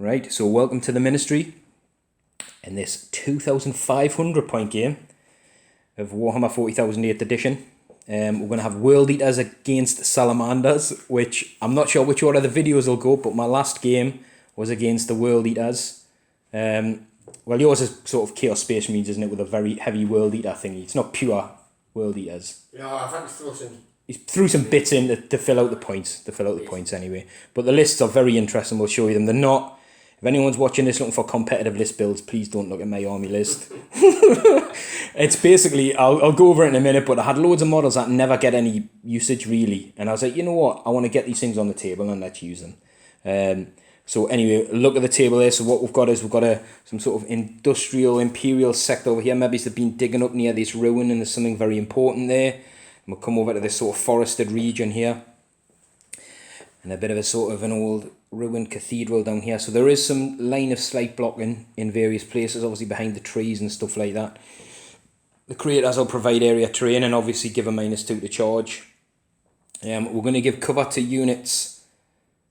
Right, so welcome to the Ministry in this 2,500 point game of Warhammer 40,000 8th edition. We're going to have World Eaters against Salamanders, which I'm not sure which order the videos will go, but my last game was against the World Eaters. Well, yours is sort of Chaos Space Marines, isn't it, with a very heavy World Eater thingy. It's not pure World Eaters. Yeah, I think He threw some bits in to fill out the points, anyway. But the lists are very interesting. We'll show you them. They're not. If anyone's watching this looking for competitive list builds, please don't look at my army list. It's basically, I'll go over it in a minute, but I had loads of models that never get any usage really. And I was like, you know what? I want to get these things on the table and let's use them. So anyway, look at the table there. So what we've got is some sort of industrial imperial sector over here. Maybe they've been digging up near this ruin and there's something very important there. And we'll come over to this sort of forested region here. And a bit of a sort of an old ruined cathedral down here. So there is some line of sight blocking in various places, obviously behind the trees and stuff like that. The creators will provide area terrain and obviously give a -2 to charge. We're going to give cover to units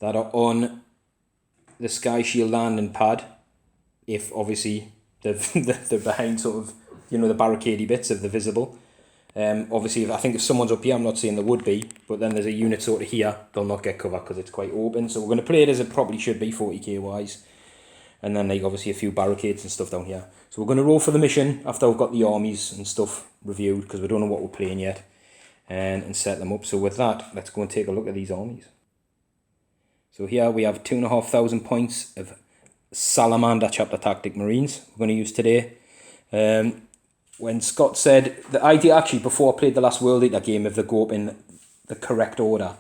that are on the Sky Shield landing pad, if obviously they're behind sort of, the barricadey bits if they're visible. Obviously, if someone's up here, I'm not saying there would be, but then there's a unit sort of here, they'll not get cover because it's quite open. So we're going to play it as it probably should be, 40k wise. And then like obviously a few barricades and stuff down here. So we're going to roll for the mission after we've got the armies and stuff reviewed, because we don't know what we're playing yet, and set them up. So with that, let's go and take a look at these armies. So here we have 2,500 points of Salamander Chapter Tactic Marines we're going to use today. When Scott said, the idea actually before I played the last World Eater game, if they go up in the correct order,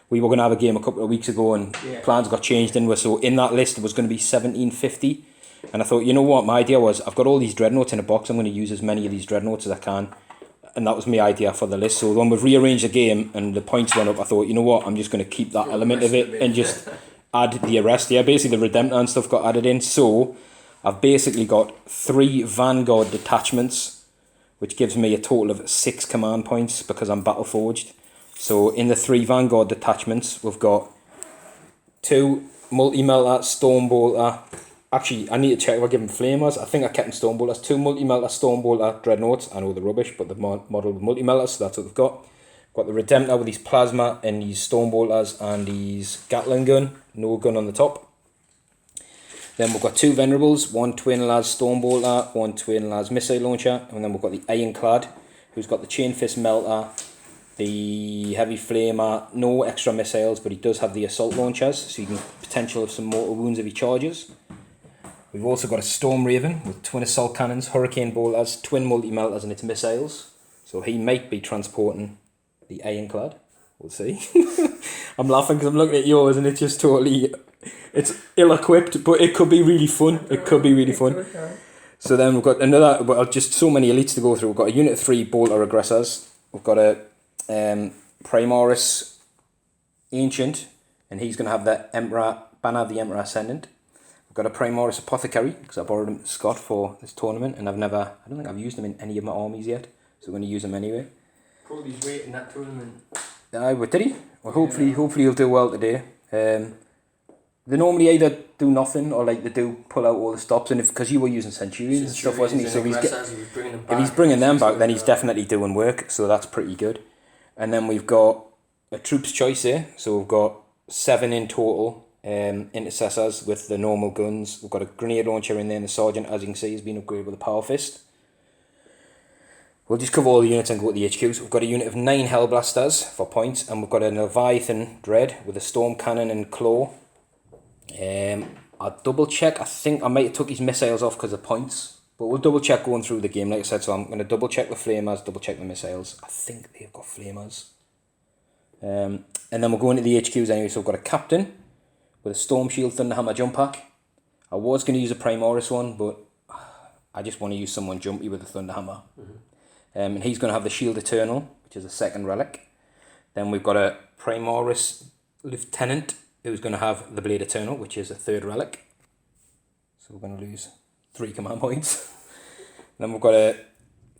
we were going to have a game a couple of weeks ago and plans got changed in. So in that list it was going to be 1750. And I thought, you know what, my idea was, I've got all these dreadnoughts in a box, I'm going to use as many of these dreadnoughts as I can. And that was my idea for the list. So when we've rearranged the game and the points went up, I thought, you know what, I'm just going to keep that element of it and just add the rest. Yeah, basically the Redemptor and stuff got added in. So I've basically got 3 Vanguard detachments, which gives me a total of 6 command points because I'm battle forged. So in the 3 Vanguard detachments, we've got 2 multi-melter Stormbolter. Actually, I need to check if I give them flamers. I think I kept them Stormbolters. 2 multi-melter Stormbolter dreadnoughts. I know they're rubbish, but they're modelled with multi-melters, so that's what we've got. Got the Redemptor with his plasma and his Stormbolters and his Gatling gun. No gun on the top. Then we've got 2 Venerables, 1 Twin Las Stormbolter, 1 Twin Las Missile Launcher, and then we've got the Ironclad, who's got the Chain Fist Melter, the Heavy Flamer, no extra missiles, but he does have the Assault Launchers, so you can potential of some mortal wounds if he charges. We've also got a Storm Raven with twin Assault Cannons, Hurricane Bolters, twin Multi-Melters and its missiles, so he might be transporting the Ironclad. We'll see. I'm laughing because I'm looking at yours and it's just totally... It's ill-equipped, but it could be really fun. It could be really fun. So then we've got another, but just so many elites to go through. We've got a unit of 3 Bolter Aggressors. We've got a Primaris Ancient, and he's going to have the Emperor, Banner of the Emperor Ascendant. We've got a Primaris Apothecary, because I borrowed him to Scott for this tournament, and I don't think I've used him in any of my armies yet, so we're going to use him anyway. Probably he's waiting that tournament. But did he? Well, hopefully he'll do well today. They normally either do nothing or like they do pull out all the stops, and because you were using Centurions and stuff, wasn't he? So if he's bringing them back, then he's definitely doing work. So that's pretty good. And then we've got a troops choice here. So we've got 7 in total intercessors with the normal guns. We've got a grenade launcher in there, and the sergeant, as you can see, has been upgraded with a power fist. We'll just cover all the units and go to the HQs. We've got a unit of 9 Hellblasters for points, and we've got a Leviathan Dread with a Storm Cannon and Claw. I'll double check. I think I might have took his missiles off because of points, but we'll double check going through the game, like I said. So I'm going to double check the flamers, double check the missiles. I think they've got flamers. And then we'll go into the HQs anyway. So we've got a captain with a Storm Shield Thunderhammer jump pack. I was going to use a Primaris one, but I just want to use someone jumpy with a Thunderhammer. And he's going to have the Shield Eternal, which is a 2nd relic. Then we've got a Primaris Lieutenant, who's going to have the Blade Eternal, which is a 3rd relic. So we're going to lose 3 command points. Then we've got a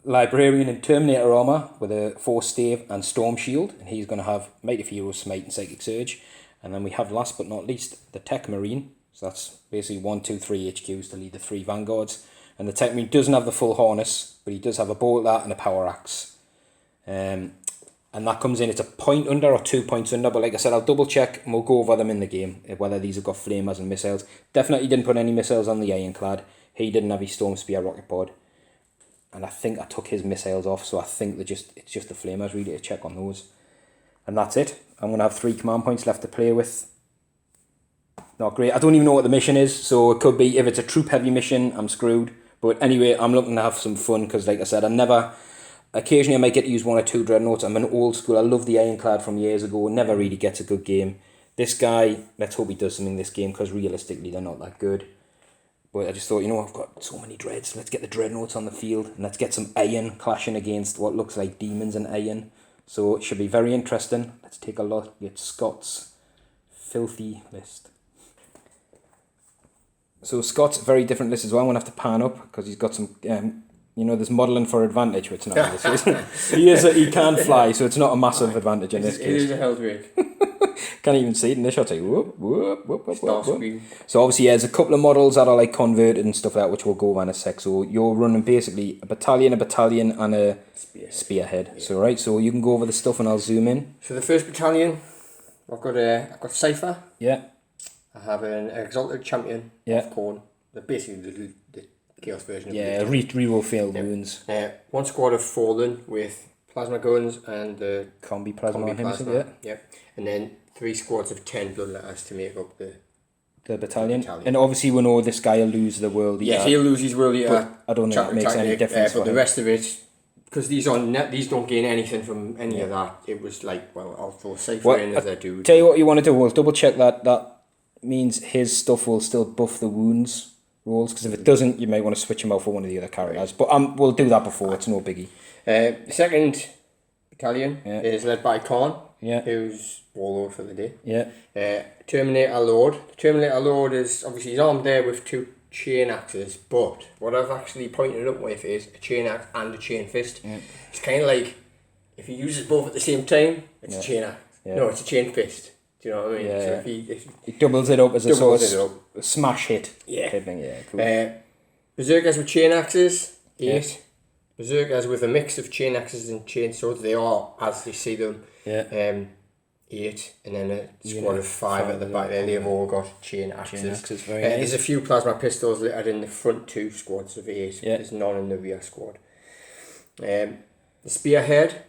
Librarian in Terminator Armour with a Force Stave and Storm Shield, and he's going to have Might of Heroes, Smite and Psychic Surge. And then we have, last but not least, the Tech Marine. So that's basically 1, 2, 3 HQs to lead the 3 vanguards. And the Techmarine doesn't have the full harness, but he does have a bolter and a power axe. And that comes in, it's a point under or 2 points under, but like I said, I'll double check and we'll go over them in the game, whether these have got flamers and missiles. Definitely didn't put any missiles on the Ironclad. He didn't have his Storm Spear rocket pod. And I think I took his missiles off, so I think it's just the flamers really to check on those. And that's it. I'm going to have 3 command points left to play with. Not great. I don't even know what the mission is, so it could be, if it's a troop heavy mission, I'm screwed. But anyway, I'm looking to have some fun, because like I said, occasionally I might get to use 1 or 2 dreadnoughts. I'm an old school. I love the Ironclad from years ago. Never really gets a good game. This guy, let's hope he does something this game, because realistically they're not that good. But I just thought, I've got so many dreads. Let's get the dreadnoughts on the field, and let's get some iron clashing against what looks like demons and iron. So it should be very interesting. Let's take a look at Scott's filthy list. So Scott's a very different list as well. I'm going to have to pan up, because he's got some, there's modelling for advantage, which it's not this is. He can fly, so it's not a massive advantage in this case. It is a Heldrake. Can't even see it in this shot. Like, whoop, whoop, whoop, whoop, whoop, whoop. So obviously, there's a couple of models that are like converted and stuff like that, which we'll go over in a sec. So you're running basically a battalion, and a spearhead. Yeah. So right, so you can go over the stuff and I'll zoom in. So the first battalion, I've got Cypher. Yeah. I have an Exalted Champion of Kharn. They're basically the Chaos version of the reroll failed wounds. 1 squad of Fallen with plasma guns and the combi plasma. Yeah. And then 3 squads of 10 bloodletters to make up the battalion. And obviously we know this guy will lose the world eater. Yeah, he'll lose his world eater. I don't think it makes any difference. But the rest of it, because these don't gain anything from any of that, it was like, well, I'll throw Cypher in as a dude. Tell you what you want to do, we'll double check that means his stuff will still buff the wounds rolls, because if it doesn't, you might want to switch him out for one of the other characters. But we'll do that before, it's no biggie. The second battalion is led by Kharn, Yeah. who's warlord for the day. Yeah. Terminator Lord. The Terminator Lord is obviously he's armed there with 2 chain axes, but what I've actually pointed up with is a chain axe and a chain fist. Yeah. It's kind of like if he uses both at the same time, it's a chain axe. Yeah. No, it's a chain fist. Do you know what I mean? Yeah. So if he doubles it up as a sort of smash hit. Yeah. Thing. Yeah. Cool. Berserkers with chain axes, 8. Yeah. Berserkers with a mix of chain axes and chain swords. They are as you see them. Yeah. 8, and then a squad of 5 at the back there. They've all got chain axes. Very nice. There's a few plasma pistols littered in the front 2 squads of 8. Yeah. There's none in the rear squad. The spearhead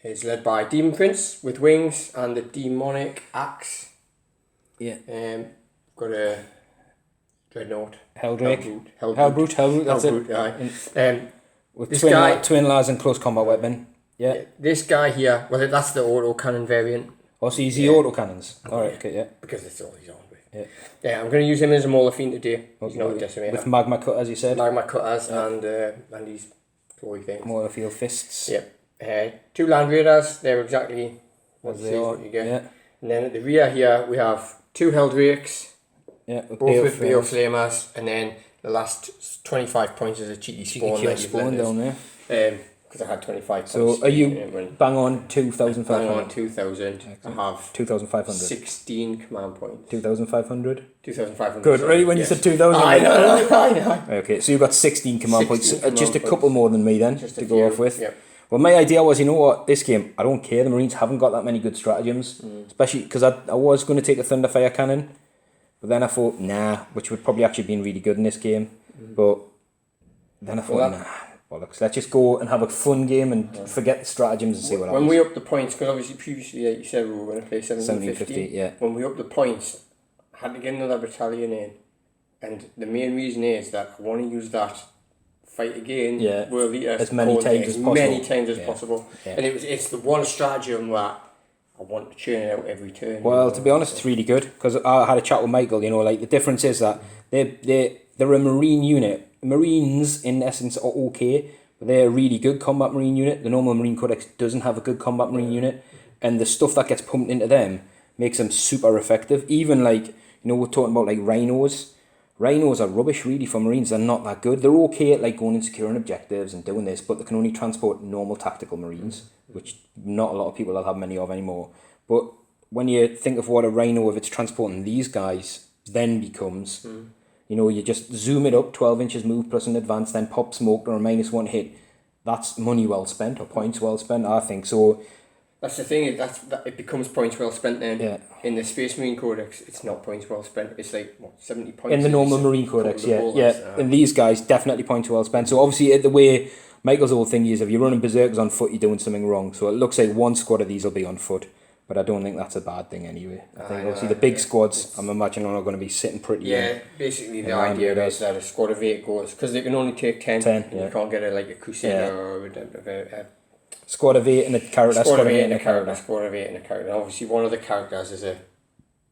is led by Demon Prince with wings and the demonic axe. Yeah. Got a dreadnought. Hellbrute. That's it. With twin lads and close combat weapon. Yeah. This guy here, well, that's the autocannon variant. Oh, so he's the autocannons. Alright, okay, yeah. Because that's all he's on with. Yeah, I'm going to use him as a Mauler Fiend today. He's not a decimator. With magma cutters, you said? Magma cutters and his glory things. Mauler Field fists. Yep. 2 Land Raiders, they're exactly what you get. Yeah. And then at the rear here, we have 2 Heldrakes. Yeah, both with Bale Flamers, and then the last 25 points is a cheeky spawn down there. Because I had 25 points. So are you bang on 2,500? Bang on 2,000. I have 2,500. 16 command points. 2,500? 2,500. Good, right when you said 2,000. I know. Okay, so you've got 16 command points. Just a couple more than me then, just to go off with. Yep. Well, my idea was, you know what, this game, I don't care. The Marines haven't got that many good stratagems. Especially because I was going to take a Thunderfire Cannon. But then I thought, nah, which would probably actually been really good in this game. But then I thought, nah, bollocks. Let's just go and have a fun game and forget the stratagems and see what happens. When we up the points, because obviously previously, like you said, we were going to play 1750. Yeah. When we up the points, I had to get another battalion in. And the main reason is that I want to use that fight again, world eater, as many times as possible. Yeah. And it's the one stratagem that I want to churn it out every turn. Well, to be honest, it's really good, because I had a chat with Michael, like the difference is that they're a Marine unit. Marines, in essence, are okay, but they're a really good combat Marine unit. The normal Marine Codex doesn't have a good combat Marine unit, and the stuff that gets pumped into them makes them super effective. Even we're talking about rhinos. Rhinos are rubbish really for Marines. They're not that good. They're okay at going and securing objectives and doing this, but they can only transport normal tactical Marines, which not a lot of people will have many of anymore. But when you think of what a Rhino, if it's transporting these guys, then becomes, you know, you just zoom it up, 12 inches move plus an advance, then pop smoke or a -1 hit. That's money well spent or points well spent, I think. So that's the thing. That it becomes points well spent then. Yeah. In the Space Marine Codex, it's not points well spent. It's like what, 70 points. In the normal Marine Codex, yeah. And these guys definitely points well spent. So obviously the way Michael's whole thing is, if you're running berserkers on foot, you're doing something wrong. So it looks like one squad of these will be on foot, but I don't think that's a bad thing anyway. I think obviously the big squads, I'm imagining, are going to be sitting pretty. Yeah, basically the idea is that a squad of 8 goes, because they can only take 10. You can't get a Crusader or a squad of 8 and a character. Squad of 8 and a character. Squad of 8 and a character. Obviously, one of the characters is a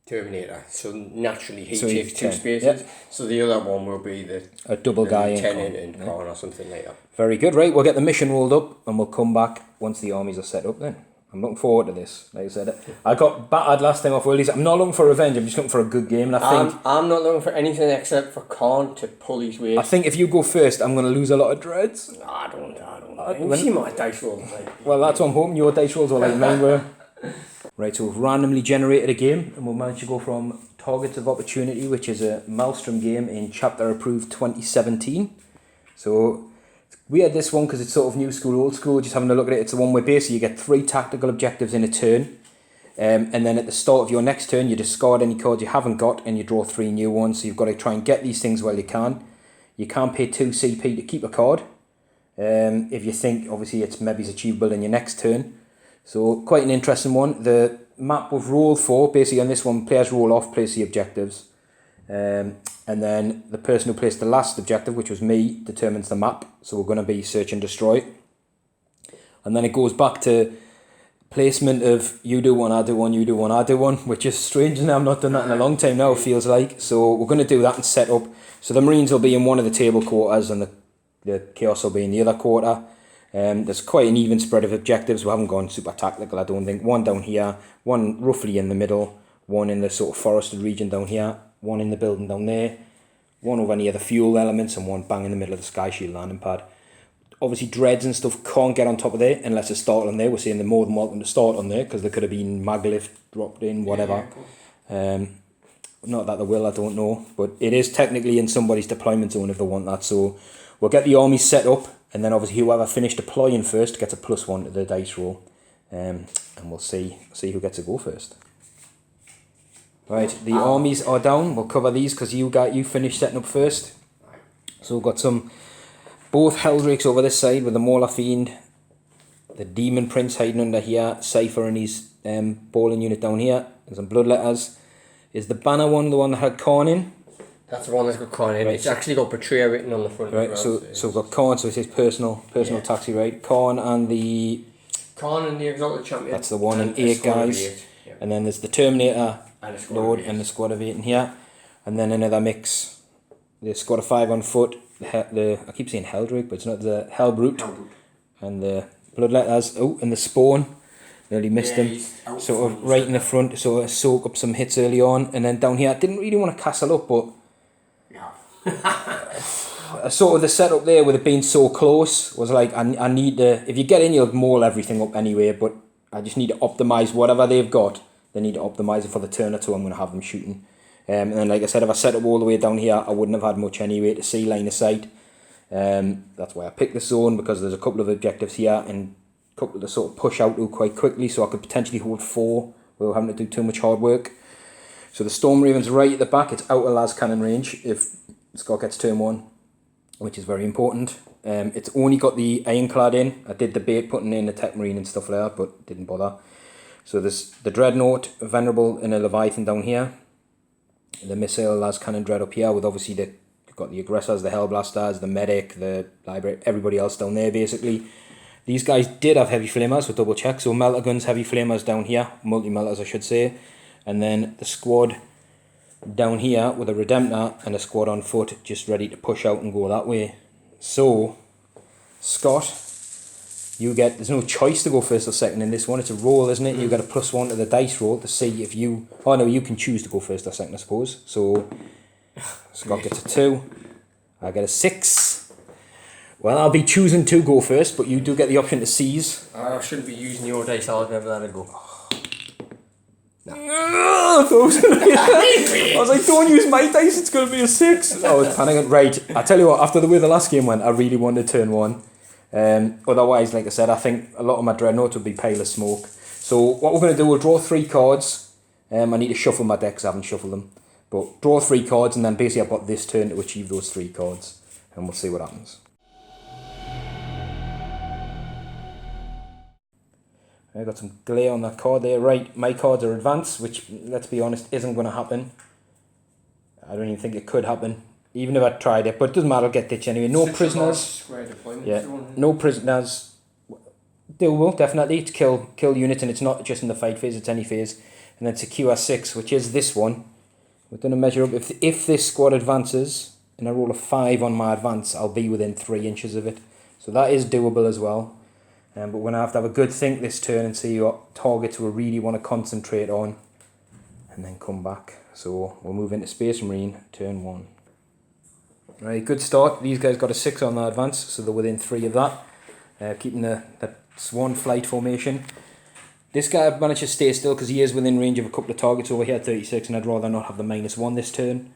Terminator, so naturally he takes 2 spaces. Yep. So the other one will be a double guy in Kharn or something like that. Very good. Right, we'll get the mission rolled up and we'll come back once the armies are set up then. I'm looking forward to this. Like I said, I got battered last time off Worldies. I'm not looking for revenge, I'm just looking for a good game. And I think I'm not looking for anything except for Kharn to pull his weight. I think if you go first, I'm going to lose a lot of dreads. No, I don't. You see my dice rolls. Well, that's what I'm hoping. Your dice rolls are like mine were. Right, so we've randomly generated a game and we'll manage to go from Targets of Opportunity, which is a Maelstrom game in Chapter Approved 2017. So we had this one because it's sort of new school, old school, just having a look at it. It's the one where basically you get 3 tactical objectives in a turn. And then at the start of your next turn, you discard any cards you haven't got and you draw 3 new ones. So you've got to try and get these things while you can. You can't pay 2 CP to keep a card. If you think, obviously, it's maybe achievable in your next turn. So quite an interesting one. The map we've rolled for, basically on this one, players roll off, place the objectives. And then the person who placed the last objective, which was me, determines the map. So we're going to be search and destroy. And then it goes back to placement of you do one, I do one, you do one, I do one, which is strange now. I've not done that in a long time now, it feels like. So we're going to do that and set up. So the Marines will be in one of the table quarters and the Chaos will be in the other quarter. There's quite an even spread of objectives. We haven't gone super tactical, I don't think. 1 down here, 1 roughly in the middle, 1 in the sort of forested region down here, 1 in the building down there, 1 over near the fuel elements, and 1 bang in the middle of the Sky Shield landing pad. Obviously dreads and stuff can't get on top of there unless it's started on there. We're saying they're more than welcome to start on there because there could have been maglift dropped in, whatever. Not that they will, I don't know, but it is technically in somebody's deployment zone if they want that. So we'll get the army set up, and then obviously whoever finished deploying first gets a +1 to the dice roll, and we'll see who gets to go first. Right, the armies are down. We'll cover these because you finished setting up first. So we've got both Heldrakes over this side with the Mauler Fiend, the Demon Prince hiding under here, Cypher and his balling unit down here, and some Bloodletters. Is the banner one the one that had Kharn in? That's the one that's got Kharn in. Right. It's actually got Betrayer written on the front. Right, so we've got Kharn, so it says personal taxi, right? Kharn and the Exalted Champion. That's the one, and 8 guys. Yeah. And then there's the Terminator Lord and the squad of 8 in here. And then another mix. The squad of 5 on foot. I keep saying Heldrake, but it's not, the Hellbrute. And the Bloodletters. Oh, and the Spawn. Nearly missed him. Sort of right in the front, so I soak up some hits early on. And then down here, I didn't really want to castle up, but sort of the setup there with it being so close was like, I need to, if you get in, you'll maul everything up anyway, but I just need to optimise whatever they've got. They need to optimise it for the turn or two I'm going to have them shooting. And then, like I said, if I set up all the way down here, I wouldn't have had much anyway to see line of sight. That's why I picked the zone, because there's a couple of objectives here and a couple to sort of push out to quite quickly, so I could potentially hold 4 without having to do too much hard work. So the Storm Raven's right at the back. It's out of las cannon range if Scott gets turn 1, which is very important. It's only got the Ironclad in. I did debate putting in the Tech Marine and stuff like that, but didn't bother. So there's the Dreadnought, Venerable, and a Leviathan down here. The Missile las cannon Dread up here, with obviously you've got the Aggressors, the Hellblasters, the Medic, the Library, everybody else down there basically. These guys did have heavy flamers, so double check. So Melter Guns, heavy flamers down here, multi-melters I should say. And then the squad down here with a Redemptor and a squad on foot just ready to push out and go that way. So, Scott, there's no choice to go first or second in this one. It's a roll, isn't it? You get a +1 to the dice roll to see if you... Oh no, you can choose to go first or second, I suppose. So, Scott gets a 2. I get a 6. Well, I'll be choosing to go first, but you do get the option to seize. I shouldn't be using your dice, I'll never let it go. No. I thought it was going to be I was like, don't use my dice, it's going to be a 6. I was panicking. Right, I tell you what, after the way the last game went, I really wanted turn 1. Otherwise, like I said, I think a lot of my dreadnoughts would be pale as smoke. So what we're going to do, we'll draw 3 cards. I need to shuffle my decks, I haven't shuffled them. But draw 3 cards, and then basically I've got this turn to achieve those 3 cards. And we'll see what happens. I got some glare on that card there. Right, my cards are advanced, which, let's be honest, isn't going to happen. I don't even think it could happen, even if I tried it. But it doesn't matter, I'll get ditched anyway. No prisoners. Yeah, no prisoners. Doable, definitely, to kill units, and it's not just in the fight phase, it's any phase. And then secure 6, which is this one. We're going to measure up. If this squad advances, and I roll a 5 on my advance, I'll be within 3 inches of it. So that is doable as well. But we're going to have a good think this turn and see what targets we really want to concentrate on. And then come back. So we'll move into Space Marine, turn 1. Right, good start. These guys got a 6 on their advance, so they're within 3 of that. Keeping the swan flight formation. This guy managed to stay still because he is within range of a couple of targets over here at 36, and I'd rather not have the -1 this turn.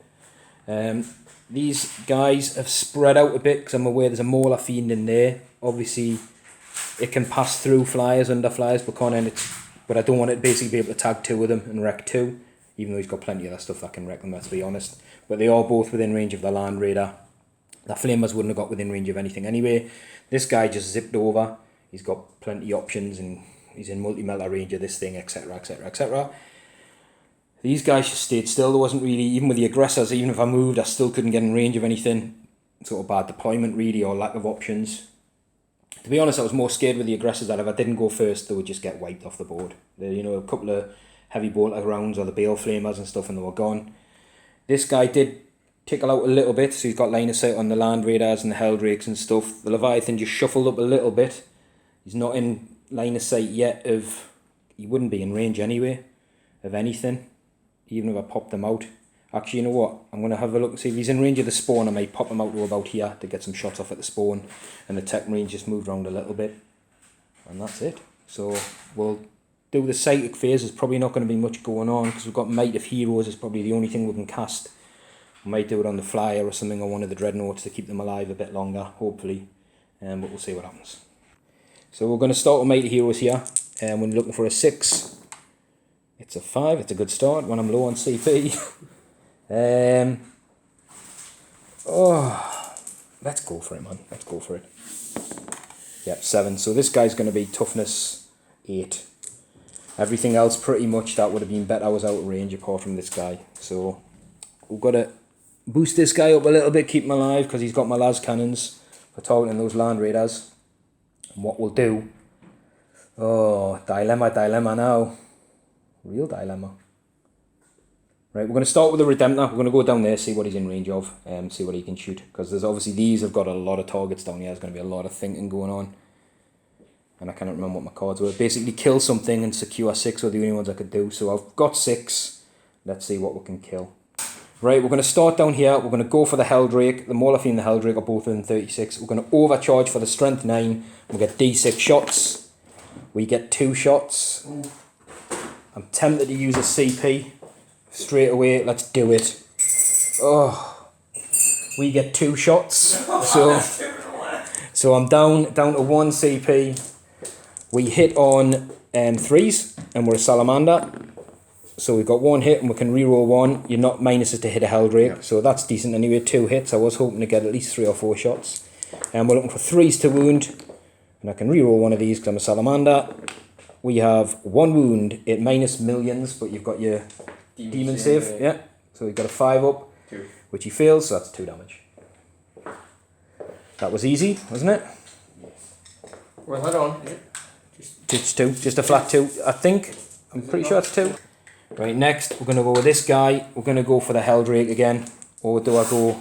These guys have spread out a bit because I'm aware there's a Mauler Fiend in there. Obviously, it can pass through flyers, under flyers, but I don't want it to basically be able to tag 2 of them and wreck 2, even though he's got plenty of that stuff that can wreck them, let's be honest. But they are both within range of the Land Raider. The Flamers wouldn't have got within range of anything anyway. This guy just zipped over. He's got plenty of options, and he's in multi-melter range of this thing, etc, etc, etc. These guys just stayed still. There wasn't really, even with the aggressors, even if I moved, I still couldn't get in range of anything. Sort of bad deployment really, or lack of options. To be honest, I was more scared with the aggressors that if I didn't go first, they would just get wiped off the board. A couple of heavy bolter rounds or the Bale Flamers and stuff, and they were gone. This guy did tickle out a little bit, so he's got line of sight on the Land Raiders and the Helldrakes and stuff. The Leviathan just shuffled up a little bit. He's not in line of sight yet of... He wouldn't be in range anyway of anything, even if I popped them out. Actually, you know what? I'm going to have a look and see if he's in range of the spawn. I might pop him out to about here to get some shots off at the spawn. And the tech range just moved around a little bit. And that's it. So we'll do the psychic phase. There's probably not going to be much going on because we've got Might of Heroes. Is probably the only thing we can cast. We might do it on the flyer or something on one of the dreadnoughts to keep them alive a bit longer, hopefully. But we'll see what happens. So we're going to start with Might of Heroes here. And we're looking for a 6. It's a 5. It's a good start when I'm low on CP. Let's go for it, man. Let's go for it. Yep, 7. So this guy's going to be toughness 8. Everything else pretty much that would have been better. I was out of range apart from this guy. So we've got to boost this guy up a little bit, keep him alive because he's got my las cannons for targeting those Land Raiders. And what we'll do... Oh, dilemma now. Real dilemma. Right, we're going to start with the Redemptor. We're going to go down there, see what he's in range of, see what he can shoot. Because there's obviously these have got a lot of targets down here. There's going to be a lot of thinking going on. And I cannot remember what my cards were. Basically, kill something and secure 6 were the only ones I could do. So I've got 6. Let's see what we can kill. Right, we're going to start down here. We're going to go for the Helldrake. The Mauler Fiend and the Helldrake are both within 36. We're going to overcharge for the Strength 9. We'll get D6 shots. We get 2 shots. I'm tempted to use a CP. Straight away, let's do it. Oh, we get 2 shots. So I'm down to 1 CP. We hit on 3s, and we're a Salamander. So we've got 1 hit, and we can reroll 1. You're not minuses to hit a Helldrake, yeah. So that's decent anyway. 2 hits. I was hoping to get at least 3 or 4 shots. And we're looking for 3s to wound, and I can reroll 1 of these because I'm a Salamander. We have 1 wound. It minus millions, but you've got your Demon save, yeah. So we've got a 5 up, 2. Which he fails, so that's 2 damage. That was easy, wasn't it? Well, hold on. It's 2, just a flat 2, I think. I'm pretty sure it's 2. Right, next we're going to go with this guy. We're going to go for the Helldrake again. Or do I go...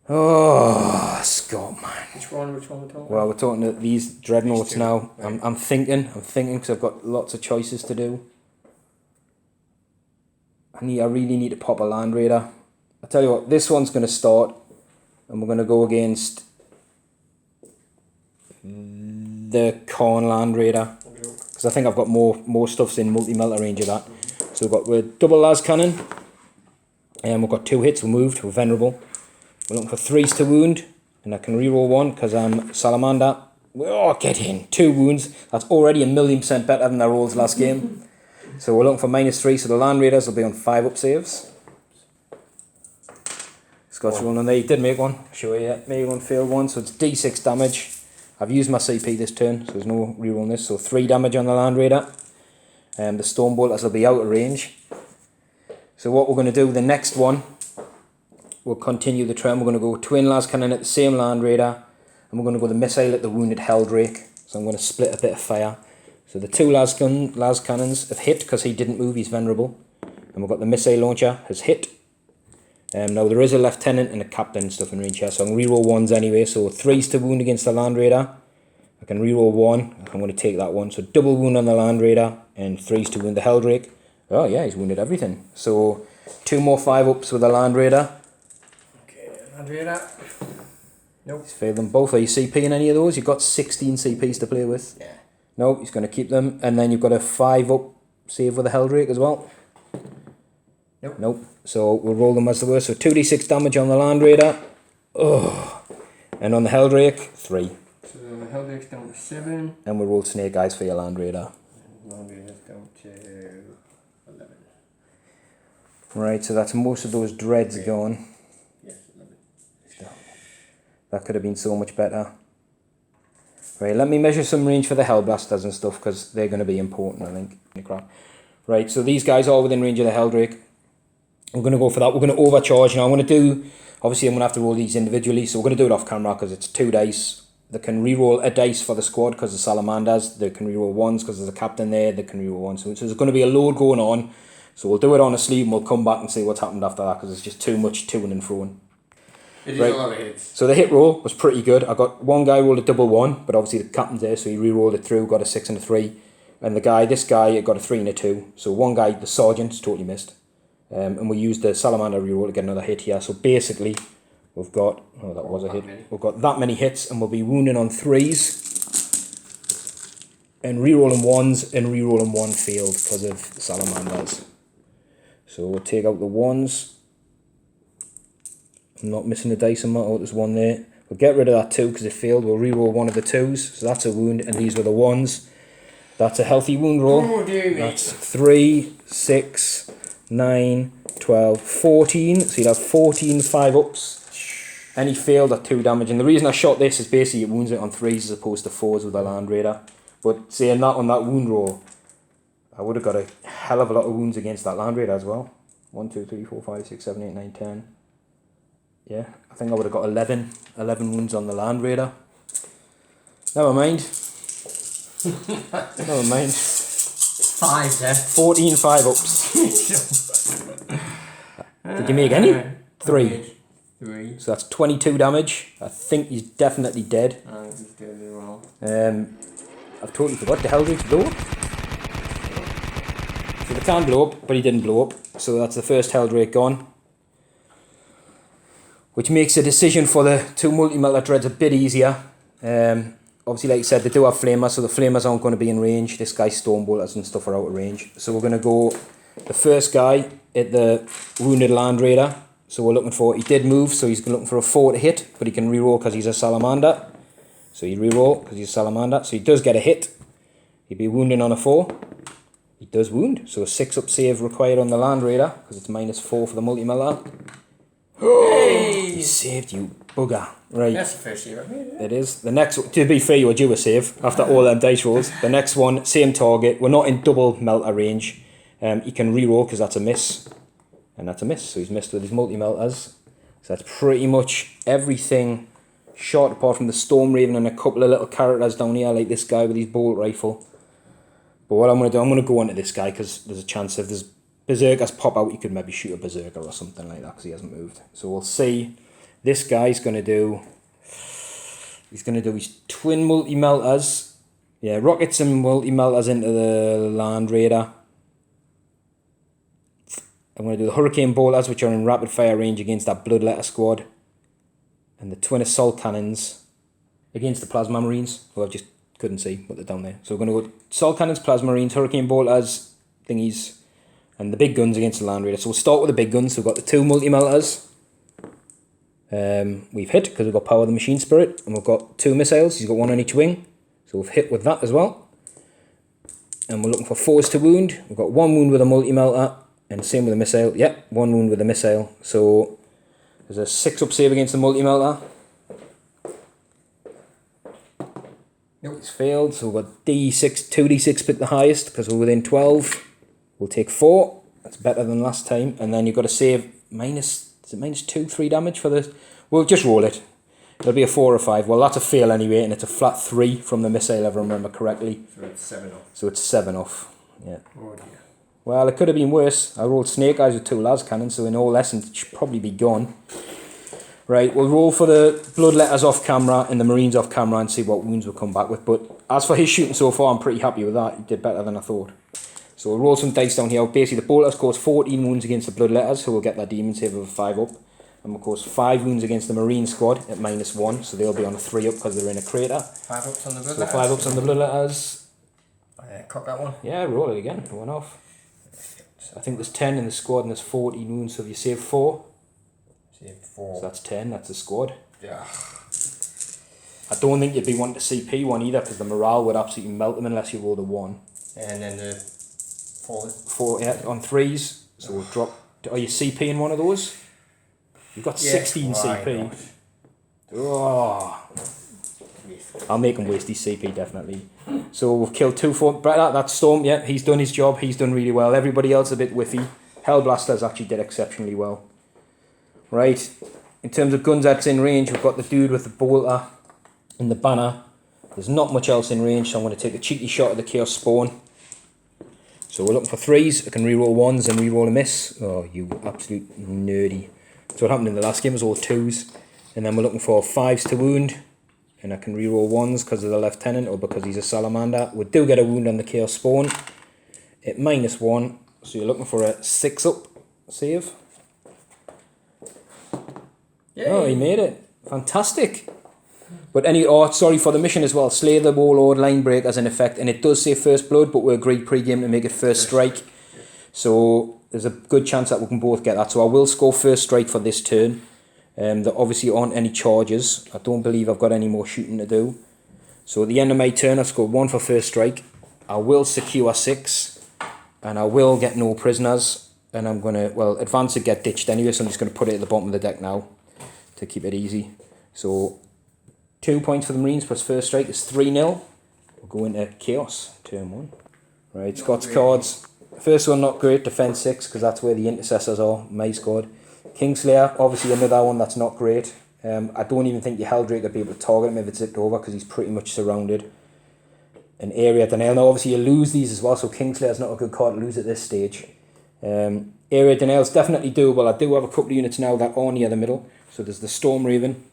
Oh, Scott, man. Which one we're talking about? Well, we're talking about these dreadnoughts now. Right. I'm thinking because I've got lots of choices to do. I really need to pop a Land Raider. I tell you what, this one's going to start, and we're going to go against the Kharn Land Raider, because I think I've got more stuffs in multi-melter range of that. So we're double las cannon, and we've got 2 hits, we're moved, we're venerable. We're looking for 3s to wound, and I can reroll 1 because I'm Salamander. Oh, get in, 2 wounds. That's already 1,000,000% better than our rolls last game. So we're looking for -3, so the Land Raiders will be on 5 up saves. Scott's rolling on there, he did make one, sure, yeah, made one, failed one, so it's D6 damage. I've used my CP this turn, so there's no rerolling this, so 3 damage on the Land Raider. The Storm Bolters will be out of range. So what we're going to do, the next one, we'll continue the trend, we're going to go Twin Las Cannon at the same Land Raider, and we're going to go the Missile at the Wounded Helldrake, so I'm going to split a bit of fire. So the 2 Las Cannons have hit, because he didn't move, he's venerable, and we've got the Missile Launcher has hit. Now there is a lieutenant and a captain and stuff in range here, so I'm going to reroll 1s anyway. So 3s to wound against the Land Raider. I can reroll 1, I'm going to take that one. So double wound on the Land Raider and 3s to wound the Helldrake. Oh yeah, he's wounded everything. So 2 more 5-ups with the Land Raider. Okay, Land Raider. Nope. He's failed them both. Are you CPing any of those? You've got 16 CPs to play with. Yeah. No, he's going to keep them. And then you've got a 5-up save with the Helldrake as well. Nope. Nope. So we'll roll them as the worst. So 2d6 damage on the Land Raider. Oh. And on the Helldrake, 3. So the Helldrake's down to 7. And we'll roll Snake Eyes for your Land Raider. Land Raider's down to 11. Right, so that's most of those dreads gone. Yes, 11. That could have been so much better. Right, let me measure some range for the Hellblasters and stuff, because they're going to be important, I think. Crap. Right, so these guys are within range of the Helldrake. I'm going to go for that. We're going to overcharge. Now I'm going to do, obviously I'm going to have to roll these individually, so we're going to do it off camera because it's 2 dice. They can reroll a dice for the squad because of Salamanders. They can reroll 1s because there's a captain there. They can reroll 1s. So there's going to be a load going on. So we'll do it honestly and we'll come back and see what's happened after that because it's just too much to and froing. It is a lot of hits. So the hit roll was pretty good. I got one guy rolled a double 1, but obviously the captain's there, so he re-rolled it through, got a 6 and a 3. And this guy got a 3 and a 2. So one guy, the sergeant, totally missed. And we used the Salamander reroll to get another hit here. So basically, we've got, oh that was a hit. We've got that many hits and we'll be wounding on 3s. And re-rolling 1s and re-rolling 1 failed because of Salamanders. So we'll take out the 1s. I'm not missing the dice amount. Oh, there's 1 there. We'll get rid of that 2 because it failed. We'll re-roll 1 of the 2s. So that's a wound and these were the 1s. That's a healthy wound roll. Oh, dear me. That's 3, 6, 9, 12, 14. So you'd have 14 5-ups. And he failed at 2 damage. And the reason I shot this is basically it wounds it on 3s as opposed to 4s with the Land Raider. But saying that on that wound roll, I would have got a hell of a lot of wounds against that Land Raider as well. 1, 2, 3, 4, 5, 6, 7, 8, 9, 10. Yeah, I think I would have got 11 wounds on the Land Raider. Never mind. Never mind. 5 there. 14 5-ups. Did you make any? 3. 3. So that's 22 damage. I think he's definitely dead. I think he's dead as well. I've totally forgot the Helldrake blow up. So they can blow up, but he didn't blow up. So that's the first Helldrake gone. Which makes the decision for the 2 multi-melter dreads a bit easier. Obviously, like I said, they do have flamers, so the flamers aren't going to be in range. This guy's stone bolters and stuff are out of range. So we're going to go the first guy at the wounded Land Raider. So we're looking for, he did move, so he's looking for a 4 to hit, but he can reroll because he's a Salamander. So he reroll because he's a Salamander. So he does get a hit. He'd be wounding on a 4. He does wound. So a 6-up save required on the Land Raider because it's -4 for the multi-melter. Hey! He saved you, bugger. Right. That's the first save I've made. It is. The next, to be fair, you were due a save after all them dice rolls. The next one, same target. We're not in double melter range. He can reroll because that's a miss. And that's a miss. So he's missed with his multi-melters. So that's pretty much everything shot apart from the Storm Raven and a couple of little characters down here like this guy with his bolt rifle. But what I'm going to do, I'm going to go on to this guy because there's a chance if there's Berserkers pop out, you could maybe shoot a Berserker or something like that because he hasn't moved. So we'll see. This guy's going to do... He's going to do his twin multi-melters. Yeah, rockets and multi-melters into the Land Raider. I'm going to do the Hurricane Bolters, which are in rapid fire range against that Bloodletter squad. And the twin assault cannons against the Plasma Marines, who I just couldn't see, but they're down there. So we're going to go assault cannons, Plasma Marines, Hurricane Bolters, thingies, and the big guns against the Land Raider. So we'll start with the big guns. So we've got the 2 multi-melters. We've hit because we've got Power of the Machine Spirit, and we've got 2 missiles. He's got 1 on each wing, so we've hit with that as well. And we're looking for 4s to wound. We've got 1 wound with a multi-melter, and same with a missile. Yep, 1 wound with a missile. So there's a 6-up save against the multi-melter. Nope. It's failed, so we've got D6, 2D6 pick the highest because we're within 12. We'll take 4. That's better than last time. And then you've got to save minus, is it minus 2, 3 damage for this? We'll just roll it. It'll be a 4 or 5. Well, that's a fail anyway, and it's a flat 3 from the missile, if I remember correctly. So it's 7 off. So it's 7 off. Yeah. Oh dear. Well, it could have been worse. I rolled Snake Eyes with 2 las cannons, so in all essence, it should probably be gone. Right, we'll roll for the Bloodletters off camera and the Marines off camera and see what wounds we'll come back with. But as for his shooting so far, I'm pretty happy with that. He did better than I thought. So we'll roll some dice down here. Basically, the Bolters cause 14 wounds against the Bloodletters, who will get their Demon save of a 5 up. And we'll cause 5 wounds against the Marine squad at -1, so they'll be on a 3 up because they're in a crater. 5 ups on the Bloodletters. So 5 ups on the Bloodletters. Cock that one. Yeah, roll it again. It went off. I think there's 10 in the squad and there's 14 wounds, so if you save 4, Save 4. so that's 10, that's the squad. Yeah. I don't think you'd be wanting to CP one either because the morale would absolutely melt them unless you rolled a 1. And then the 4. 4 yeah, on 3s, so we'll drop. Are you CPing one of those? You've got 16 CP. Oh. I'll make him waste his CP definitely. So we've killed 2 4. That's Storm, yeah, he's done his job, he's done really well. Everybody else a bit whiffy. Hellblasters actually did exceptionally well. Right, in terms of guns that's in range, we've got the dude with the bolter and the banner. There's not much else in range, so I'm going to take a cheeky shot at the Chaos Spawn. So we're looking for 3s. I can reroll 1s and reroll a miss. Oh, you absolute nerdy. So what happened in the last game was all 2s. And then we're looking for 5s to wound. And I can reroll 1s because of the Lieutenant or because he's a Salamander. We do get a wound on the Chaos Spawn at -1. So you're looking for a 6-up save. Yay. Oh, he made it. Fantastic. But sorry for the mission as well. Slay the Warlord line breakers in effect. And it does say first blood, but we agreed pre-game to make it first strike. So there's a good chance that we can both get that. So I will score first strike for this turn. There obviously aren't any charges. I don't believe I've got any more shooting to do. So at the end of my turn, I scored 1 for first strike. I will secure 6. And I will get no prisoners. And I'm going to, well, advance and get ditched anyway. So I'm just going to put it at the bottom of the deck now to keep it easy. So 2 points for the Marines plus first strike is 3-0. We'll go into Chaos, turn 1. Right, Scott's cards. First one, not great, defense 6, because that's where the intercessors are, my squad. Kingslayer, obviously another one that's not great. I don't even think your Helldrake would be able to target him if it's zipped over, because he's pretty much surrounded. An area denial. Now, obviously, you lose these as well, so Kingslayer's not a good card to lose at this stage. Area denial is definitely doable. I do have a couple of units now that are near the middle. So there's the Storm Raven.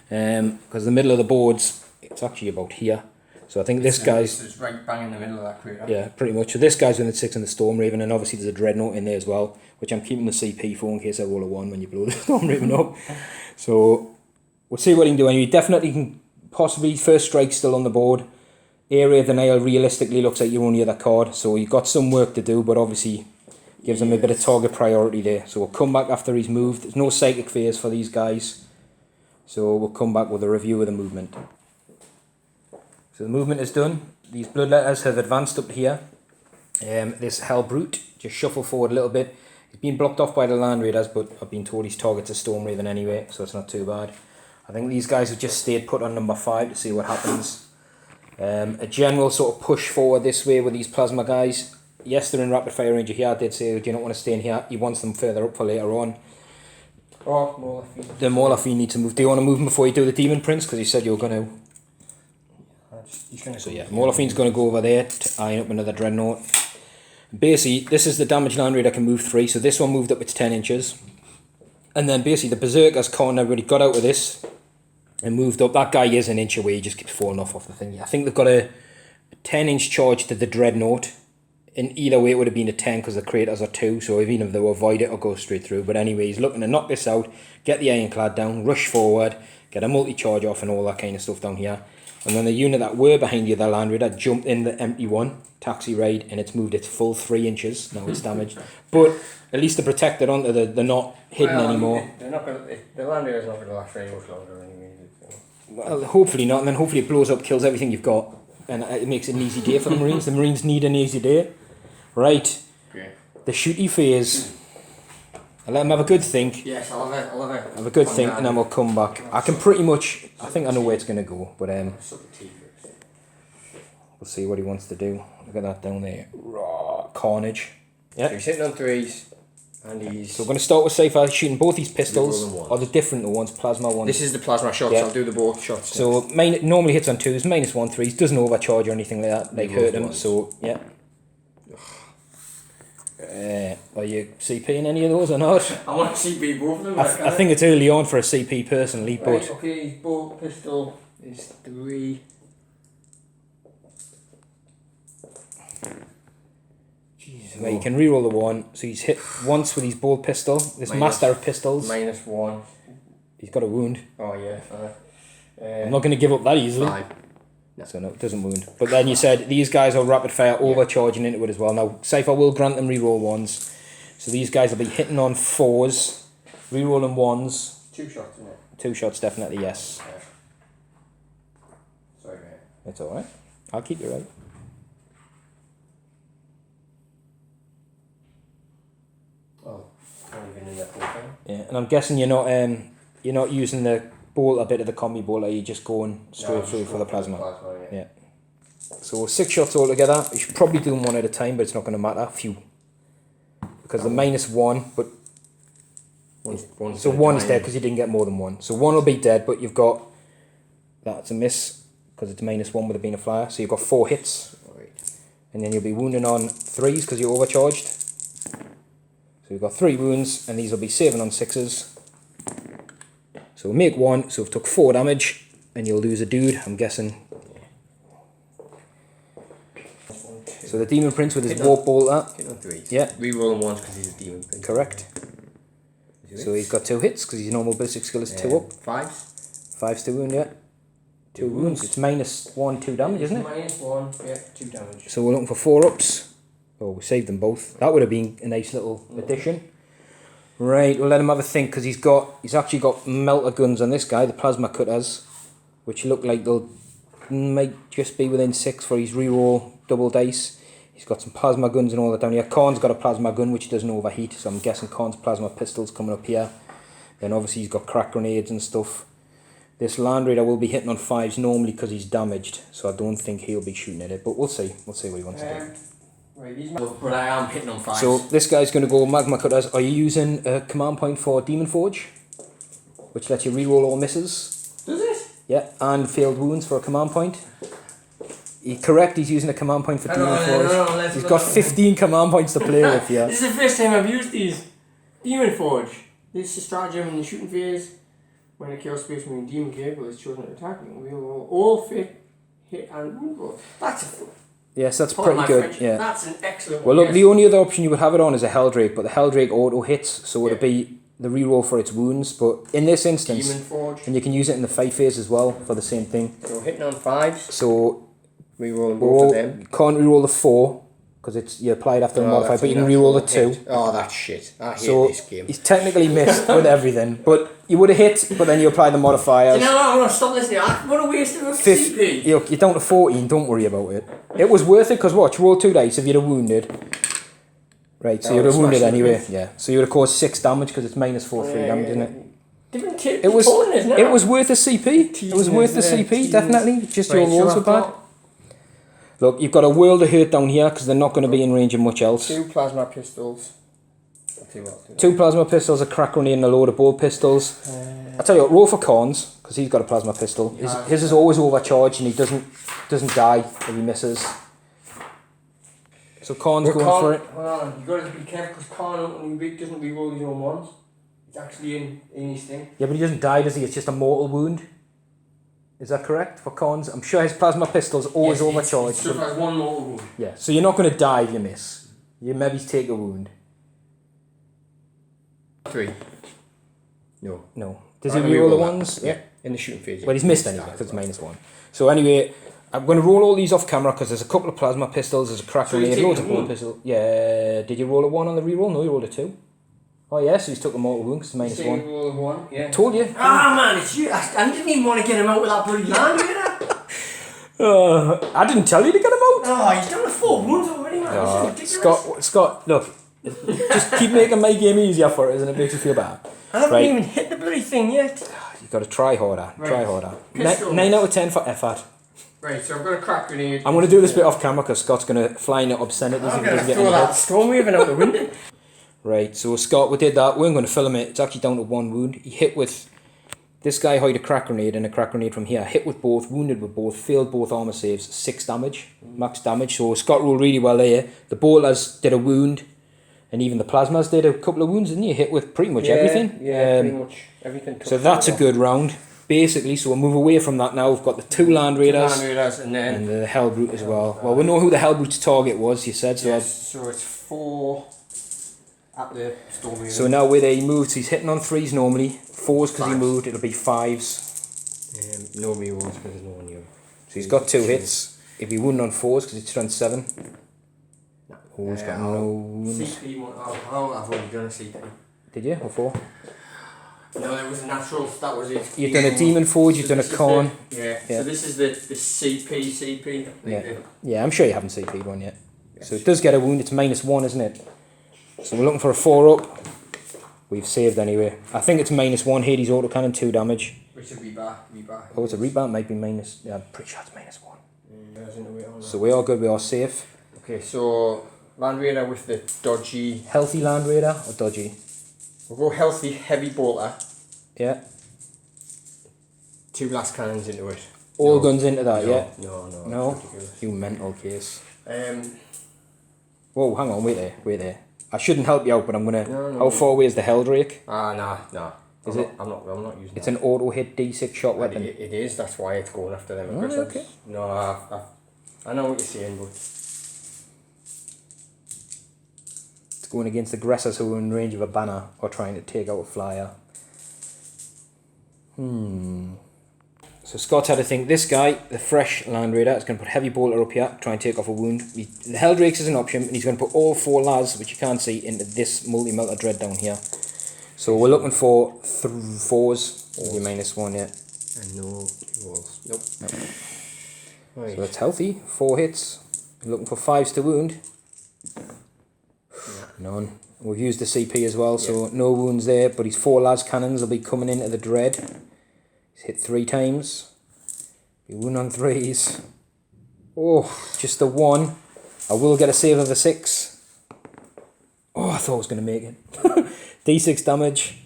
Because the middle of the boards, it's actually about here. So I think this guy's... It's right bang in the middle of that crater. Yeah, pretty much. So this guy's within 6 in the Storm Raven, and obviously there's a Dreadnought in there as well, which I'm keeping the CP for in case I roll a 1 when you blow the Storm Raven up. So we'll see what he can do. And you definitely can possibly first strike still on the board. Area denial realistically looks like your only other card, so you've got some work to do, but obviously gives him a bit of target priority there. So we'll come back after he's moved. There's no psychic phase for these guys. So we'll come back with a review of the movement. So the movement is done. These Bloodletters have advanced up to here. This Hell Brute just shuffle forward a little bit. He's been blocked off by the Land Raiders, but I've been told his target's a Storm Raven anyway, so it's not too bad. I think these guys have just stayed put on number 5 to see what happens. A general sort of push forward this way with these Plasma guys. Yes, they're in rapid fire range here. I did say, do you not want to stay in here? He wants them further up for later on. Oh, Mauler Fiend. The Mauler Fiend needs to move. Do you want to move him before you do the Demon Prince? Because you said you were going to. So yeah, Mauler Fiend's going to go over there to iron up another Dreadnought. Basically, this is the damage Land Raider can move 3. So this one moved up its 10 inches. And then basically the Berserkers Kharn already got out of this and moved up. That guy is an inch away. He just keeps falling off the thing. I think they've got a 10-inch charge to the Dreadnought. In either way, it would have been a 10 because the craters are 2. So even if they will avoid it or go straight through. But anyway, he's looking to knock this out, get the Ironclad down, rush forward, get a multi-charge off and all that kind of stuff down here. And then the unit that were behind the other Land Raider jumped in the empty one, taxi ride, and it's moved its full 3 inches. Now it's damaged. But at least they're protected onto they're not hidden anymore. They're not gonna, the Land Raider's not going to last very much longer anyway. Well, hopefully not, and then hopefully it blows up, kills everything you've got, and it makes it an easy day for the Marines. The Marines need an easy day. Right. Okay. The shooty phase. I'll let them have a good think. Yes, I'll have it. Have a good think, and then we'll come back. I can pretty much, I think I know where it's going to go, but we'll see what he wants to do. Look at that down there. Raw carnage. Yeah. So he's hitting on 3s, and he's... So we're going to start with Safer shooting both these pistols, ones. or the different ones, plasma ones. This is the plasma shots, Yeah. I'll do the both shots. So normally hits on 2s, -1 3s, doesn't overcharge or anything like that, like hurt him, ones. so yeah. Are you CPing any of those or not? I want to CP both of them. I think it's early on for a CP personally, but... Right, okay, his bolt pistol is 3. Jesus. Right, you can reroll the 1, so he's hit once with his bolt pistol, this master of pistols. -1. He's got a wound. Oh yeah. I'm not going to give up that easily. 5. No. So no, it doesn't wound. But then you said these guys are rapid fire overcharging into it as well. Now, Safer will grant them reroll 1s. So these guys will be hitting on 4s, rerolling 1s. 2 shots, isn't it? 2 shots, definitely, yes. Yeah. Sorry, mate. It's alright. I'll keep you right. Oh, not even in that full thing. Yeah, and I'm guessing you're not using the bolt a bit of the combi bolt, are you just going straight through for the plasma? Yeah. So 6 shots altogether. You should probably do them one at a time, but it's not going to matter. Phew. Because the -1, but so 1's dead because you didn't get more than 1. So 1 will be dead, but you've got that's a miss because it's -1 would have been a flyer. So you've got 4 hits, and then you'll be wounding on 3s because you're overcharged. So we've got 3 wounds, and these will be saving on 6s. So we'll make 1, so we've took 4 damage, and you'll lose a dude, I'm guessing. So the Demon Prince with his warp bolter. Hit on 3s. Yeah. Rerolling 1s because he's a Demon Prince. Correct. So he's got 2 hits because his normal basic skill is 2 up. 5s. 5's to wound, yeah. 2 wounds. It's -1, 2 damage, isn't it? -1, yeah, 2 damage. So we're looking for 4 ups. Oh, we saved them both. That would have been a nice little addition. Right, we'll let him have a think because he's actually got melter guns on this guy, the plasma cutters, which look like they'll might just be within 6 for his reroll double dice. He's got some plasma guns and all that down here. Kharn's got a plasma gun which doesn't overheat, so I'm guessing Kharn's plasma pistol's coming up here. Then obviously he's got crack grenades and stuff. This Land Raider will be hitting on 5s normally because he's damaged, so I don't think he'll be shooting at it, but we'll see. We'll see what he wants to do. Right, but I am hitting on 5s. So this guy's going to go magma cutters. Are you using a command point for Demon Forge, which lets you reroll all misses? Does it? Yeah, and failed wounds for a command point. You're correct, he's using a command point for Demon Forge. He's got 15 command points to play with here. This is the first time I've used these. Demon Forge. This is a stratagem in the shooting phase. When a chaos space marine demon cable is chosen to attack, we will all fit, hit and wound roll. That's a yes, that's pretty good. French. Yeah. That's an excellent Well, one. look, the only other option you would have it on is a Helldrake, but the Helldrake auto hits, so it'll be the reroll for its wounds. But in this instance, Demon Forge. and you can use it in the fight phase as well for the same thing. So hitting on 5s. So Rerolling both of them. you can't reroll the 4 because you apply it after the modifier, but you can reroll the 2. Oh, that's shit. I hate So this game. he's technically missed with everything, but you would have hit, but then you apply the modifiers. You know what? I'm going to stop listening. What a waste of a CP. You're down to 14, don't worry about it. It was worth it because watch, roll 2 dice if you'd have wounded. Right, so you'd have wounded anyway. Yeah, so you would have caused 6 damage because it's -4 3 damage, isn't it? Different kit. It was worth a CP. It was worth the CP, definitely. Just your rolls were bad. Look, you've got a world of hurt down here because they're not going to be in range of much else. 2 plasma pistols. 2 plasma pistols, a crack grenade and a load of bolt pistols. I'll tell you what, roll for Kharn's because he's got a plasma pistol. His is always overcharged and he doesn't die if he misses. So Kharn's going for it. Hold on, you've got to be careful because Kharn doesn't reroll his own ones. It's actually in his thing. Yeah, but he doesn't die, does he? It's just a mortal wound. Is that correct for Kharn's? I'm sure his plasma pistol's always overcharged. It's just like 1 mortal wound. Yeah, so you're not going to die if you miss. You maybe take a wound. 3. No. No. Does he reroll the ones? Yeah, in the shooting phase. Well, he's missed anyway, because it's -1. So anyway, I'm going to roll all these off camera, because there's a couple of plasma pistols, there's a crack grenade, loads of bullet pistols. Yeah, did you roll a 1 on the reroll? No, you rolled a 2. Oh yeah, so he's took a mortal wound, because it's -1. Roll a 1, yeah. Told you. Ah man, it's you. I didn't even want to get him out with that bloody land, did I didn't tell you to get him out. Oh, he's done the 4 wounds already, man. Oh, This is ridiculous. Scott, look, just keep making my game easier for us, and it makes you feel bad. I haven't even hit the bloody thing yet. You've got to try harder, try harder. 9 out of 10 for effort. Right, so I've got a crack grenade. I'm going to do this bit off camera, because Scott's going to fly into obscenities if he doesn't get any that hits. storm waving out the window. Right, so Scott, we did that. We're going to film it. It's actually down to 1 wound. He hit with... This guy hired a crack grenade and a crack grenade from here. Hit with both, wounded with both, failed both armor saves, 6 damage, max damage. So Scott rolled really well there. The bolters did a wound, and even the plasmas did a couple of wounds, didn't you? Hit with pretty much everything. Yeah, pretty much everything. So that's a good round, basically. So we'll move away from that now. We've got the 2 Land Raiders, and then and the Hellbrute as well. Well, we know who the Hellbrute's target was, you said. So, so it's 4 at the storm waving. so now where he moves, he's hitting on 3s normally. 4s because he moved, it'll be 5s. No rerolls because there's no one here. So he's got 2 hits. If he wouldn't on 4s because he's strength 7. Oh, he's got no wounds. CP one. Oh, I've already done a CP. Did you? Or 4? No, it was a natural. That was it. You've done a Demon Forge, you've done a Kharn. Yeah. Yeah. So this is the CP. Yeah, I'm sure you haven't CP'd one yet. So it does get a wound, it's -1, isn't it? So we're looking for a 4 up. We've saved anyway. I think it's -1. Hades autocannon, 2 damage. Which would be back. Oh, it's a rebound, might be minus. Yeah, I'm pretty sure it's -1. Yeah, So we are good, we are safe. Okay, so Land Raider with the dodgy. Healthy Land Raider or dodgy? We'll go healthy, heavy bolter. Yeah. 2 blast cannons into it. All guns into that, No, yeah? No. No? You mental case. Um, Whoa, hang on, wait there. I shouldn't help you out, but I'm gonna. No. How far away is the Helldrake? nah. Is I'm it? Not, I'm not using It's that. an auto hit D6 shot weapon. It is, that's why it's going after them. Oh, aggressors. okay. No, I know what you're saying, but. It's going against aggressors who are in range of a banner or trying to take out a flyer. So Scott had to think, this guy, the fresh Land Raider, is going to put heavy bolter up here, try and take off a wound. The Helldrakes is an option, and he's going to put all 4 lads, which you can't see, into this multi-melter dread down here. So we're looking for 4s, maybe -1, yeah. And no walls. Nope. Right. So that's healthy, 4 hits. We're looking for 5s to wound. None. We've used the CP as well, so no wounds there, but his 4 lads cannons will be coming into the dread. He's hit 3 times. Be wound on 3s. Oh, just the 1. I will get a save of a 6. Oh, I thought I was going to make it. D6 damage.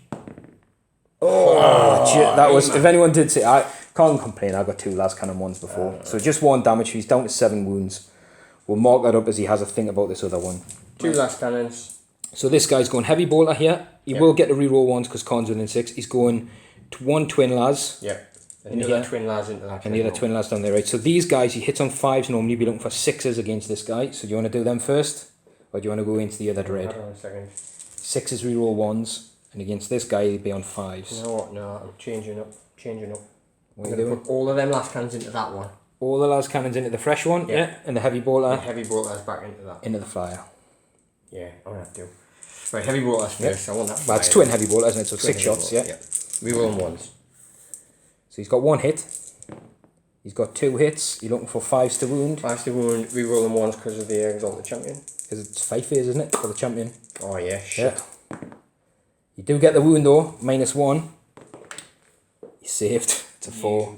Oh, that was, if anyone did say, I can't complain, I got 2 las cannon ones before. So just 1 damage, he's down to 7 wounds. We'll mark that up as he has a think about this other one. 2 blast cannons. So this guy's going heavy bolter here. He will get the reroll ones because Kharn's within 6. He's going to 1 twin las. Yeah. And the other twin lads into that. And the other twin lads down there, right? So these guys, he hits on 5s normally, be looking for 6s against this guy. So do you want to do them first? Or do you want to go into the other dread? Hold on a second. 6s reroll 1s. And against this guy, he'd be on 5s. You know what? No, I'm changing up. What I'm are you going to doing? put all of them last cannons into that one. All the las cannons into the fresh one, yeah. And the heavy bolter The heavy bolters back into that. into the flyer. Yeah, I'm going to have to. Right, heavy bolters first. I want that. Well, it's twin heavy bolter, isn't it? So Twin 6 heavy shots, bolters, yeah. We roll them once. So he's got 1 hit. He's got 2 hits. You're looking for 5s to wound. 5 to wound. We roll them once because of the Exalted Champion. Because it's 5 phase, isn't it? For the champion. Oh yeah, shit. Yeah. You do get the wound though, -1. You saved. It's a 4.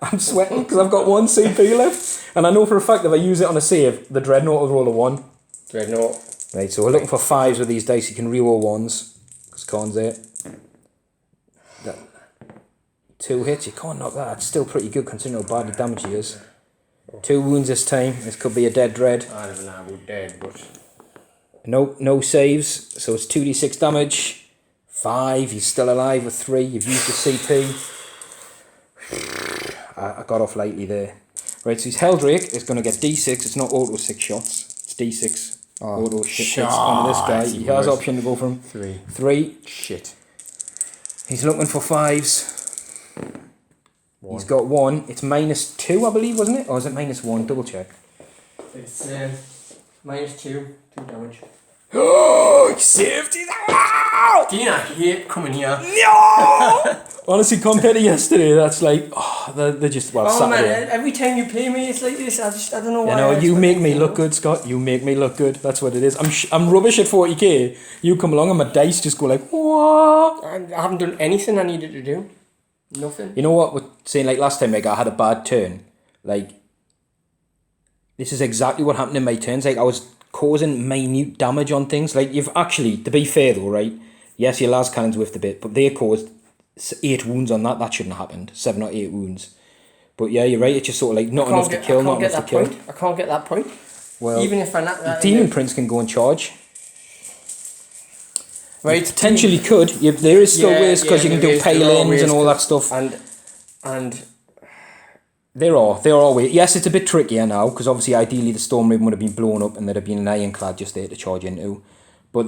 I'm sweating because I've got 1 CP left. And I know for a fact if I use it on a save, the Dreadnought will roll a 1. Dreadnought. Right, so we're looking for 5s with these dice. You can reroll 1s. Because Kharn's there. 2 hits, you can't knock that. It's still pretty good considering how badly damaged he is. 2 wounds this time. This could be a dead dread. I don't know about dead, but... No saves, so it's 2d6 damage. 5, he's still alive with 3. You've used the CP. I got off lightly there. Right, so his Helldrake is going to get d6. It's not auto 6 shots. It's d6 auto shit hits on this guy. He has option to go from 3. Shit. He's looking for 5s. He's got 1. It's -2, I believe, wasn't it? Or is it -1? Double check. It's -2 damage. Oh, he saved it! Oh! Dean, I hate coming here. No! Honestly, compared to yesterday, that's like, they're just, well, Oh Saturday. man, every time you pay me, it's like this. I don't know why. You know, you make me look good, Scott. You make me look good. That's what it is. I'm rubbish at 40k. You come along and my dice just go like, what? I haven't done anything I needed to do. Nothing. You know what we're saying, like last time, like I had a bad turn. Like, this is exactly what happened in my turns. Like, I was causing minute damage on things. Like, you've actually, to be fair though, right? Yes, your las cannons whiffed a bit, but they caused 8 wounds on that. That shouldn't have happened. 7 or 8 wounds. But yeah, you're right. It's just sort of like not enough to kill, not enough to kill. I can't get that point. Well, even if I not that. Demon Prince can go and charge. Right, potentially could. There is still ways because you can do pale-ins and all that stuff. And there are ways. Yes, it's a bit trickier now because obviously, ideally, the Storm Raven would have been blown up and there'd have been an Ironclad just there to charge into. But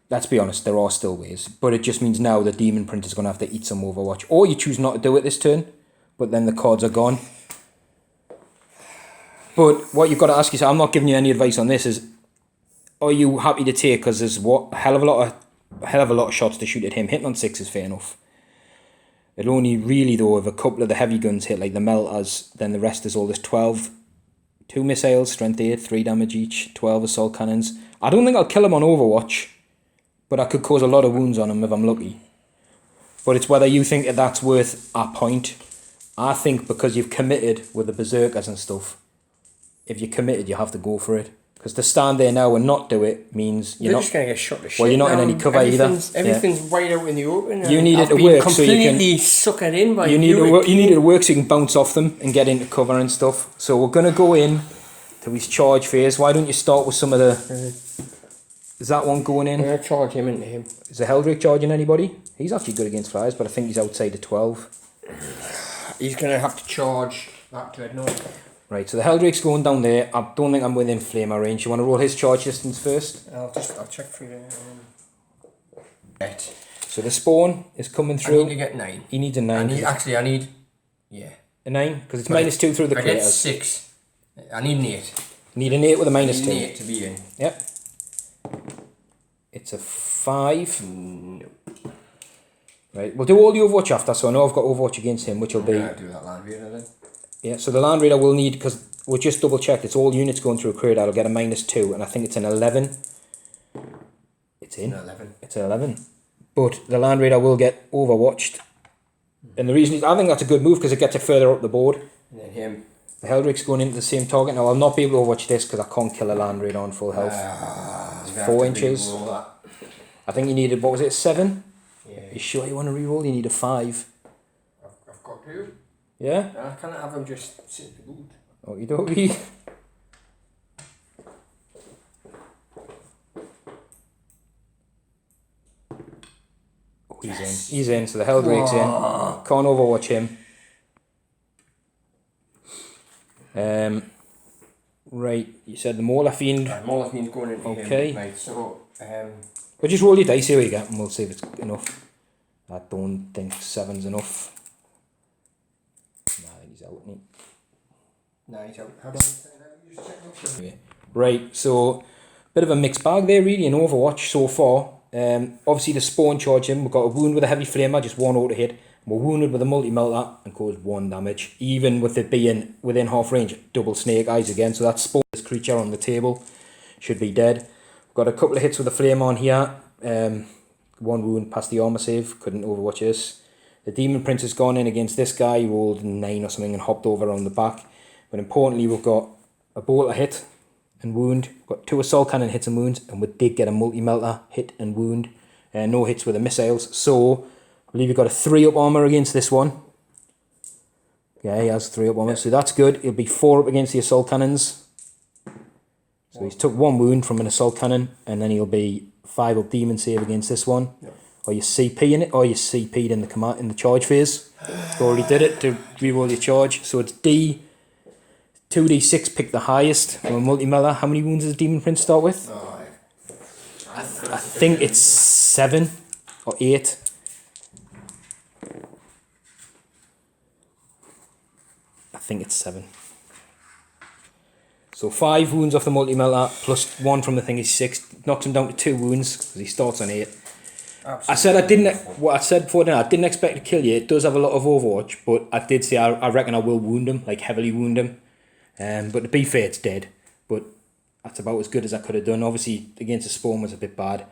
let's be honest, there are still ways. But it just means now the Demon Prince is going to have to eat some Overwatch, or you choose not to do it this turn, but then the cards are gone. But what you've got to ask yourself, I'm not giving you any advice on this, is are you happy to take, because there's a hell of a lot of shots to shoot at him. Hitting on 6 is fair enough. It'll only really, though, if a couple of the heavy guns hit, like the Melters, then the rest is all this 12. 2 missiles, strength 8, 3 damage each, 12 assault cannons. I don't think I'll kill him on Overwatch, but I could cause a lot of wounds on him if I'm lucky. But it's whether you think that's worth a point. I think because you've committed with the Berserkers and stuff, if you're committed, you have to go for it. Because to stand there now and not do it means you're just going to get shot to shit. Well, you're not in any cover either. Everything's wide out in the open. You need it to work so you can... completely suckered in by you need it to work so you can bounce off them and get into cover and stuff. So we're going to go in to his charge phase. Why don't you start with some of the... Is that one going in? I'm going to charge him into him. Is the Heldrake charging anybody? He's actually good against flyers, but I think he's outside the 12. He's going to have to charge that dreadnought. Right, so the Heldrake's going down there. I don't think I'm within flamer range. You want to roll his charge distance first? I'll check for you. Right. So the spawn is coming through. I need to get 9. He needs a 9. I need... Yeah. A 9? Because it's -2 through the craters. I get 6. I need an 8. You need an 8 with a -2. I need an 8 to be in. Yep. It's a 5. No. Right, we'll do all the Overwatch after, so I know I've got Overwatch against him, which will be... Yeah, do that Land Raider then. Yeah, so the Land Raider will need, because we'll just double check, it's all units going through a crater, I'll get a -2, and I think it's an 11. It's in. 11. It's an 11. But the Land Raider will get Overwatched. And the reason is, I think that's a good move, because it gets it further up the board. And then him. The Heldrake's going into the same target. Now, I'll not be able to Overwatch this, because I can't kill a Land Raider on full health. 4 inches. I think you needed, what was it, 7? Yeah. You sure you want to reroll? You need a 5. I've got to. Yeah? I can't have him just sit in the boot. Okie dokie. Oh, he's in. He's in, so the Heldrake's in. Can't Overwatch him. Right, you said the Mauler Fiend. Mauler Fiend's going into okay. him. Right, so... Well, just roll your dice, here we go, and we'll see if it's enough. I don't think 7's enough. Nah, I think he's out, isn't he? Nah, he's out. How do I say that? You just check it. Right, so bit of a mixed bag there really in Overwatch so far. Obviously the spawn charge him, we've got a wound with a heavy flamer, just 1 auto hit. We're wounded with a multi-melter and caused 1 damage. Even with it being within half range, double snake eyes again. So that spawn, this creature on the table, should be dead. We've got a couple of hits with the flame on here. 1 wound past the armor save, couldn't Overwatch this. The Demon Prince has gone in against this guy, he rolled 9 or something and hopped over on the back. But importantly, we've got a bolter hit and wound. We've got 2 assault cannon hits and wounds, and we did get a multi-melter hit and wound. No hits with the missiles. So, I believe you've got a 3-up armor against this one. Yeah, he has 3-up armor, so that's good. He'll be 4 up against the assault cannons. So he's took 1 wound from an assault cannon, and then he'll be 5 up demon save against this one. Yep. Or you CP in it, or you CP'd in the charge phase. You already did it to reroll your charge. So it's 2d6, pick the highest from a multi-melter. How many wounds does Demon Prince start with? I think it's 7 or 8. 7. So 5 wounds off the multi-melter, plus 1 from the thing is 6. Knocks him down to 2 wounds, because he starts on 8. Absolutely. What I said before then, I didn't expect to kill you. It does have a lot of Overwatch, but I did say I reckon I will wound him, like heavily wound him. But to be fair, it's dead. But that's about as good as I could have done. Obviously, against the spawn was a bit bad.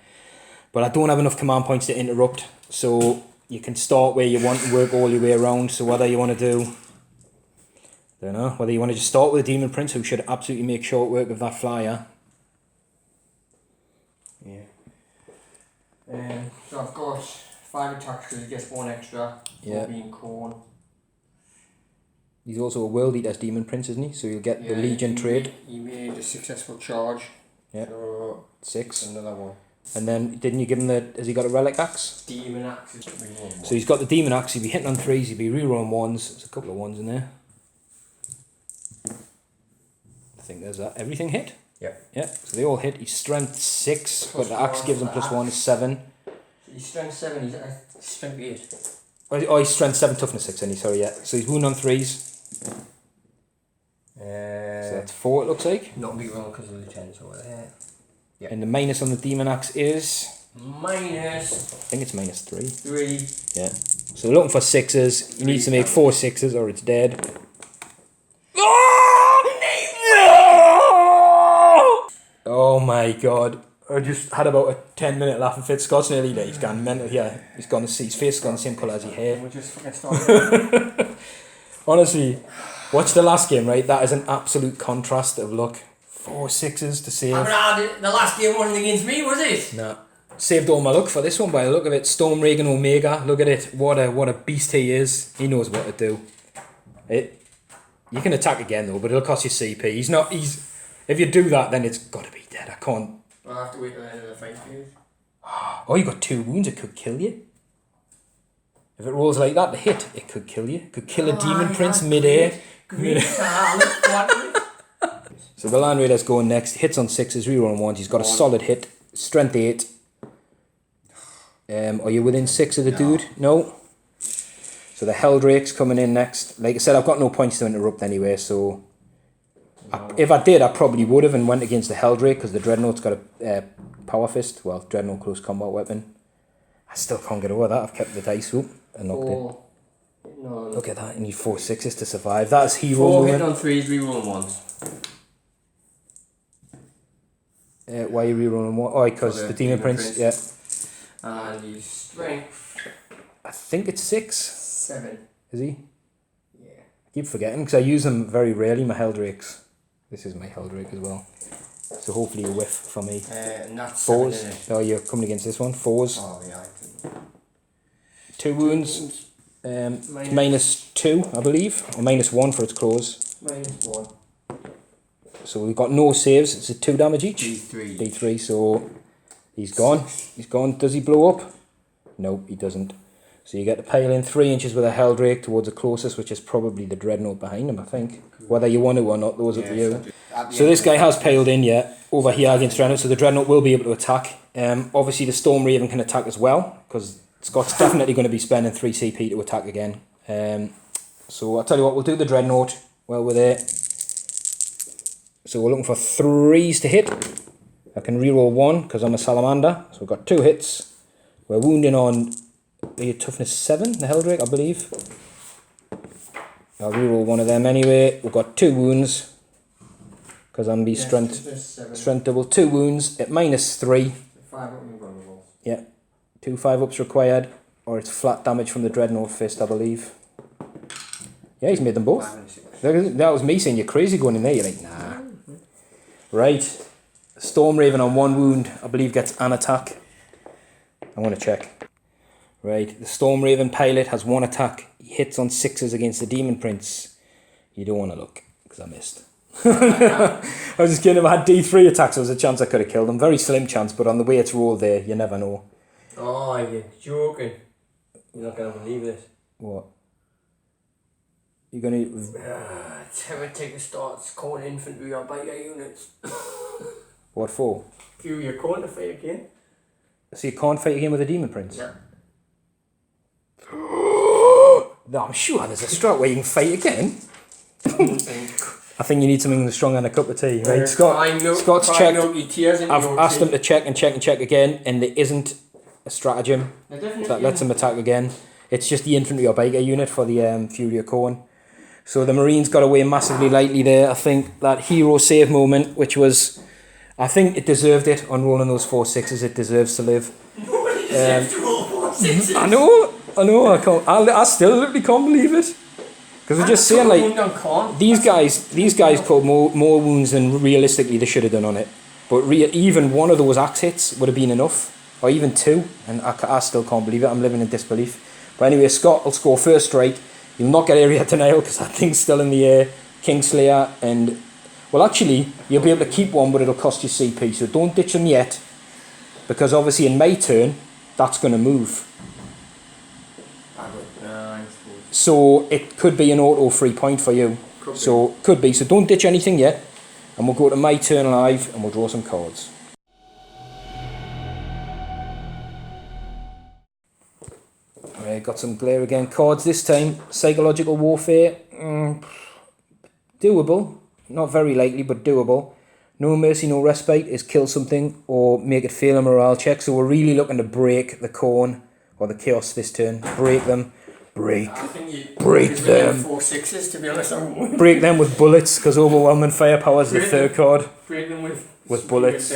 But I don't have enough command points to interrupt, so you can start where you want and work all your way around. So whether you want to do, I don't know, whether you want to just start with the Demon Prince, who should absolutely make short work of that flyer. Yeah. So I've got 5 attacks because he gets 1 extra for being Kharn. He's also a World Eater's Demon Prince, isn't he? So you'll get the Legion trade. He made a successful charge. Yeah. So 6. another one. And then, didn't you give him has he got a Relic Axe? Demon Axe is re-rolling. So he's got the Demon Axe, he'd be hitting on 3s, he'd be re-rolling 1s. There's a couple of 1s in there. I think there's that. Everything hit? Yep. Yeah, so they all hit. He's strength 6, Plus but the axe gives him plus 1 is 7. So he's strength 7, he's strength 8. Oh, he's strength 7, toughness 6, isn't he? Sorry, yeah. So he's wound on 3s. So that's 4, it looks like. Not be wrong because of the 10s over there. Yep. And the minus on the Demon Axe is? Minus. I think it's minus 3. 3. Yeah. So we're looking for 6s. He needs to make 4 6s or it's dead. Oh my god. I just had about a 10-minute laughing fit. Scott's nearly there. He's gone mental here. He's gone to see his face, gone the same colour as his hair. We're just fucking starting. Honestly, watch the last game, right? That is an absolute contrast of look. 4 6s to save. The last game wasn't against me, was it? No. Saved all my luck for this one by the look of it. Storm Reagan Omega. Look at it. What a beast he is. He knows what to do. You can attack again though, but it'll cost you CP. If you do that, then it's got to be dead. I can't. I'll have to wait till the end of the fight, please. Oh, you got 2 wounds. It could kill you. If it rolls like that, the hit, it could kill you. It could kill a Demon Prince mid-air. So the Land Raider's going next. Hits on 6s, reroll on 1s. He's got a solid hit. Strength 8. Are you within 6 of the dude? No. So the Helldrake's coming in next. Like I said, I've got no points to interrupt anyway, so... if I did, I probably would have and went against the Helldrake, because the Dreadnought's got a Power Fist. Well, Dreadnought close combat weapon. I still can't get over that. I've kept the dice up and knocked it. No. Look at that. You need 4 6s to survive. That's hero 4 movement. hit on 3s, reroll 1s. Why are you rerolling 1? Oh, because the Demon Prince. Yeah. And his strength. I think it's 6. 7. Is he? Yeah. I keep forgetting because I use them very rarely, my Helldrakes. This is my Helldrake as well. So hopefully a whiff for me. And that's 4s. 7, Oh, you're coming against this one. 4s. Oh, yeah. 2 wounds. Minus 2, I believe. Or minus 1 for its claws. Minus 1. So we've got no saves. It's a 2 damage each. D3. D3, so he's gone. He's gone. Does he blow up? No, he doesn't. So you get to pile in 3 inches with a Helldrake towards the closest, which is probably the Dreadnought behind him, I think. Whether you want to or not, those are for you. So this guy has piled in, yeah, over here against Dreadnought, so the Dreadnought will be able to attack. Obviously the Storm Raven can attack as well, because Scott's definitely going to be spending 3 CP to attack again. So I'll tell you what, we'll do the Dreadnought while we're there. So we're looking for 3s to hit. I can reroll 1 because I'm a Salamander. So we've got 2 hits. We're wounding on a toughness 7, the Helldrake, I believe. I'll reroll 1 of them anyway. We've got 2 wounds because I'm the strength double. 2 wounds at minus 3. 5 up and vulnerable. Yeah, 2 5-ups required, or it's flat damage from the Dreadnought Fist, I believe. Yeah, he's made them both. That was me saying you're crazy going in there. You're like, nah. Right. Storm Raven on 1 wound, I believe, gets an attack. I want to check. Right. The Storm Raven pilot has 1 attack. He hits on 6s against the Demon Prince. You don't want to look, because I missed. I was just kidding. If I had D3 attacks, there was a chance I could have killed him. Very slim chance, but on the way it's rolled there, you never know. Oh, you're joking. You're not going to believe this. What? You're going to... It's how it take a start. It's calling infantry or biter units. What for? You're calling to fight again? So you can't fight again with a Demon Prince? Yeah. No, I'm sure there's a strat where you can fight again. I think you need something strong and a cup of tea, right? Scott's checked. I've asked him to check again, and there isn't a stratagem that lets him attack again. It's just the infantry or biker unit for the Fury of Kharn. So the Marines got away massively lightly there. I think that hero save moment, which was, I think it deserved it on rolling those 4-6s. It deserves to live. I know. I still literally can't believe it. Because we're just saying, like, these guys caught more wounds than realistically they should have done on it. But even one of those axe hits would have been enough, or even two, and I still can't believe it. I'm living in disbelief. But anyway, Scott will score first strike. He'll not get area denial because that thing's still in the air. Kingslayer, and well, actually, you'll be able to keep one, but it'll cost you CP. So don't ditch them yet, because obviously in my turn, that's going to move. So it could be an auto 3 point for you. Could be. So don't ditch anything yet. And we'll go to my turn live and we'll draw some cards. Alright, got some glare again. Cards this time. Psychological warfare. Doable. Not very likely, but doable. No mercy, no respite is kill something or make it fail a morale check. So we're really looking to break the Kharn or the Chaos this turn. Break them. Break them. 4-6s, to be honest. Break them with bullets, because overwhelming firepower is the third card. Break them with bullets.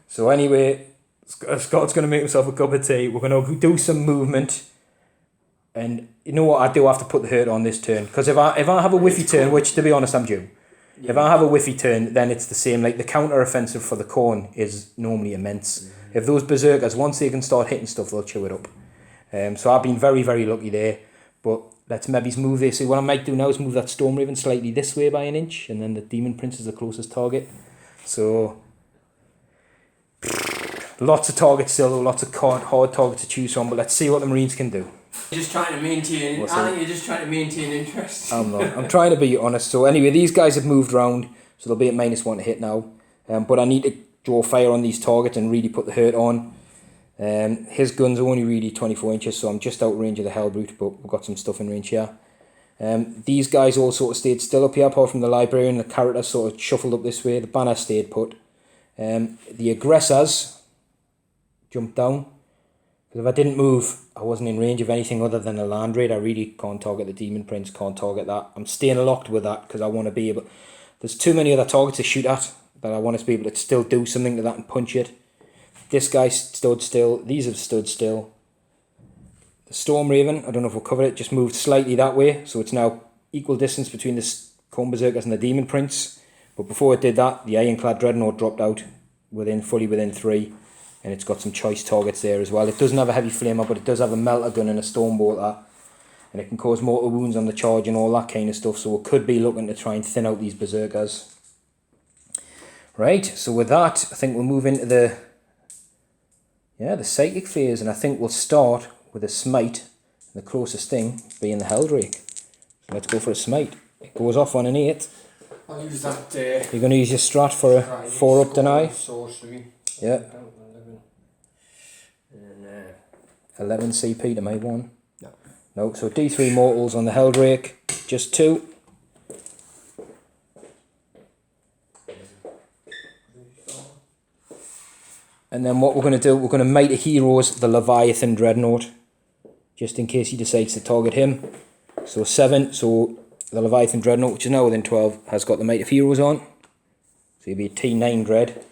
So anyway, Scott's going to make himself a cup of tea. We're going to do some movement. And you know what? I do have to put the hurt on this turn. Because if I have a whiffy turn, which to be honest I'm due. Yeah. If I have a whiffy turn, then it's the same. Like the counter offensive for the Kharn is normally immense. Mm-hmm. If those berserkers, once they can start hitting stuff, they'll chew it up. So I've been very, very lucky there. But let's maybe move this. So what I might do now is move that Storm Raven slightly this way by an inch. And then the Demon Prince is the closest target. So lots of targets still, lots of hard targets to choose from. But let's see what the Marines can do. You're just trying to maintain. I think you're just trying to maintain interest. I'm not. I'm trying to be honest. So anyway, these guys have moved round. So they'll be at -1 to hit now. But I need to draw fire on these targets and really put the hurt on. His guns are only really 24 inches, so I'm just out of range of the Hellbrute, but we've got some stuff in range here. These guys all sort of stayed still up here, apart from the Librarian. The characters sort of shuffled up this way. The banner stayed put. The aggressors jumped down. Because if I didn't move, I wasn't in range of anything other than a land raid. I really can't target the Demon Prince, can't target that. I'm staying locked with that because I want to be able... There's too many other targets to shoot at that I want to be able to still do something to that and punch it. This guy stood still. These have stood still. The Storm Raven, I don't know if we'll cover it, just moved slightly that way. So it's now equal distance between the Kharn Berserkers and the Demon Prince. But before it did that, the Ironclad Dreadnought dropped out fully within 3. And it's got some choice targets there as well. It doesn't have a heavy flamer, but it does have a melter gun and a storm bolter. And it can cause mortal wounds on the charge and all that kind of stuff. So we could be looking to try and thin out these berserkers. Right, so with that, I think we'll move into the psychic phase. And I think we'll start with a smite. The closest thing being the Helldrake. So let's go for a smite. It goes off on an 8. I'll use that. You're going to use your strat for a 4-up deny? Yeah. 11 CP to my 1. No, so D3 mortals on the Helldrake, just 2. And then what we're going to do, we're going to mate a heroes the Leviathan Dreadnought, just in case he decides to target him. So 7, so the Leviathan Dreadnought, which is now within 12, has got the mate of heroes on. So he'll be a T9 Dread. If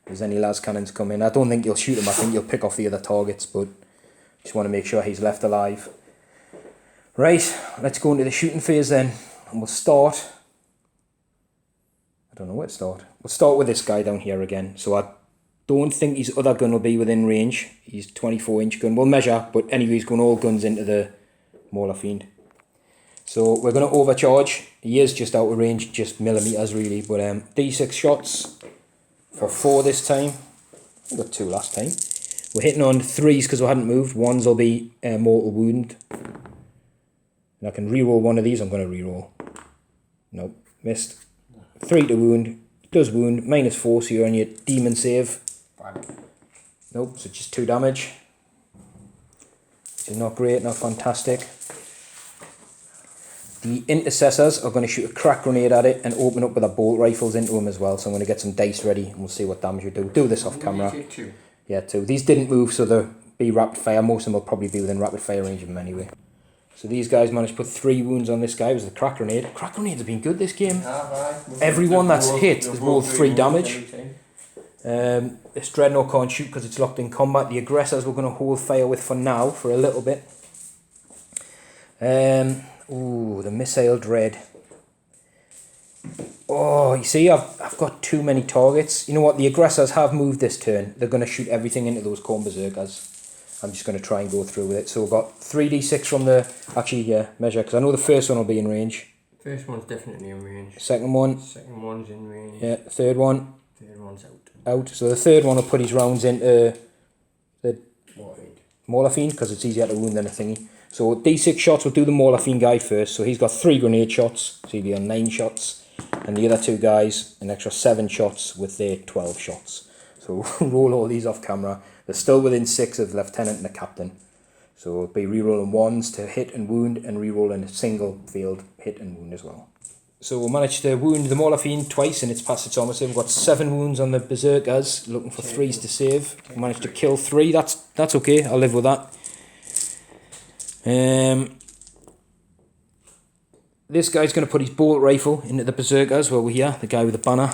there's any las cannons come in, I don't think you'll shoot him, I think you'll pick off the other targets, but just want to make sure he's left alive. Right, let's go into the shooting phase then. And we'll start... I don't know where to start. We'll start with this guy down here again. So I don't think his other gun will be within range. He's 24-inch gun. We'll measure, but anyway, he's going all guns into the Mauler Fiend. So we're going to overcharge. He is just out of range, just millimeters really. But D6 shots for 4 this time. I got 2 last time. We're hitting on 3s because we hadn't moved. 1s will be mortal wound. And I can reroll one of these. I'm going to reroll. Nope, missed. 3 to wound. Does wound. -4, so you're on your demon save. 5. Nope, so just 2 damage. Which is not great, not fantastic. The intercessors are going to shoot a crack grenade at it and open up with their bolt rifles into them as well. So I'm going to get some dice ready and we'll see what damage we do. Do this off camera. Two. Yeah, 2. These didn't move, so they'll be rapid fire. Most of them will probably be within rapid fire range of them anyway. So these guys managed to put 3 wounds on this guy. It was the crack grenade. Crack grenades have been good this game. Everyone that's hit has rolled 3 damage. This Dreadnought can't shoot because it's locked in combat. The aggressors we're going to hold fire with for now, for a little bit. Ooh, the missile dread. Oh, you see, I've got too many targets. You know what? The aggressors have moved this turn. They're going to shoot everything into those Khorne berserkers. I'm just going to try and go through with it. So we've got 3d6 from the... Actually, yeah, measure, because I know the first one will be in range. First one's definitely in range. Second one. Second one's in range. Yeah, third one. Third one's out. Out. So the third one will put his rounds into the Mauler Fiend, because it's easier to wound than a thingy. So d6 shots, we'll do the Mauler Fiend guy first. So he's got 3 grenade shots, so he'll be on 9 shots. And the other 2 guys, an extra 7 shots with their 12 shots. So roll all these off camera. They're still within 6 of the Lieutenant and the Captain. So we'll be re-rolling 1s to hit and wound, and re-rolling a single field hit and wound as well. So we managed to wound the Mauler Fiend twice and it's past its armor save. We've got 7 wounds on the Berserkers, looking for 3s to save. We managed to kill 3, that's okay, I'll live with that. This guy's going to put his bolt rifle into the Berserkers while we're here, the guy with the banner.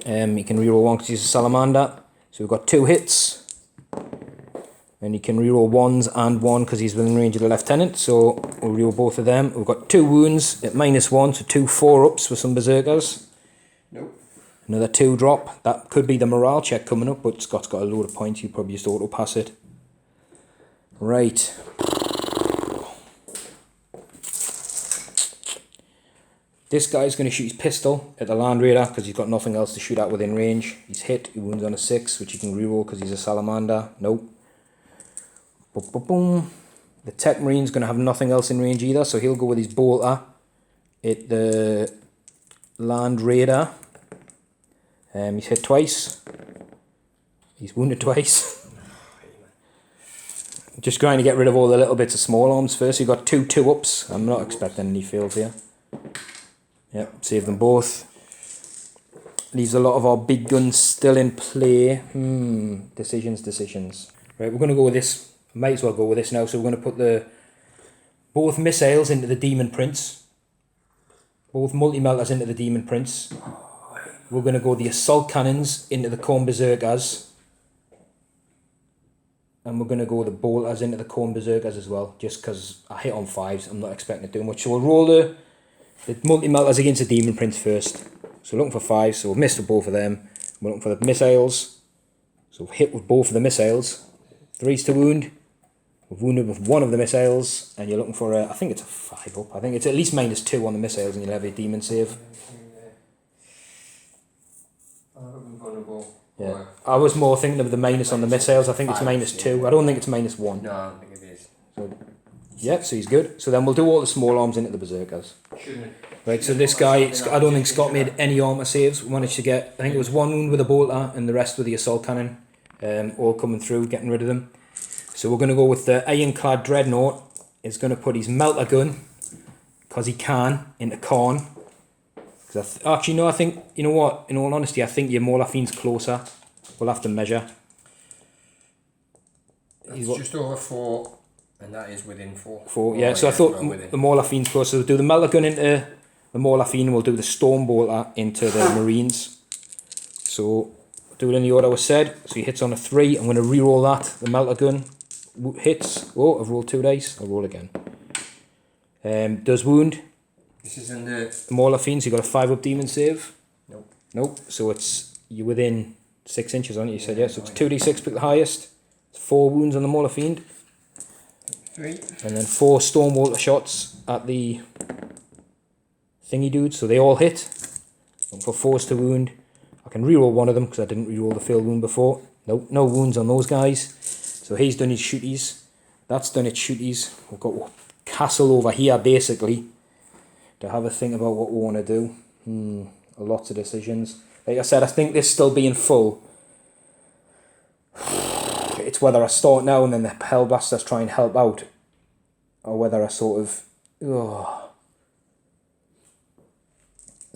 He can reroll 1 because he's a Salamander. So we've got 2 hits. And he can reroll 1s and 1 because he's within range of the Lieutenant. So we'll reroll both of them. We've got 2 wounds at -1, so 2 4-ups for some Berserkers. Nope. Another 2 drop. That could be the morale check coming up, but Scott's got a load of points. You probably just auto pass it. Right. This guy's going to shoot his pistol at the Land Raider because he's got nothing else to shoot at within range. He's hit, he wounds on a 6, which he can reroll because he's a Salamander. Nope. Boom, boom, boom. The Tech Marine's going to have nothing else in range either, so he'll go with his bolter at the Land Raider. He's hit twice. He's wounded twice. Just trying to get rid of all the little bits of small arms first. You've got 2 2-ups. I'm not expecting any fails here. Yep, save them both. Leaves a lot of our big guns still in play. Decisions. Right, we're going to go with this. Might as well go with this now. So we're going to put both missiles into the Demon Prince. Both multi-melters into the Demon Prince. We're going to go the assault cannons into the Khorne berserkers. And we're going to go the bolters into the Khorne berserkers as well. Just because I hit on 5s, I'm not expecting to do much. So we'll roll the multi-melters against the Demon Prince first. So we're looking for 5s, so we've missed with both of them. We're looking for the missiles. So we've hit with both of the missiles. 3s to wound. We've wounded with 1 of the missiles. And you're looking for I think it's a 5-up. I think it's at least -2 on the missiles and you'll have a demon save. Yeah. I was more thinking of the minus on the missiles. I think it's -2. I don't think it's -1. No, I don't think it is. So, yeah, so he's good. So then we'll do all the small arms into the berserkers. Right, so this guy, I don't think Scott made any armor saves. We managed to get, I think it was 1 wound with a bolter and the rest with the assault cannon. All coming through, getting rid of them. So we're going to go with the Ironclad Dreadnought. He's going to put his melter gun, because he can, into Kharn. Actually, no, I think, you know what, in all honesty, I think your Mauler Fiend's closer. We'll have to measure. It's just over 4, and that is within 4. 4, yeah, so I thought the Mauler Fiend's closer. So we'll do the melter gun into the Mauler Fiend, and we'll do the Storm Bolter into the Marines. So, do it in the order was said. So he hits on a 3, I'm going to re-roll that, the melter gun. Hits, oh, I've rolled 2 dice, I'll roll again. Does wound. This is in the Mauler Fiend, so you got a 5-up demon save? Nope. So you're within 6 inches on it, you said, yeah? So it's 2d6, pick the highest. It's 4 wounds on the Mauler Fiend. 3. And then 4 Stormwater shots at the thingy dudes, so they all hit. Look for 4s to wound. I can reroll 1 of them because I didn't reroll the failed wound before. Nope, no wounds on those guys. So he's done his shooties. That's done its shooties. We've got castle over here basically to have a think about what we want to do. Lots of decisions. Like I said, I think this still being full. It's whether I start now and then the Hellblasters try and help out, or whether I sort of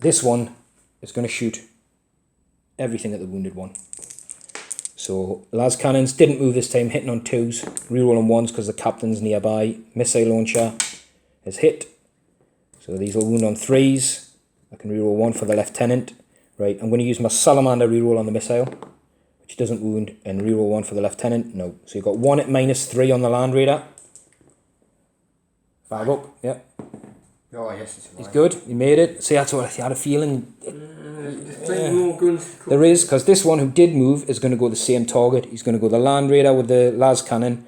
This one is going to shoot everything at the wounded one. So las cannons didn't move this time, hitting on 2s, rerolling 1s because the captain's nearby. Missile launcher is hit. So these will wound on 3s. I can reroll 1 for the lieutenant. Right, I'm going to use my Salamander reroll on the missile, which doesn't wound, and reroll 1 for the lieutenant. No. So you've got 1 at -3 on the Land Raider. 5 up, yeah. Oh, yes, it's He's good, he made it. See, that's what I had a feeling. More guns. There is, because this one who did move is going to go the same target. He's going to go the Land Raider with the las cannon.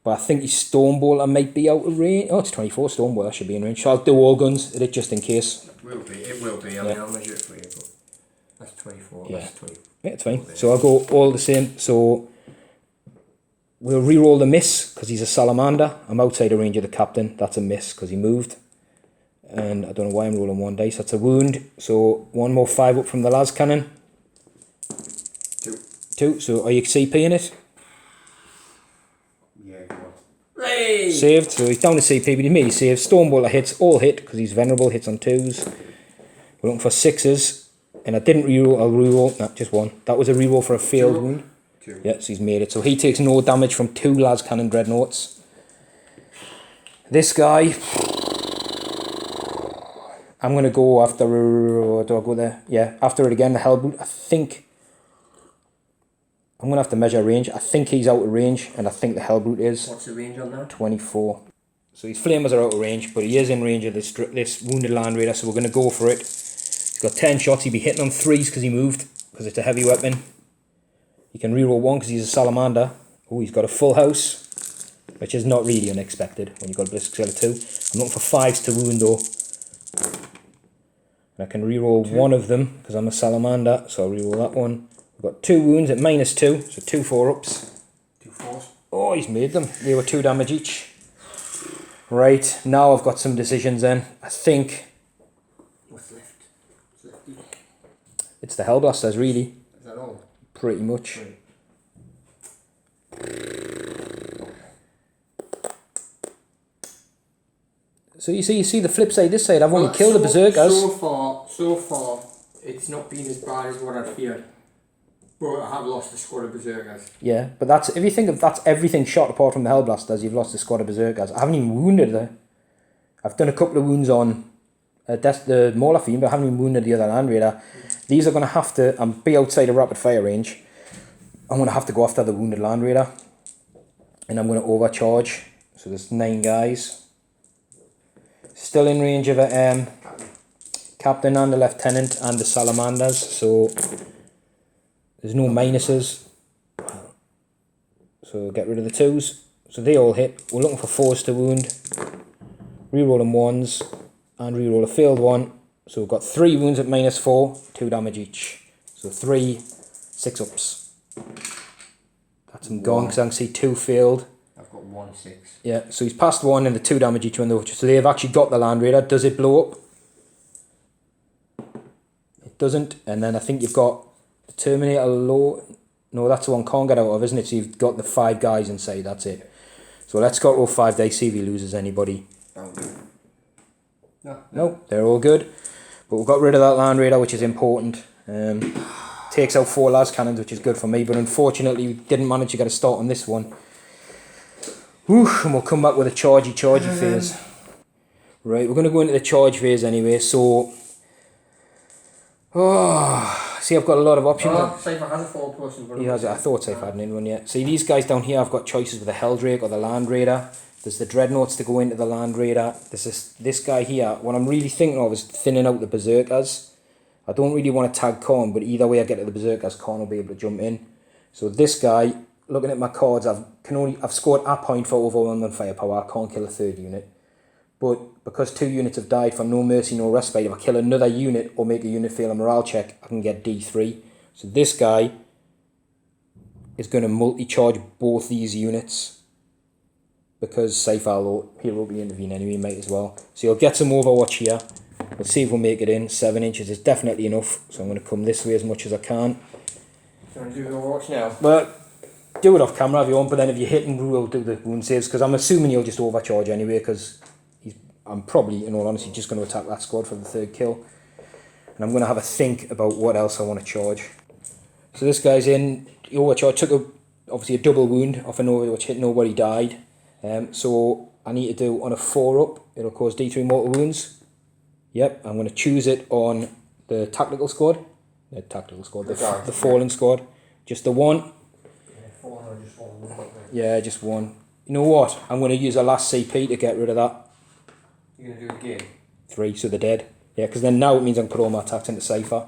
But I think his Stormbolter might be out of range. Oh, it's 24 Stormbolter, should be in range. So I'll do all guns, it just in case. It will be. I mean, I'll measure it for you, but that's 24. Yeah. That's 20. Yeah, it's fine. So I'll go all the same. So we'll re-roll the miss because he's a Salamander. I'm outside of range of the captain. That's a miss because he moved. And I don't know why I'm rolling 1 dice. That's a wound. So 1 more 5 up from the las cannon. 2. So are you CP in it? Yeah, go on. Hey! Saved. So he's down to CP, but he made save. Stormbolter hits, all hit because he's venerable. Hits on 2s. We're looking for 6s. And I didn't reroll. I'll reroll. No, just 1. That was a reroll for a failed wound. 2. Yeah, so he's made it. So he takes no damage from 2 las cannon dreadnoughts. This guy, I'm going to go after, do I go there? Yeah, after it again, the Hellboot. I think, I'm going to have to measure range. I think he's out of range, and I think the Hellboot is. What's the range on that? 24. So his flamers are out of range, but he is in range of this wounded Land Raider, so we're going to go for it. He's got 10 shots. He'd be hitting on 3s because he moved, because it's a heavy weapon. He can reroll 1 because he's a Salamander. Oh, he's got a full house, which is not really unexpected when you've got a Ballistic Skill of 2. I'm looking for 5s to wound though. And I can reroll 1 of them because I'm a Salamander, so I'll reroll that one. We've got 2 wounds at -2, so 2 4-ups. 2 4s. Oh, he's made them. They were 2 damage each. Right, now I've got some decisions then. I think What's left? it's the Hellblasters, really. Is that all? Pretty much. Right. So you see the flip side this side. I've only killed the Berserkers. So far, it's not been as bad as what I feared. But I have lost the squad of Berserkers. Yeah, but that's, if you think of that's everything shot apart from the Hellblasters, you've lost the squad of Berserkers. I haven't even wounded there. I've done a couple of wounds on the Mauler Fiend, but I haven't even wounded the other Land Raider. These are going to have to be outside of rapid fire range. I'm going to have to go after the wounded Land Raider. And I'm going to overcharge. So there's 9 guys. Still in range of a captain and a lieutenant and the Salamanders. So there's no minuses. So get rid of the 2s. So they all hit. We're looking for 4s to wound. Rerolling 1s. And reroll a failed 1. So we've got 3 wounds at -4. 2 damage each. So 3 6-ups. That's him gone because I can see 2 failed. I've got 1 6. Yeah, so he's passed 1 and the 2 damage each one though. So they've actually got the Land Raider. Does it blow up? It doesn't. And then I think you've got the Terminator low. No, that's the one Kharn get out of, isn't it? So you've got the 5 guys inside. That's it. So let's go roll 5 dice, see if he loses anybody. No, they're all good. But we've got rid of that Land Raider, which is important. Takes out 4 las cannons, which is good for me. But unfortunately, we didn't manage to get a start on this one. Whew, and we'll come back with a chargy phase. Right, we're going to go into the charge phase anyway. So, see, I've got a lot of options. Safer has a 4+. He has it. I thought Safe hadn't in one yet. See, these guys down here, I've got choices with the Helldrake or the Land Raider. There's the Dreadnoughts to go into the Land Raider. There's this guy here. What I'm really thinking of is thinning out the Berserkers. I don't really want to tag Kharn, but either way I get to the Berserkers, Kharn will be able to jump in. So this guy, looking at my cards, I've scored a point for overwhelming firepower. I can't kill a 3rd unit. But because 2 units have died for no mercy, no respite, if I kill another unit or make a unit fail a morale check, I can get D3. So this guy is going to multi-charge both these units. Because Safer he will be intervening anyway, might as well. So you'll get some Overwatch here. We'll see if we'll make it in. 7 inches is definitely enough. So I'm going to come this way as much as I can. Do you want to do the Overwatch now? Well, do it off camera if you want, but then if you hit and we'll do the wound saves. Because I'm assuming you'll just overcharge anyway, because I'm probably, in all honesty, just going to attack that squad for the 3rd kill. And I'm going to have a think about what else I want to charge. So this guy's in overcharge. Took obviously a double wound off an overwatch hit. Nobody died. So I need to do on a 4-up. It'll cause D3 mortal wounds. Yep, I'm going to choose it on the tactical squad. The tactical squad, the fallen squad. Just the one. Yeah, just one. You know what? I'm going to use a last CP to get rid of that. You're going to do it again? 3, so they're dead. Yeah, because then now it means I can put all my attacks into Safer.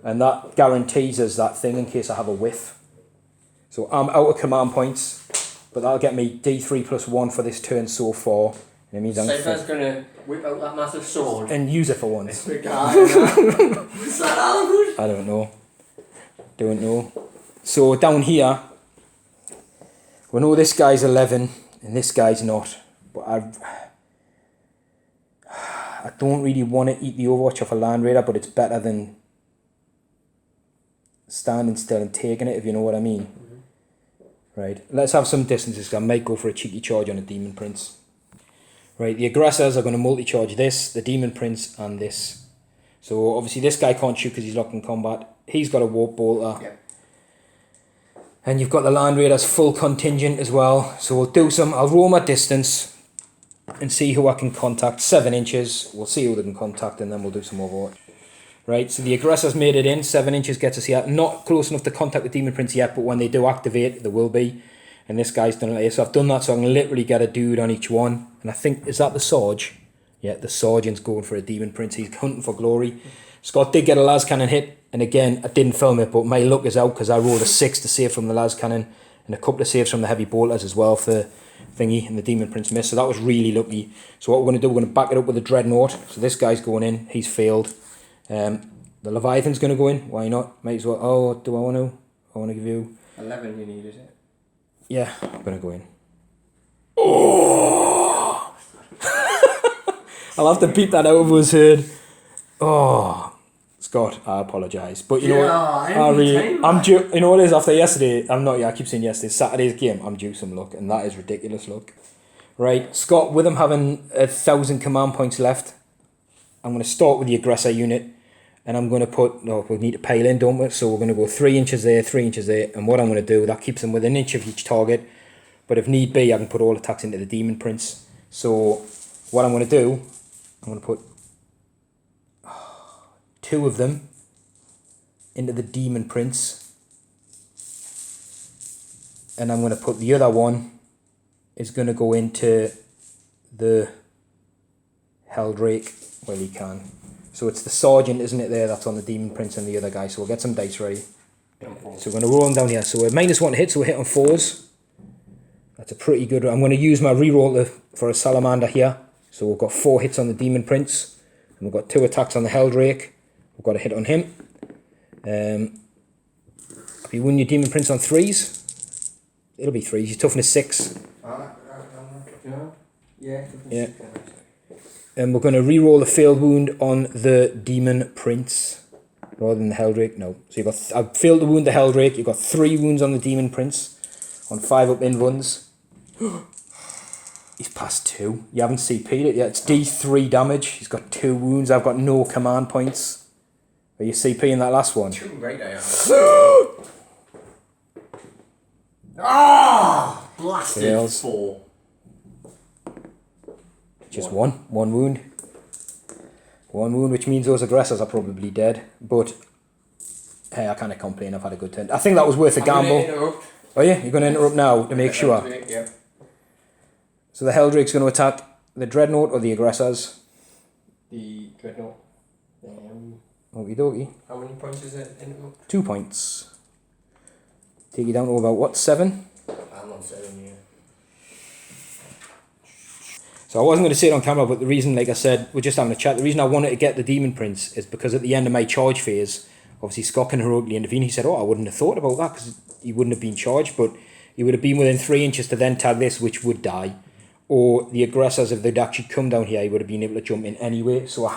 And that guarantees us that thing in case I have a whiff. So I'm out of command points, but that'll get me D3 plus 1 for this turn so far. And it means Safer's going to whip out that massive sword. And use it for once. What's that, Albert? I don't know. Don't know. So down here, we know this guy's 11 and this guy's not. But I don't really want to eat the Overwatch off a Land Raider, but it's better than standing still and taking it, if you know what I mean. Mm-hmm. Right, let's have some distances. I might go for a cheeky charge on a Demon Prince. Right, the aggressors are going to multi-charge this, the Demon Prince, and this. So obviously this guy can't shoot because he's locked in combat. He's got a Warp Bolter. Yep. And you've got the Land Raiders full contingent as well. So we'll do some, I'll roll my distance and see who I can contact. 7 inches, we'll see who they can contact, and then we'll do some Overwatch. Right, so the aggressors made it in. 7 inches gets us here. Not close enough to contact the Demon Prince yet, but when they do activate, there will be. And this guy's done it here. So I've done that so I can literally get a dude on each one. And I think, is that the Sarge? Yeah, the Sergeant's going for a Demon Prince. He's hunting for glory. Scott did get a las cannon hit. And again, I didn't film it, but my luck is out because I rolled a 6 to save from the las cannon. And a couple of saves from the heavy bolters as well for thingy. And the Demon Prince missed. So that was really lucky. So what we're going to do, we're going to back it up with a Dreadnought. So this guy's going in. He's failed. The Leviathan's going to go in. Why not? Might as well. Oh, do I want to? I want to give you... 11 you need, is it? Yeah, I'm going to go in. Oh! I'll have to beep that out of his head. Oh, Scott, I apologise. But you know what? I'm due. You know what it is after yesterday? I'm not. Yeah, I keep saying yesterday. Saturday's game. I'm due some luck, and that is ridiculous luck. Right, Scott. With him having 1,000 command points left, I'm going to start with the aggressor unit, and I'm going to put. No, we need to pile in, don't we? So we're going to go 3 inches there, 3 inches there, and what I'm going to do, that keeps them within an inch of each target. But if need be, I can put all attacks into the Demon Prince. So what I'm going to do, I'm going to put 2 of them into the Demon Prince. And I'm going to put the other one is going to go into the Helldrake. Well, he can. So it's the Sergeant, isn't it, there, that's on the Demon Prince and the other guy. So we'll get some dice ready. So we're going to roll them down here. So we're -1 to hit, so we're hit on 4s. That's a pretty good... I'm going to use my reroll for a Salamander here. So we've got 4 hits on the Demon Prince. And we've got 2 attacks on the Helldrake. We've got a hit on him. Have you won your Demon Prince on 3s? It'll be 3s. He's toughness 6. Yeah. And we're going to reroll the failed wound on the Demon Prince rather than the Helldrake. No. So I've failed to wound the Helldrake. You've got 3 wounds on the Demon Prince on 5-up invuns. He's past 2. You haven't CP'd it yet. It's D3 damage. He's got 2 wounds. I've got no command points. Are you CPing that last one? 2 right I am. Ah! Blasted. Fails. 4. Just 1. 1 wound. 1 wound, which means those aggressors are probably dead. But, hey, I can't complain. I've had a good turn. I think that was worth a gamble. Oh yeah? You're going to interrupt now to make sure? Yeah. So the Helldrake's going to attack the Dreadnought or the aggressors? The Dreadnought. Okie dokie. How many points is it in? 2 points. Take you down to about, what, 7? I'm on 7, yeah. So I wasn't going to say it on camera, but the reason, like I said, we're just having a chat. The reason I wanted to get the Demon Prince is because at the end of my charge phase, obviously Scott can heroically intervene. He said, oh, I wouldn't have thought about that because he wouldn't have been charged, but he would have been within 3 inches to then tag this, which would die. Or the aggressors, if they'd actually come down here, he would have been able to jump in anyway. So I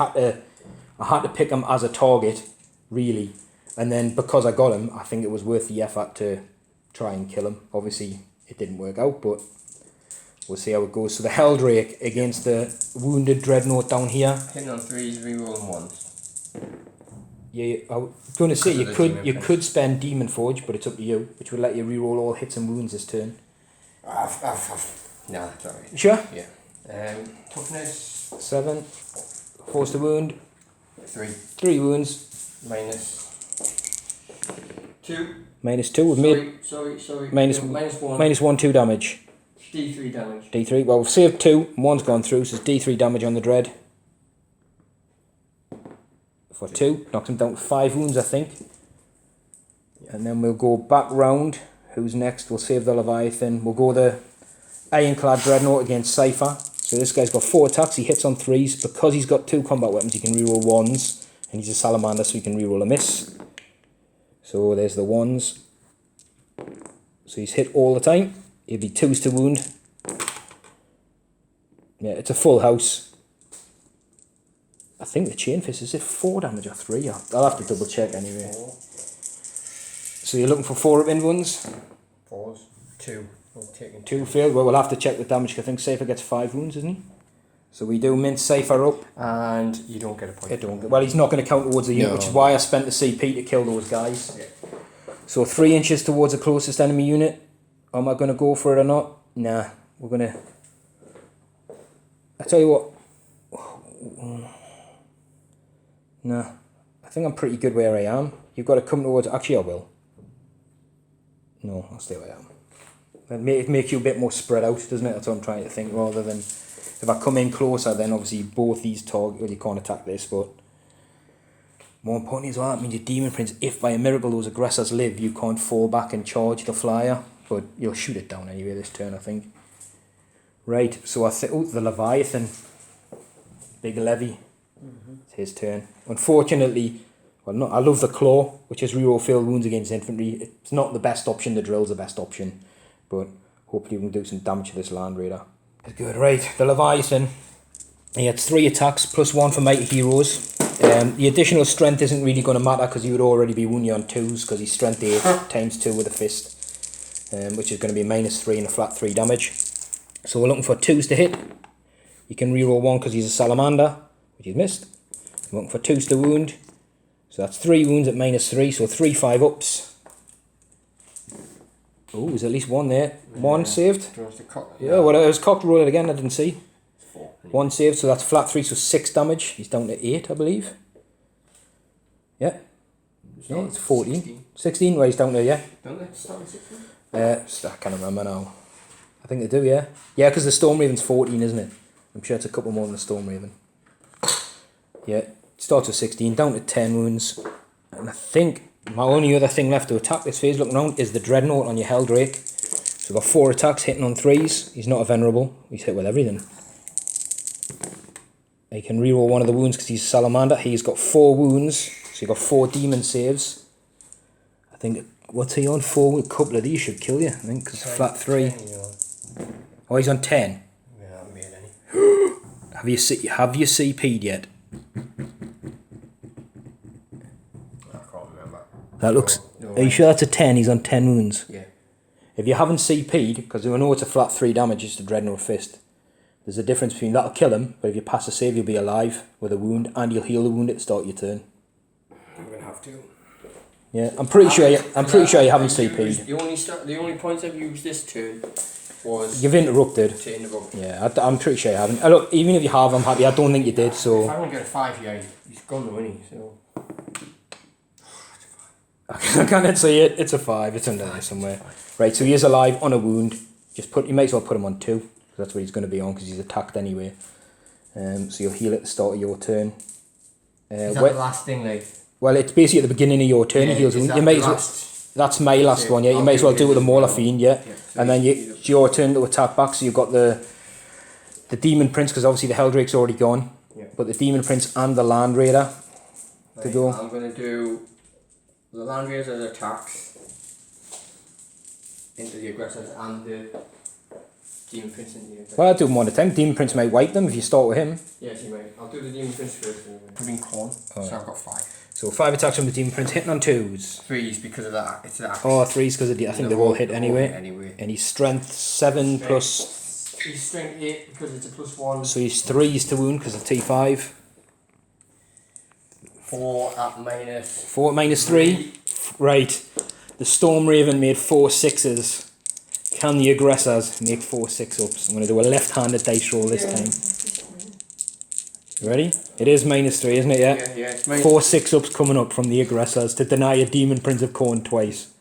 had to pick him as a target, really. And then because I got him, I think it was worth the effort to try and kill him. Obviously, it didn't work out, but we'll see how it goes. So the Helldrake against the wounded Dreadnought down here. Hitting on 3s, rerolling 1s. Yeah, I was going to say Because of the you Demon could spend Demon Forge, but it's up to you, which would let you reroll all hits and wounds this turn. Nah, sorry. Sure. Yeah. Toughness. 7. Force to wound. 3. 3 wounds. Minus 2. Minus 2. We've made Sorry. minus 1. minus 1, 2 damage. D3 damage. D3. Well, we've saved 2. 1's gone through, so it's D3 damage on the dread. For 2. Knocks him down to 5 wounds, I think. And then we'll go back round. Who's next? We'll save the Leviathan. We'll go the Ironclad Dreadnought against Cypher. So this guy's got 4 attacks. He hits on 3s. Because he's got 2 combat weapons, he can reroll 1s. And he's a Salamander, so he can reroll a miss. So there's the 1s. So he's hit all the time. He'll be 2s to wound. Yeah, it's a full house. I think the Chain Fist, is it 4 damage or 3? I'll have to double check anyway. 4. So you're looking for 4 up in wounds? 4s. 2. We'll take 2 failed. Well, we'll have to check the damage, 'cause I think Cypher gets 5 wounds, isn't he? So we do mint Cypher up. And you don't get a point. Well, he's not going to count towards the unit, No. which is why I spent the CP to kill those guys. Yeah. So 3 inches towards the closest enemy unit. Am I going to go for it or not? Nah, we're going to... I tell you what. Nah, I think I'm pretty good where I am. You've got to come towards... Actually, I will. No, I'll stay where I am. It makes you a bit more spread out, doesn't it? That's what I'm trying to think, rather than... If I come in closer, then obviously both these targets... Well, you can't attack this, but... More importantly as well, that means your Demon Prince, if by a miracle those aggressors live, you can't fall back and charge the flyer. But you'll shoot it down anyway this turn, I think. Right, so I think... Oh, the Leviathan. Big Levy. It's his turn. Unfortunately... Well, no, I love the Claw, which is reroll failed wounds against infantry. It's not the best option, the Drill's the best option. But hopefully we can do some damage to this Land Raider. Good, right. The Leviathan. He had 3 attacks, plus 1 for Mighty Heroes. The additional strength isn't really going to matter, because he would already be wounded on 2s, because he's strength 8 times 2 with a fist. Which is going to be -3 and a flat 3 damage. So we're looking for 2s to hit. You can reroll 1 because he's a Salamander, which he's missed. We're looking for 2s to wound. So that's 3 wounds at -3, so 3 5-ups. Oh, there's at least 1 there. 1 saved. Yeah, well, it was cocked, roll it again, I didn't see. 4. 1 saved, so that's flat 3, so 6 damage. He's down to 8, I believe. Yeah. No, it's 14. 16, well, he's down to, yeah. Don't they start at 16? I can't remember now. I think they do, yeah. Yeah, because the Storm Raven's 14, isn't it? I'm sure it's a couple more than the Storm Raven. Yeah. Starts with 16, down to 10 wounds. And I think my only other thing left to attack this phase, looking around, is the Dreadnought on your Helldrake. So we've got 4 attacks, hitting on 3s. He's not a Venerable. He's hit with everything. He can reroll 1 of the wounds because he's a Salamander. He's got 4 wounds, so you've got 4 demon saves. I think, what's he on? 4? A couple of these should kill you, I think, because flat 3. Oh, he's on 10. Yeah, I haven't made any. Have you CP'd yet? That looks... No, are you sure that's a 10? He's on 10 wounds. Yeah. If you haven't CP'd, because I know it's a flat 3 damage, it's a Dreadnought Fist. There's a difference between that'll kill him, but if you pass a save, you'll be alive with a wound, and you'll heal the wound at the start of your turn. I'm gonna have to. Yeah, I'm pretty sure you haven't CP'd. The only points I've used this turn was... You've interrupted. To interrupt. Yeah, I'm pretty sure you haven't. Look, even if you have, I'm happy. I don't think you did, so... If I don't get a 5 here, he's gone though, isn't he? So... I can't see it. It's a 5. It's under there somewhere. Right, so he is alive on a wound. You might as well put him on 2. Because that's what he's going to be on, because he's attacked anyway. So you'll heal at the start of your turn. Is that the last thing, like? Well, it's basically at the beginning of your turn. Yeah, He heals. is You might as well, last? that's my last one. Yeah, you may as well do it with the Mauler Fiend. Yeah, So and then it's your turn to attack back. So you've got the Demon Prince, because obviously the Helldrake's already gone. Yeah. But the Demon Prince and the Land Raider to go. I'm gonna do the Land Raiders as attacks into the aggressors and the Demon Prince into the aggressors. Well, I'll do them one at a time. Demon Prince might wipe them if you start with him. Yes, you may. I'll do the Demon Prince first. I've been Kharn, so I've got 5. So 5 attacks from the Demon Prince, hitting on 2s. 3s because of that. It's that. Oh, 3s because I think they've all hit anyway. And he's strength 7 plus. He's strength 8 because it's a +1. So he's 3s to wound because of T5. 4 at minus. 4 at minus 3. Right. The Storm Raven made 4 6s. Can the aggressors make 4 6-ups? I'm going to do a left-handed dice roll this time. You ready? It is minus 3, isn't it? Yeah. Yeah. It's minus 4 6-ups coming up from the aggressors to deny a Demon Prince of Kharn twice.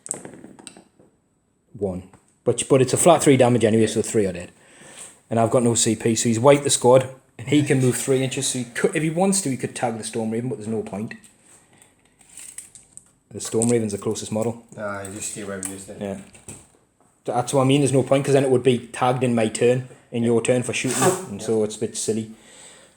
1. But it's a flat 3 damage anyway, so 3 are dead. And I've got no CP, so he's wiped the squad. And he can move 3 inches, so he could, if he wants to, he could tag the Storm Raven, but there's no point. The Storm Raven's the closest model. Nah, you just stay where he is then. Yeah. That's what I mean, there's no point, because then it would be tagged in my turn, in your turn for shooting it, and so it's a bit silly.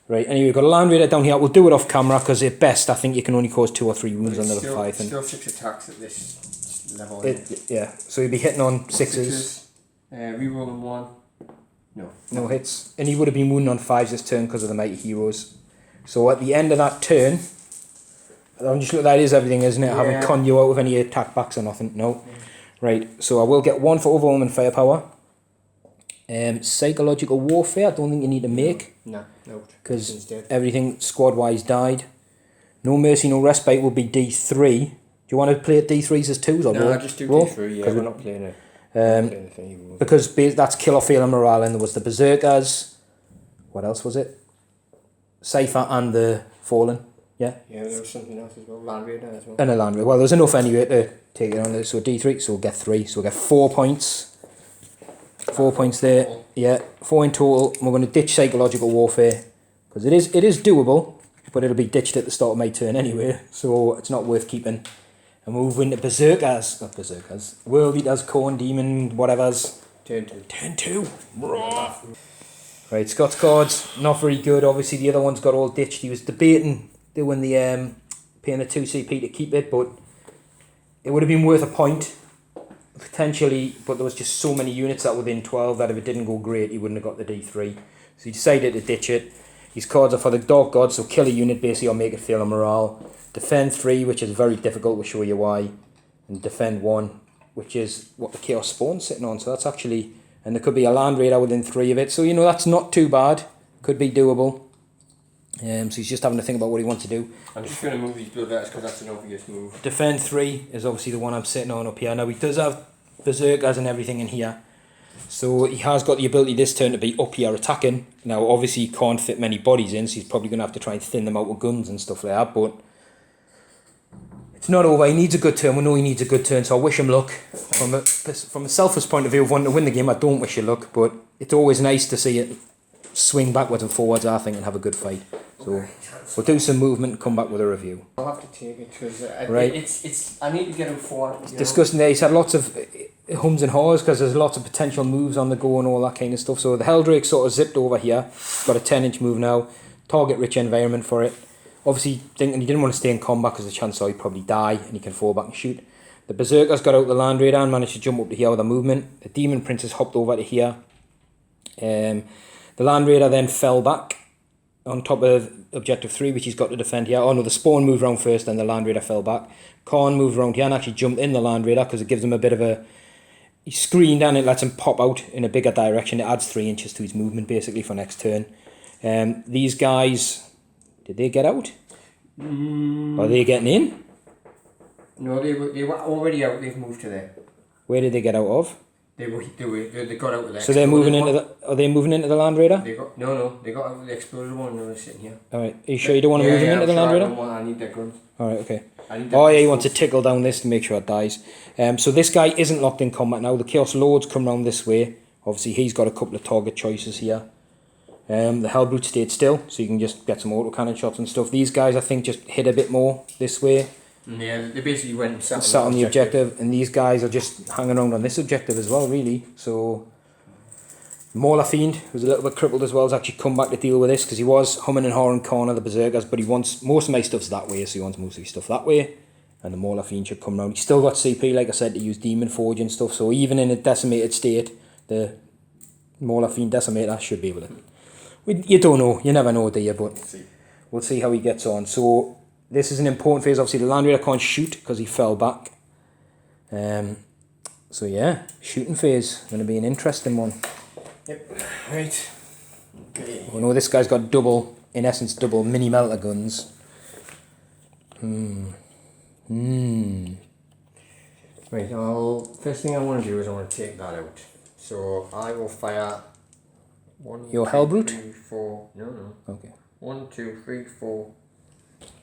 Right, anyway, we've got a Land Raider down here. We'll do it off camera, because at best, I think you can only cause 2 or 3 wounds on the Leviathan. Still 6 attacks at this level. Yeah, so he'll be hitting on 6s. Rerolling 1. No hits. And he would have been wounding on 5s this turn because of the Mighty Heroes. So at the end of that turn, I'm just looking, that is everything, isn't it? I haven't conned you out with any attack backs or nothing. No. Right, so I will get 1 for overwhelming firepower. Psychological warfare, I don't think you need to make. No. Because everything squad-wise died. No mercy, no respite will be D3. Do you want to play at D3s as 2s or no? No, just do D3, yeah, we're not playing it. Because that's kill or fail and morale, and there was the Berserkers. What else was it? Cypher and the Fallen. Yeah. Yeah, there was something else as well. Land Raider as well. And a Land Raider. Well, there's enough anyway to take it on there. So D3, so we'll get 3. So we'll get 4 points. 4 points there. Yeah, 4 in total. And we're going to ditch psychological warfare because it is doable, but it'll be ditched at the start of my turn anyway. So it's not worth keeping. And we'll move into Berserkers. Not Berserkers. World Eaters, Kharn, Demon, whatever's. Turn 2. Turn 2. Right, Scott's cards, not very good. Obviously, the other ones got all ditched. He was debating doing the paying the 2 CP to keep it, but it would have been worth a point, potentially, but there was just so many units that were within 12 that if it didn't go great, he wouldn't have got the D3. So he decided to ditch it. His cards are for the Dark Gods, so kill a unit basically or make it fail on morale. Defend 3, which is very difficult, we'll show you why. And defend 1, which is what the Chaos Spawn's sitting on. So that's actually, and there could be a Land Raider within 3 of it. So, you know, that's not too bad. Could be doable. So he's just having to think about what he wants to do. I'm just going to move these Blood Letters because that's an obvious move. Defend 3 is obviously the one I'm sitting on up here. Now he does have Berserkers and everything in here. So he has got the ability this turn to be up here attacking. Now obviously he can't fit many bodies in, so he's probably going to have to try and thin them out with guns and stuff like that. But it's not over. He needs a good turn. We know he needs a good turn, so I wish him luck. From a selfish point of view of wanting to win the game, I don't wish you luck, but it's always nice to see it swing backwards and forwards, I think, and have a good fight. So we'll do some movement and come back with a review. I'll have to take it because right. It's I need to get him forward. Discussing there, he's had lots of hums and haws because there's lots of potential moves on the go and all that kind of stuff. So the Helldrake sort of zipped over here. Got a 10-inch move now. Target rich environment for it. Obviously thinking he didn't want to stay in combat because the chance he'd probably die and he can fall back and shoot. The Berserkers got out the Land Raider and managed to jump up to here with a movement. The Demon Princess hopped over to here. The Land Raider then fell back on top of Objective 3, which he's got to defend here. Oh no, the Spawn moved round first, then the Land Raider fell back. Kharn moved round here and actually jumped in the Land Raider because it gives him a bit of a... He's screened and it lets him pop out in a bigger direction. It adds 3 inches to his movement basically for next turn. These guys, did they get out? Are they getting in? No, they were already out. They've moved to there. Where did they get out of? They got out of there. So they're moving into the... Are they moving into the Land Raider? They got out of the Explorer one and they were sitting here. Alright, are you sure you don't want to move them into the Land Raider? I need their guns. Alright, okay. Oh yeah, you want to tickle down this to make sure it dies. So this guy isn't locked in combat now. The Chaos Lords come round this way. Obviously he's got a couple of target choices here. The Hellbrute stayed still, so you can just get some autocannon shots and stuff. These guys I think just hit a bit more this way. Yeah, they basically went and sat on the objective, and these guys are just hanging around on this objective as well, really. So Mauler Fiend, who's a little bit crippled as well, has actually come back to deal with this because he was humming and hawing corner the Berserkers, but he wants most of my stuff's that way, so he wants most of his stuff that way. And the Mauler Fiend should come round. He's still got CP, like I said, to use Demon Forge and stuff. So even in a decimated state, the Mauler Fiend Decimator should be able to. You don't know, you never know, do you? But we'll see how he gets on. So this is an important phase. Obviously, the Land Raider can't shoot because he fell back. So yeah, shooting phase going to be an interesting one. Yep. Right. Okay. We know this guy's got double, in essence, double mini melter guns. Right, first thing I want to do is I want to take that out. So I will fire one, Your two, Hellbrute? 3, 4. No. Okay. 1, 2, 3, 4,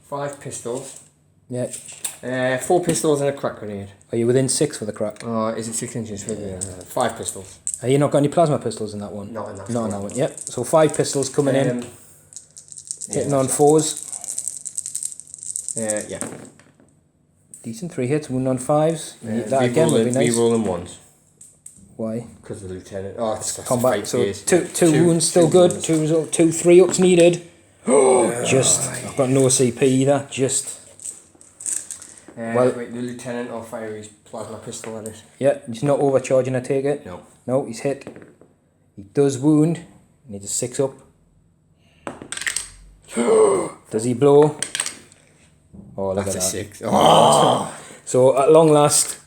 5 pistols. Yeah. 4 pistols and a crack grenade. Are you within 6 for the crack? Is it 6 inches for the 5 pistols? Are you not got any plasma pistols in that one? Not in that. Not in that one. Yep. So 5 pistols coming in, hitting on 4s. Yeah. Decent, 3 hits, wound on 5s. That We again would be nice. rolling ones. Why? Because the lieutenant. Oh, it's Combat. So two wounds still good. Wounds. 2 3 ups needed. Just. I've got no CP either. Just. Wait, the lieutenant will fire his plasma pistol at it. Yeah, he's not overcharging, I take it. No. No, he's hit. He does wound. Needs a 6 up. Does he blow? Oh, look That's at a that. 6. Oh. So at long last,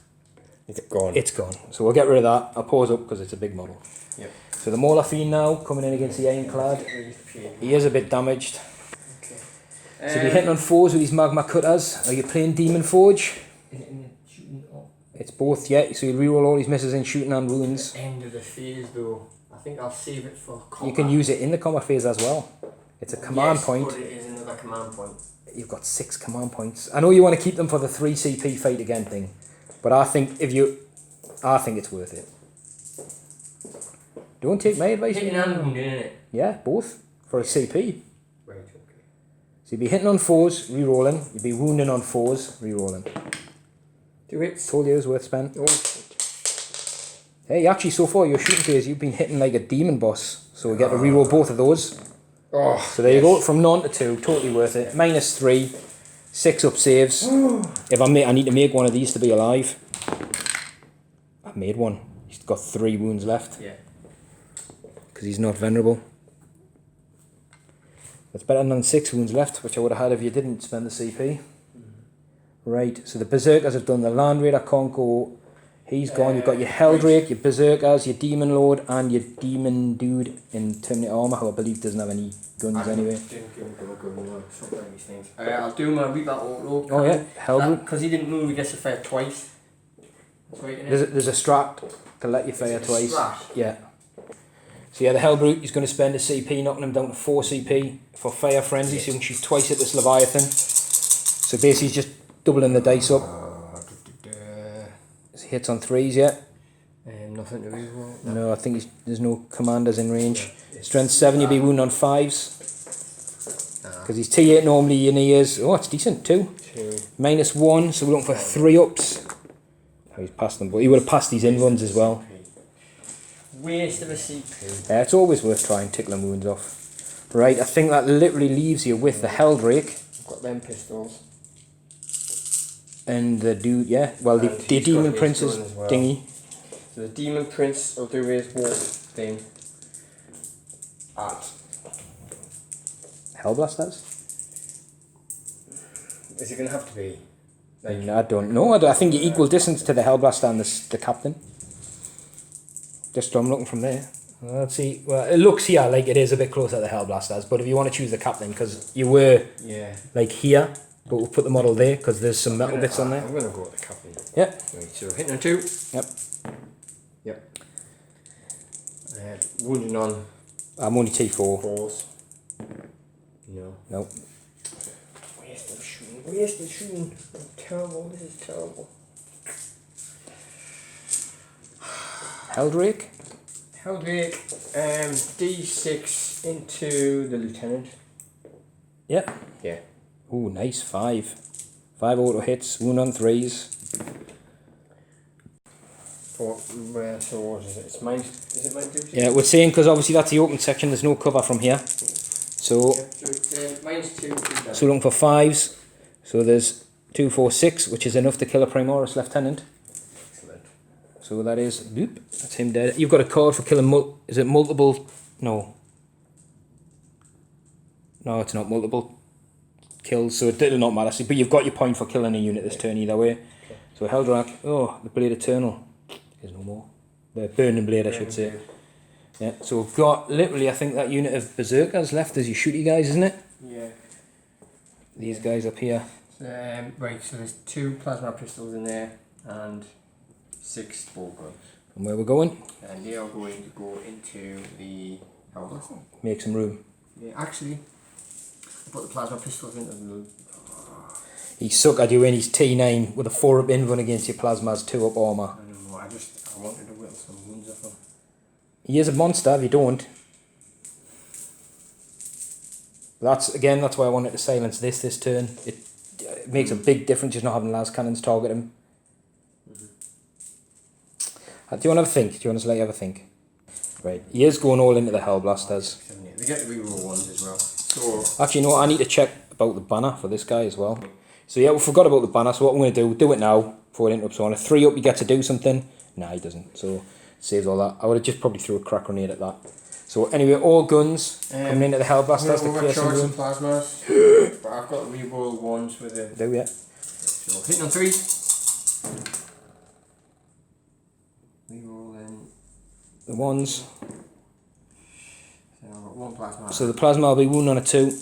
It's gone. it's gone. So we'll get rid of that. I'll pause up because it's a big model. Yep. So the Mauler Fiend now coming in against the Ironclad. He is a bit damaged. Okay. So you're hitting on 4s with these magma cutters. Are you playing Demon Forge? Is it in the shooting or It's both, yeah. So you reroll all these misses in shooting and wounds. end of the phase though? I think I'll save it for combat. You can use it in the combat phase as well. It's a command point. But it is another command point. You've got 6 command points. I know you want to keep them for the 3 CP fight again thing, but I think I think it's worth it. Don't take my advice. Hitting and wounding, innit? Yeah, both for a CP. Right, okay. So you'd be hitting on 4s, re-rolling. You'd be wounding on 4s, re-rolling. Do it. Told you it was worth spend. Oh. Hey, actually, so far your shooting phase, you've been hitting like a demon boss. So we get to re-roll both of those. Oh. So there you go, from none to 2, totally worth it. -3, 6 up saves. If I need to make one of these to be alive. I've made one. He's got 3 wounds left. Yeah. Because he's not venerable. That's better than 6 wounds left, which I would have had if you didn't spend the CP. Right, so the Berserkers have done the Land Raider, Conco. He's gone. You've got your Helldrake, your Berserkers, your Demon Lord, and your Demon Dude in Terminator armour, who I believe doesn't have any guns anyway. Didn't give him a gun, no. Something like these things. I'll do my Reaper Auto. Oh yeah, Helldrake. Because he didn't move, he gets to fire twice. That's right, innit? There's a strat to let you fire Is it a twice. strat? Yeah. So yeah, the Hellbrute, he's going to spend a CP, knocking him down to 4 CP for Fire Frenzy, so you can shoot twice at this Leviathan. So basically he's just doubling the dice up. So he hits on 3s, yeah. Nothing to reroll. No, I think there's no commanders in range. Strength 7, you'll be wounding on 5s. Because he's T8 normally in ears. Oh, it's decent, 2. -1, so we're looking for 3 ups. Oh, he's passed them, but he would have passed these in runs as well. Waste of a CP. Yeah, it's always worth trying tickling wounds off. Right, I think that literally leaves you with the Helldrake. I've got them pistols. And the dude, yeah, well, the And he's Demon got his Prince's gun as well. dinghy. So the Demon Prince will do his walk thing at. Hellblasters? Is it going to have to be? Like, I don't know. I think you're equal distance to the Hellblaster and the captain. Just I'm looking from there. Let's see. Well, it looks here like it is a bit closer to the Hellblasters, but if you want to choose the captain, because you were yeah. like here, but we'll put the model there because there's some metal bits on there. I'm going to go with the captain. Yeah. Right, so hitting on 2. Yep. Yep. Wounding on I'm only T4. 4s. No. Nope. Waste of shooting. Terrible. This is terrible. Helldrake? Helldrake, D6 into the lieutenant. Yep. Yeah. Ooh, nice. 5. 5 auto hits, wound on 3s. So what is it? It's mine. Is it mine too? Yeah, we're saying because obviously that's the open section, there's no cover from here. So, Yeah, so it's mine's 2. so we're looking for 5s. So there's 2, 4, 6, which is enough to kill a Primoris Lieutenant. Excellent. So that is, boop, that's him dead. You've got a card for killing, is it multiple? No. No, it's not multiple kills, so it'll not matter. But you've got your point for killing a unit this turn either way. Okay. So Heldrak, oh, the Blade Eternal. There's no more. The Burning Blade, I should say. Yeah, so we've got literally, I think, that unit of Berserkers left as your shooty guys, isn't it? Yeah. These guys up here. Right, so there's 2 plasma pistols in there and 6 bolt guns. And where we're going? And they are going to go into the Hell Blaster. Make some room. Yeah, actually, I put the plasma pistols into the... He suck at you in his T9 with a 4-up invuln against your plasma's 2-up armour. I don't know, I wanted to whittle some wounds off him. He is a monster if you don't. That's why I wanted to silence this turn. It makes a big difference just not having las cannons target him. Do you want to have a think? Do you want us to let you have a think? Right, he is going all into the Hellblasters. They get the reroll ones as well. So Actually, no, I need to check about the banner for this guy as well. So yeah, we forgot about the banner, so what I'm going to do it now before it interrupts. So on a 3-up you get to do something. Nah, he doesn't, so saves all that. I would have just probably threw a crack grenade at that. So anyway, all guns coming into the Hellblasters to clear some room. plasmas, but I've got reroll ones with it. Do ya? So hitting on 3. Reroll in. The ones. So I've got 1 plasma. So the plasma will be wound on a 2.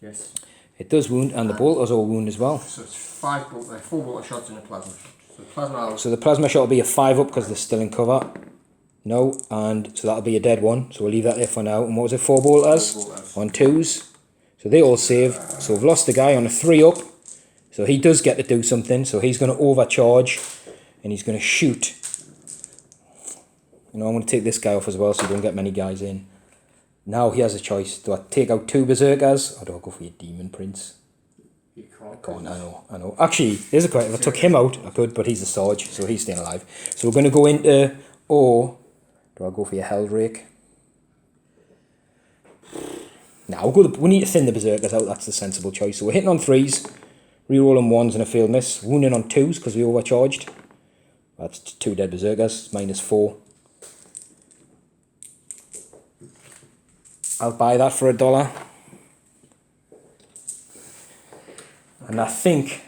Yes. It does wound, and the bolters all wound as well. So it's 4 bolter shots in a plasma shot. So plasma. So the plasma shot will be a 5-up because they're still in cover. No, and so that'll be a dead one. So we'll leave that there for now. And what was it? 4 bolters? 4 bolters. On 2s. So they all save. So we've lost the guy on a 3-up. So he does get to do something. So he's going to overcharge. And he's going to shoot. You know, I'm going to take this guy off as well so you don't get many guys in. Now he has a choice. Do I take out 2 berserkers or do I go for your demon prince? You can't. I know. Actually, there's a question. If I took him out, I could, but he's a Sarge, so he's staying alive. So we're going to go into, or do I go for your Helldrake? Now we need to thin the berserkers out. That's the sensible choice. So we're hitting on 3s, rerolling 1s and a failed miss, wounding on 2s because we overcharged. That's 2 dead berserkers, -4. I'll buy that for $1. And I think,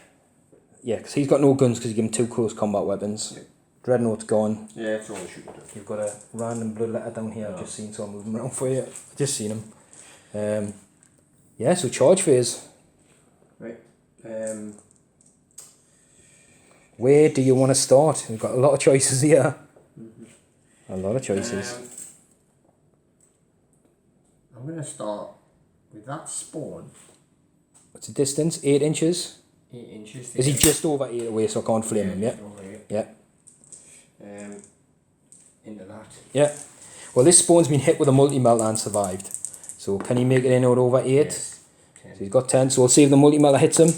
yeah, because he's got no guns because you give him 2 close combat weapons. Yeah. Dreadnought's gone. Yeah, it's all the shooting. You've got a random bloodletter down here. I've just seen, so I'm moving around for you. I've just seen him. Yeah, so charge phase. Right. Where do you want to start? We've got a lot of choices here. A lot of choices. I'm going to start with that spawn. What's the distance? 8 inches? 8 inches. Is he just over 8 away so I can't flame him, yeah? Yeah. Into that. Yeah. Well, this spawn's been hit with a multi-melter and survived. So can he make it in or over 8? Yes. So he's got 10, so we'll see if the multi-melter hits him.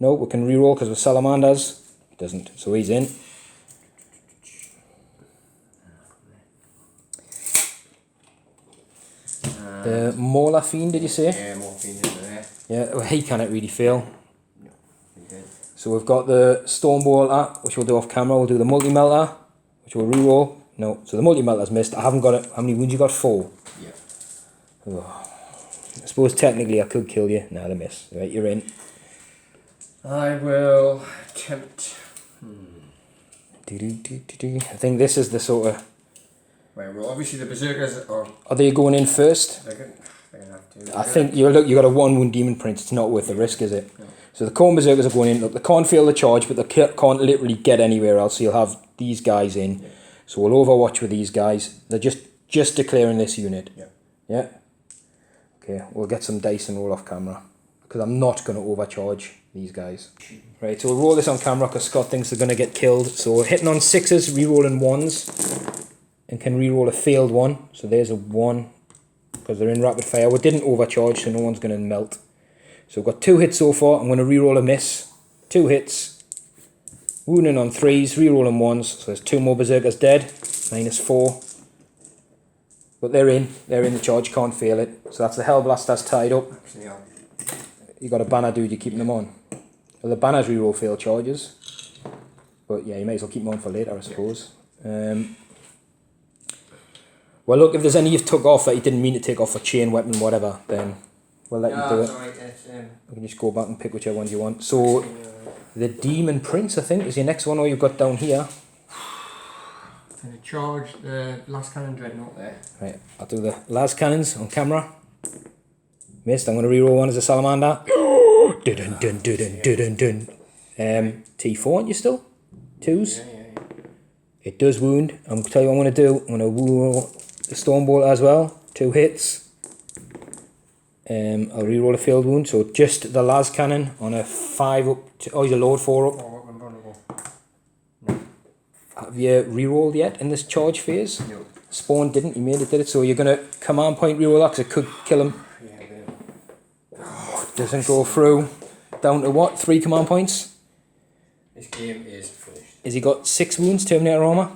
No, we can reroll because we're Salamanders. He doesn't, so he's in. The Mauler Fiend, did you say? Yeah, Mauler Fiend in there. Yeah, well, he cannot really fail. No, he did. So we've got the Stormbolter, which we'll do off camera. We'll do the multi-melter, which we'll reroll. No, so the multi-melter's missed. I haven't got it. How many wounds you got? 4. Yeah. Oh. I suppose technically I could kill you. No, they miss. Right, you're in. I will attempt. I think this is the sort of... Right, well, obviously the berserkers are... Are they going in first? They're going to have to. I think you got a 1 wound demon prince. It's not worth the risk, is it? No. So the Kharn berserkers are going in. Look, they can't fail the charge, but they can't literally get anywhere else. So you'll have these guys in. Yeah. So we'll overwatch with these guys. They're just declaring this unit. Yeah. Yeah. Okay, we'll get some dice and roll off camera because I'm not going to overcharge these guys. Right, so we'll roll this on camera because Scott thinks they're going to get killed. So we're hitting on 6s, re-rolling 1s, and can re-roll a failed 1. So there's a 1 because they're in rapid fire. We didn't overcharge, so no one's going to melt. So we've got 2 hits so far. I'm going to re-roll a miss. 2 hits. Wounding on 3s, re-rolling 1s. So there's 2 more berserkers dead. -4. But they're in the charge, can't fail it. So that's the Hellblasters tied up. Actually, yeah. You got a banner, dude, you keeping them on. Well, the banners reroll failed charges. But yeah, you may as well keep them on for later, I suppose. Well, look, if there's any you've took off that you didn't mean to take off for chain, weapon, whatever, then we'll let you do it. Right, You can just go back and pick whichever ones you want. So, the Demon Prince, I think, is your next one, or you've got down here. I'm going to charge the last cannon dreadnought there. Right, I'll do the las cannons on camera. Missed, I'm going to reroll one as a Salamander. Dun dun dun dun dun dun. T4, aren't you still? 2s? Yeah. It does wound. I'm tell you what I'm going to do. I'm going to roll the Stormbolt as well. 2 hits. I'll reroll a failed wound. So just the las cannon on a 5 up. He's a load 4 up. Oh, I'm vulnerable. Have you rerolled yet in this charge phase? No. Spawn didn't. He made it, did it? So you're going to command point reroll that because it could kill him. Yeah, Doesn't go through. Down to what? 3 command points? this game is finished. Has he got 6 wounds, Terminator armor?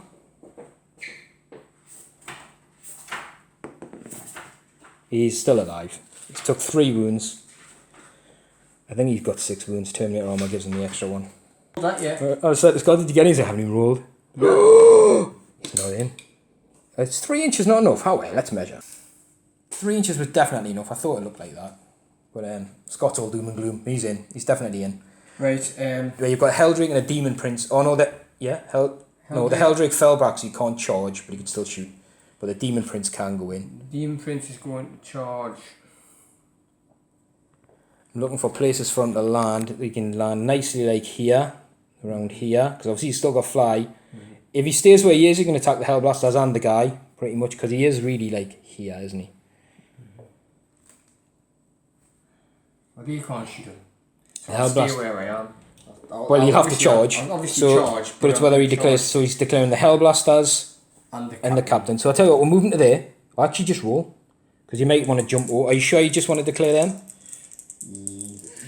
He's still alive. He's took 3 wounds. I think he's got 6 wounds. Terminator armor gives him the extra one. That, yeah. I was like, this guy, did you get his? I haven't even rolled. He's not in. It's 3 inches not enough. How well? Let's measure. 3 inches was definitely enough. I thought it looked like that. But Scott's all doom and gloom. He's in. He's definitely in. Right, Where you've got a Helldrake and a Demon Prince. Oh no, the Helldrake fell back, so you can't charge, but he can still shoot. But the Demon Prince can go in. the Demon Prince is going to charge. I'm looking for places for him to land. He can land nicely like here, around here, because obviously he's still got fly. If he stays where he is, he can attack the Hellblasters and the guy, pretty much, because he is really like here, isn't he? Well, you can't shoot him. So The I'll stay Hellblast- where I am. Well, you have to charge. I'll obviously charge. But it's whether he declares, so he's declaring the Hellblasters and the Captain. So I'll tell you what, we're moving to there. I'll actually just roll, because you might want to jump over. Are you sure you just want to declare them?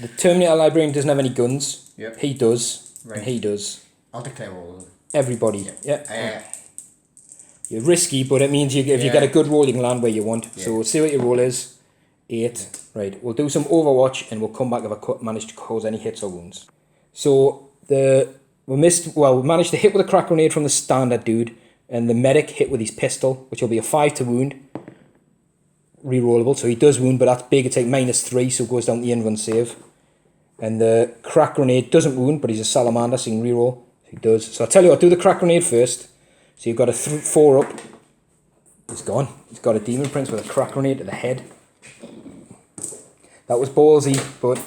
The Terminator Librarian doesn't have any guns. Yep. He does. Right. And he does. I'll declare all of them. Everybody. Yeah. Yeah. You're risky, but it means if you get a good roll, you can land where you want. Yeah. So we'll see what your roll is. 8. Right. We'll do some Overwatch, and we'll come back if I manage to cause any hits or wounds. So we managed to hit with a crack grenade from the standard dude, and the medic hit with his pistol, which will be a 5 to wound. Rerollable, so he does wound, but that's big. It's like -3, so it goes down the in-run save. And the crack grenade doesn't wound, but he's a salamander, so he can reroll. He does. So I'll tell you what, do the crack grenade first. So you've got a 4 up. He's gone. He's got a Demon Prince with a crack grenade to the head. That was ballsy, but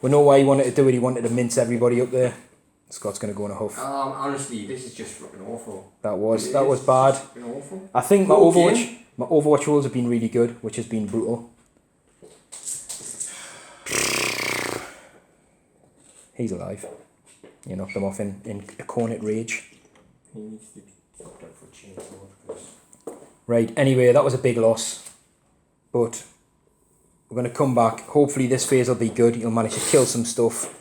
we know why he wanted to do it. He wanted to mince everybody up there. Scott's going to go in a huff. Honestly, this is just fucking awful. That was bad. Fucking awful. I think my Overwatch rolls have been really good, which has been brutal. He's alive. You knocked them off in a cornet rage. He needs to be fucked up for chainsaw. Right, anyway, that was a big loss. But we're going to come back. Hopefully this phase will be good. You'll manage to kill some stuff.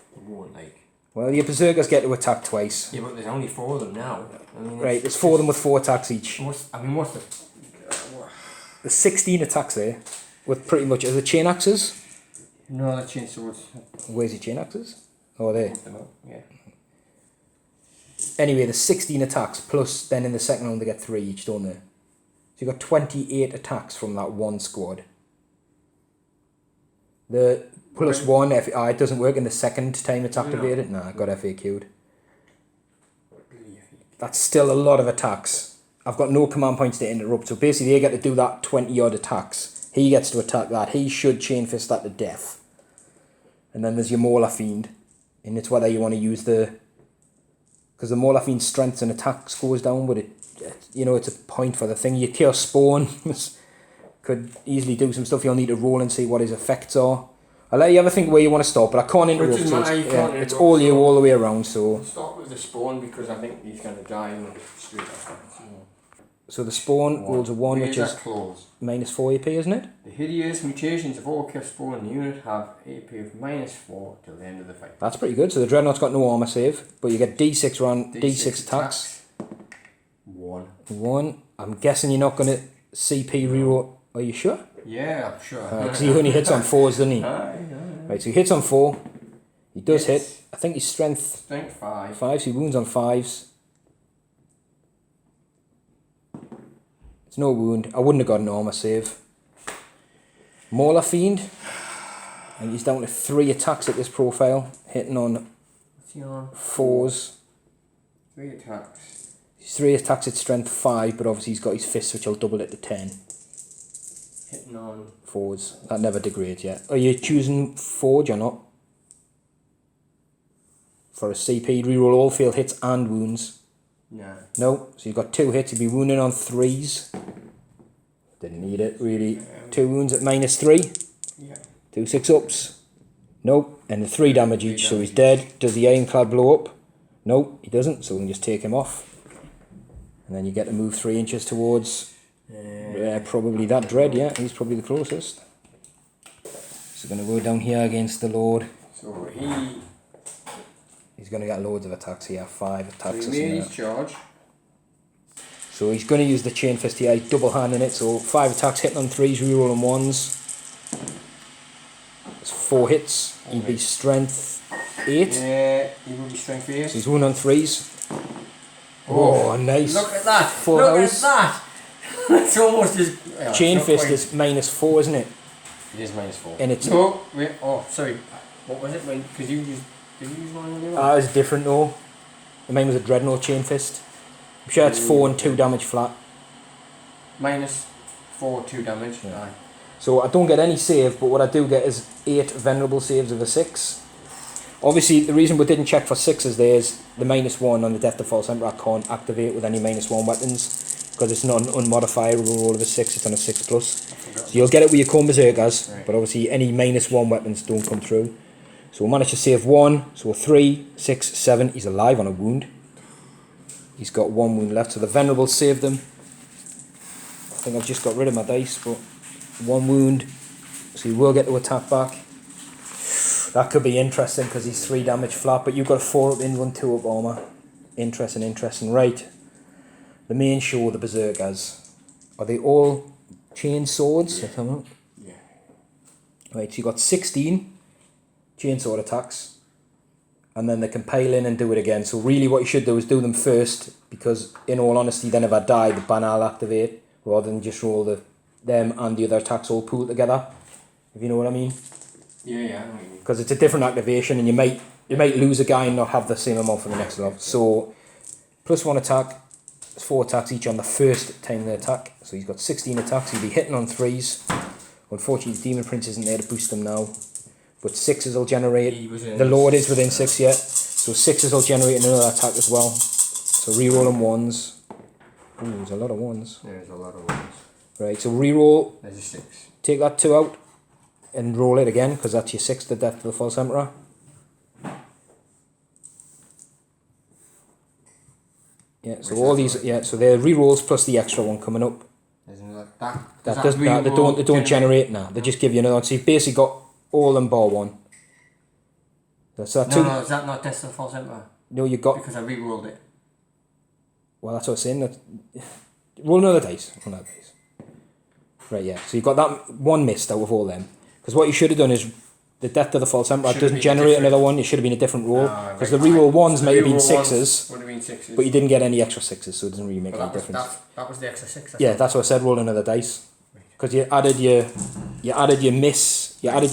Well, your Berserkers get to attack twice. Yeah, but there's only 4 of them now. I mean, Right, there's 4 of them with 4 attacks each. What's the... There's 16 attacks there. With pretty much... Are the chain axes? No, the chainsaws. Where's your chain axes? Oh, there. Yeah. Anyway, there's 16 attacks, plus then in the second round they get 3 each, don't they? So you've got 28 attacks from that one squad. The plus 1, it doesn't work in the second time it's activated. No. Nah, I got FAQ'd. That's still a lot of attacks. I've got no command points to interrupt, so basically they get to do that 20 odd attacks. He gets to attack that. He should chain fist that to death. And then there's your Mauler Fiend. And it's whether you want to use the... Because the Mauler Fiend's strength and attack goes down, but it's a point for the thing. Your Chaos Spawn could easily do some stuff. You'll need to roll and see what his effects are. I'll let you have a think where you want to stop, but I can't interrupt. It's all you all the way around. So I'll start with the Spawn because I think he's going to die in the street after. So the Spawn rolls a 1, which is -4 AP, isn't it? The hideous mutations of all Chaos Spawn in the unit have AP of -4 till the end of the fight. That's pretty good. So the Dreadnought's got no armor save, but you get D6 round, D6 attacks. 1. I'm guessing you're not going to CP reroll. Are you sure? Yeah, I'm sure. Because he only hits on 4s, doesn't he? Right, so he hits on 4. He does hit. I think he's strength 5. 5, so he wounds on 5s. It's no wound. I wouldn't have got an armor save. Mauler Fiend. And he's down to 3 attacks at this profile, hitting on 4s. 3 attacks. He's 3 attacks at strength 5, but obviously he's got his fists, which will double it to 10. Hitting on 4s. That never degrades yet. Are you choosing Forge or not? for a CP. Reroll all failed hits and wounds. No. No, so you've got 2 hits. You'd be wounding on 3s. Didn't need it, really. 2 wounds at -3. Yeah. 2 6-ups. Nope. And 3 damage each, so he's dead. Does the ironclad blow up? Nope, he doesn't, so we can just take him off. And then you get to move 3 inches towards probably that dread, yeah. He's probably the closest. So going to go down here against the Lord. So he's going to get loads of attacks here, 5 attacks. So he made his charge. So he's going to use the chain fist here, he's double handing it, so 5 attacks hitting on 3s, rerolling 1s. That's 4 hits, he'd be strength 8. Yeah, he will be strength 8. So he's wounding on 3s. Oh, nice. Look at that! Full Look house. at that! It's almost as... Chain fist is -4, isn't it? It is -4. And it's... Oh, wait, oh, sorry. What was it? Because you used... Did you use one on the Ah, it's different though. Mine was a dreadnought chain fist. I'm sure it's 4 and 2 damage flat. -4, 2 damage. Yeah. Aye. So I don't get any save, but what I do get is 8 venerable saves of a 6. Obviously, the reason we didn't check for 6s there is the -1 on the Death of False Emperor can't activate with any -1 weapons because it's not an unmodifiable roll of a 6, it's on a 6+. So you'll get it with your Khorne Berserkers, right. but obviously any -1 weapons don't come through. So we managed to save 1, so 3, 6, 7, he's alive on a wound. He's got 1 wound left, so the Venerable saved him. I think I've just got rid of my dice, but 1 wound, so he will get to attack back. That could be interesting because he's 3 damage flat, but you've got a 4-up in 1 2-up armour. Interesting. Right. The main show, the Berserkers. Are they all chain swords? Yeah. Yeah. Right, so you got 16 chainsword attacks, and then they can pile in and do it again. So really what you should do is do them first, because in all honesty then if I die the banner will activate, rather than just roll them and the other attacks all pooled together, if you know what I mean. Yeah, I know what you mean. Because it's a different activation and you might lose a guy and not have the same amount for the next level. So +1 attack, 4 attacks each on the first time they attack. So he's got 16 attacks, he'll be hitting on 3s. Unfortunately the Demon Prince isn't there to boost them now. But 6s will generate, the Lord is within 6 yet, so 6s will generate another attack as well. So re-rolling 1s. Ooh, there's a lot of 1s. There's a lot of 1s. Right, so re-roll, There's a 6. take that 2 out and roll it again, because that's your 6th, the Death of the False Emperor. Yeah, so all these, yeah, so they're re-rolls plus the extra one coming up. There's another, that Doesn't, they don't generate now, they just give you another one. So you've basically got all them bar 1. So that No, is that not Death of the False Emperor? No, you got... Because I re-rolled it. Well, that's what I was saying. Roll another dice. Right, yeah. So you've got that 1 missed out of all them. Because what you should have done is the Death of the False Emperor doesn't generate another one. It should have been a different roll. Because the reroll 1s might have been 6s. Would have been 6s. But you didn't get any extra 6s, so it doesn't really make any difference. That was the extra 6. Yeah, that's what I said. Roll another dice. Because you added your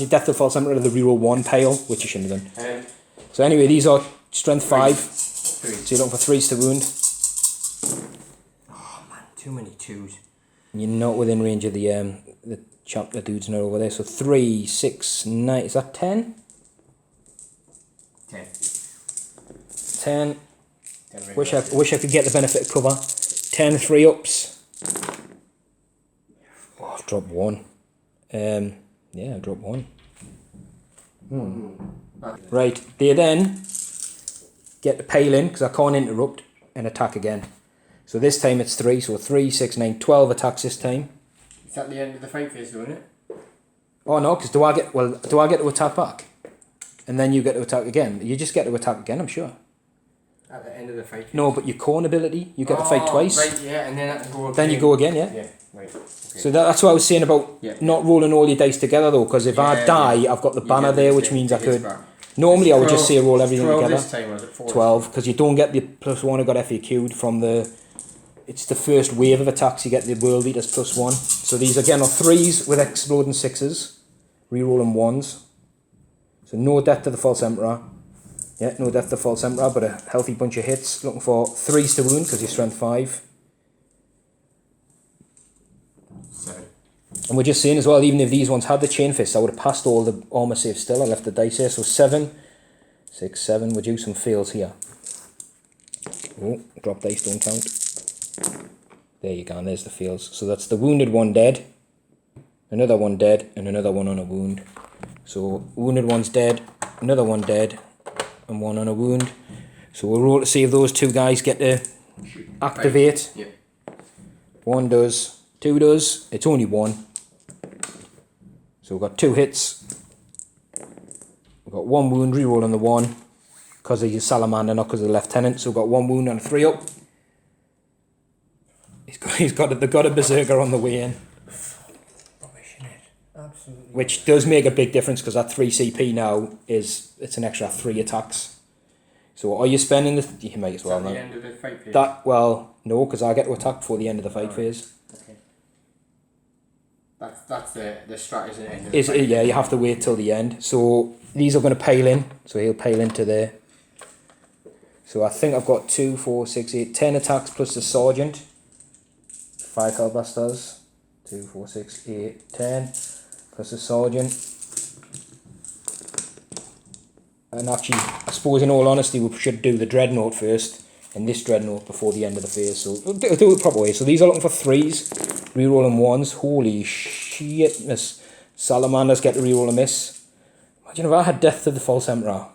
Death of the False Emperor to the reroll 1 pile, which you shouldn't have done. So anyway, these are strength 5. 3. So you're looking for 3s to wound. Oh man, too many 2s. And you're not within range of the dude's not over there. So 3, 6, 9. Is that 10? 10. 10. Wish I could get the benefit of cover. 10 3-ups. Oh, I've dropped 1. Yeah, I dropped 1. Right, they then get the pale in because I can't interrupt and attack again. So this time it's 3, so 3, 6, 9, 12 attacks this time. Is that the end of the fight phase, isn't it? Oh no, because do I get to attack back? And then you get to attack again. You just get to attack again, I'm sure. At the end of the fight phase? No, but your Khorne ability, you get to fight twice. Right, yeah, and then I can go again. Then you go again, yeah? Yeah, right. Okay. So that's what I was saying about not rolling all your dice together though, because if I die, I've got the banner there, which means I could... Normally I would just say roll everything 12 together. This time, was it 4? 12, because you don't get the +1 I got FAQ'd from the... It's the first wave of attacks, you get the World Eaters +1. So these again are 3s with exploding 6s, re-rolling 1s. So no Death to the False Emperor. Yeah, no Death to the False Emperor, but a healthy bunch of hits. Looking for 3s to wound, because you're strength 5. 7. And we're just saying as well, even if these ones had the chain fists, I would have passed all the armour saves still. I left the dice here, so 7, 6, 7. We'll do some fails here. Oh, drop dice don't count. There you go, and there's the fails. So that's the wounded one dead, another one dead, and another one on a wound. So wounded one's dead, another one dead, and one on a wound. So we'll roll to see if those two guys get to activate. Yeah. 1 does, 2 does. It's only 1. So we've got 2 hits. We've got 1 wound, reroll on the 1 because he's a salamander, not because of the lieutenant. So we've got 1 wound and a 3 up. They've got a berserker on the way in. Rubbish, innit? Absolutely. Which does make a big difference because that 3 CP now it's an extra 3 attacks. So are you spending the... You might as well now. At the end of the fight phase? Well, no, because I get to attack before the end of the fight phase. Okay. That's the strategy at the end of the fight. Yeah, you have to wait till the end. So these are going to pile in. So he'll pile into there. So I think I've got 2, 4, 6, 8, 10 attacks plus the sergeant. 5 hellblasters. 2, 4, 6, 8, 10 plus the sergeant. And actually, I suppose in all honesty, we should do the dreadnought first, and this dreadnought before the end of the phase. So we'll do it the proper way. So these are looking for 3s, rerolling 1s. Holy shit, miss. Salamanders get to reroll a miss. Imagine if I had death to the false emperor.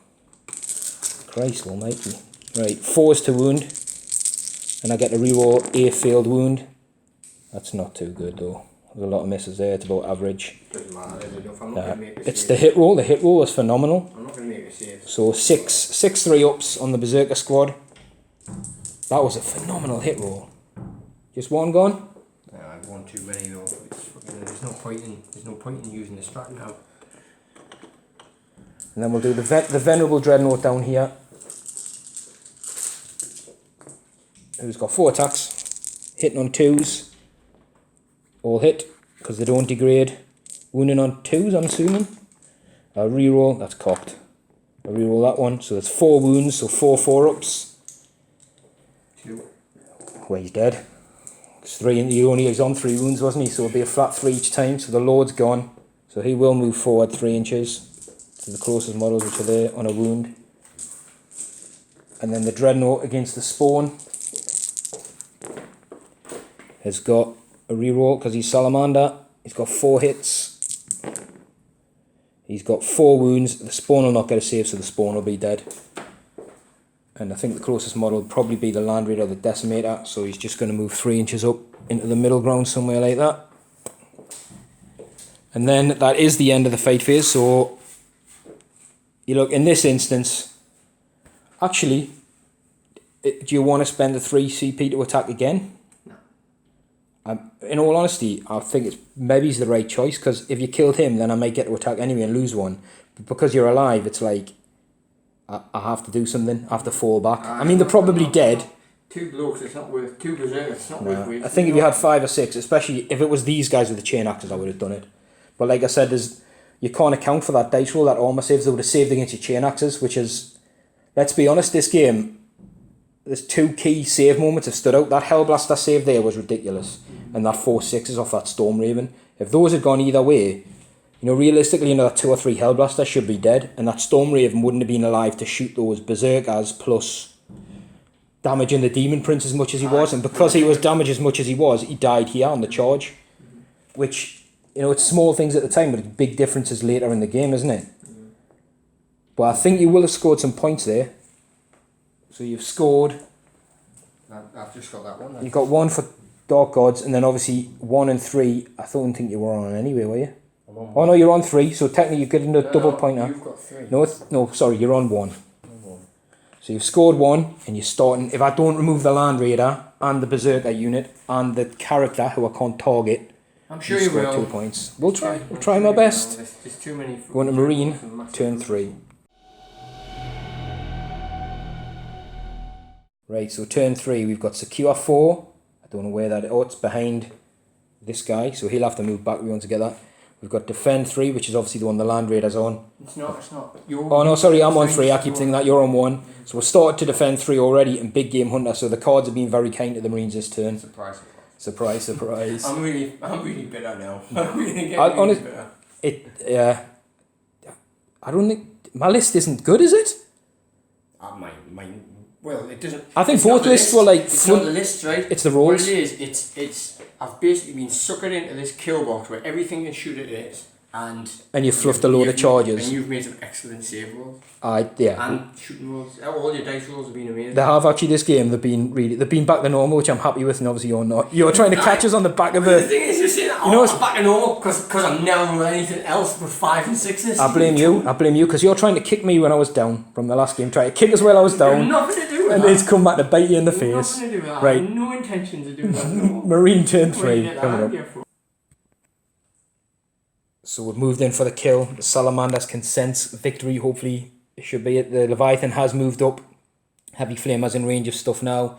Christ almighty. Right, 4s to wound, and I get to reroll a failed wound. That's not too good though. There's a lot of misses there. It's about average. Doesn't matter. I'm not going to make a It's save. the hit roll. The hit roll was phenomenal. I'm not going to make a save. So 6 3-ups on the Berserker squad. That was a phenomenal hit roll. Just 1 gone? Yeah, I've won too many though. There's no point in using the strat now. And then we'll do the Venerable Dreadnought down here. Who's got 4 attacks. Hitting on 2s. All hit, because they don't degrade. Wounding on 2s, I'm assuming. A reroll, that's cocked. I reroll that one, so that's 4 wounds, so 4 4-ups. 2. Well, he's dead. He's on 3 wounds, wasn't he? So it'll be a flat 3 each time, so the Lord's gone. So he will move forward 3 inches to the closest models, which are there, on a wound. And then the Dreadnought against the Spawn has got a reroll because he's Salamander. He's got 4 hits. He's got 4 wounds. The Spawn will not get a save, so the Spawn will be dead. And I think the closest model will probably be the Land Raider or the Decimator, so he's just going to move 3 inches up into the middle ground somewhere like that. And then that is the end of the fight phase. So you look, in this instance, actually, do you want to spend the 3 CP to attack again? In all honesty, I think it's maybe he's the right choice, because if you killed him, then I might get to attack anyway and lose 1. But because you're alive, it's like I have to do something. I have to fall back. I mean, they're probably dead. 2 blokes, it's not worth 2 berserkers. It's not worth wasting. I think if you had 5 or 6, especially if it was these guys with the chain axes, I would have done it. But like I said, you can't account for that dice roll, that armor saves. They would have saved against your chain axes, which is, let's be honest, this game, there's 2 key save moments have stood out. That Hellblaster save there was ridiculous. And that 4 6s off that Storm Raven. If those had gone either way, realistically, that 2 or 3 Hellblasters should be dead. And that Storm Raven wouldn't have been alive to shoot those Berserkers plus damaging the Demon Prince as much as he was. And because he was damaged as much as he was, he died here on the charge. Which, it's small things at the time, but it's big differences later in the game, isn't it? But I think you will have scored some points there. So you've scored... I've just got that one. You've got 1 for Dark Gods, and then obviously 1 and 3, I don't think you were on anyway, were you? Oh no, you're on 3, so technically you're getting a double pointer. You've got 3. No, sorry, you're on 1. So you've scored 1, and you're starting, if I don't remove the Land Raider, and the Berserker unit, and the character who I can't target, I'm sure you will. 2 points. We'll try my best. There's too many. Going to Marine, turn 3. Right, so turn 3, we've got Secure 4. I don't know where that is. Oh, it's behind this guy, so he'll have to move back. We want to get that. We've got Defend 3, which is obviously the one the Land Raider's on. It's not. Oh no, sorry, I'm on 3. I keep thinking that you're on 1. So we've started to Defend 3 already in Big Game Hunter, so the cards have been very kind to the Marines this turn. Surprise. I'm really bitter now. I'm really bitter. I don't think... My list isn't good, is it? Well, it doesn't. I think it's not both the lists list. were like It's not the list, right? It's the rolls. What it is, it's. I've basically been suckered into this kill box where everything can shoot at it, and you fluffed a load of charges. And you've made some excellent save rolls. Yeah. And shooting rolls. All your dice rolls have been amazing. They have actually this game. They've been back to normal, which I'm happy with, and obviously you're not. You're trying to catch us on the back of The a. thing is, you're saying, I'm back to normal because I'm never running anything else with 5 and 6s. I blame you because you're trying to kick me when I was down from the last game. Trying to kick us while I was down. Nothing to do with and that. it's come back to bite you in the face. Nothing to do with that. Right. I have no intentions of doing that. No. Marine turn 3 coming up. So we've moved in for the kill. The Salamanders can sense victory. Hopefully it should be it. The Leviathan has moved up. Heavy Flame has in range of stuff now.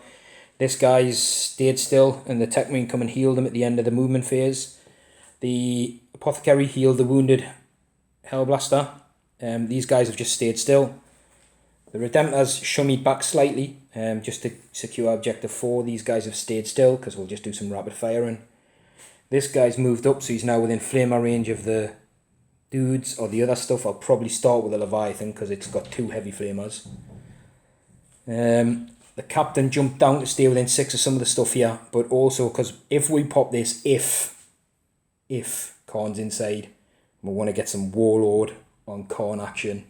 This guy's stayed still, and the Tech Marine come and healed him at the end of the movement phase. The Apothecary healed the wounded Hellblaster. These guys have just stayed still. The Redemptors shimmied back slightly just to secure objective 4. These guys have stayed still because we'll just do some rapid firing. This guy's moved up, so he's now within flamer range of the dudes or the other stuff. I'll probably start with the Leviathan because it's got 2 heavy flamers. The captain jumped down to stay within 6 of some of the stuff here, but also because if we pop this, if Kharn's inside, we want to get some Warlord on Kharn action.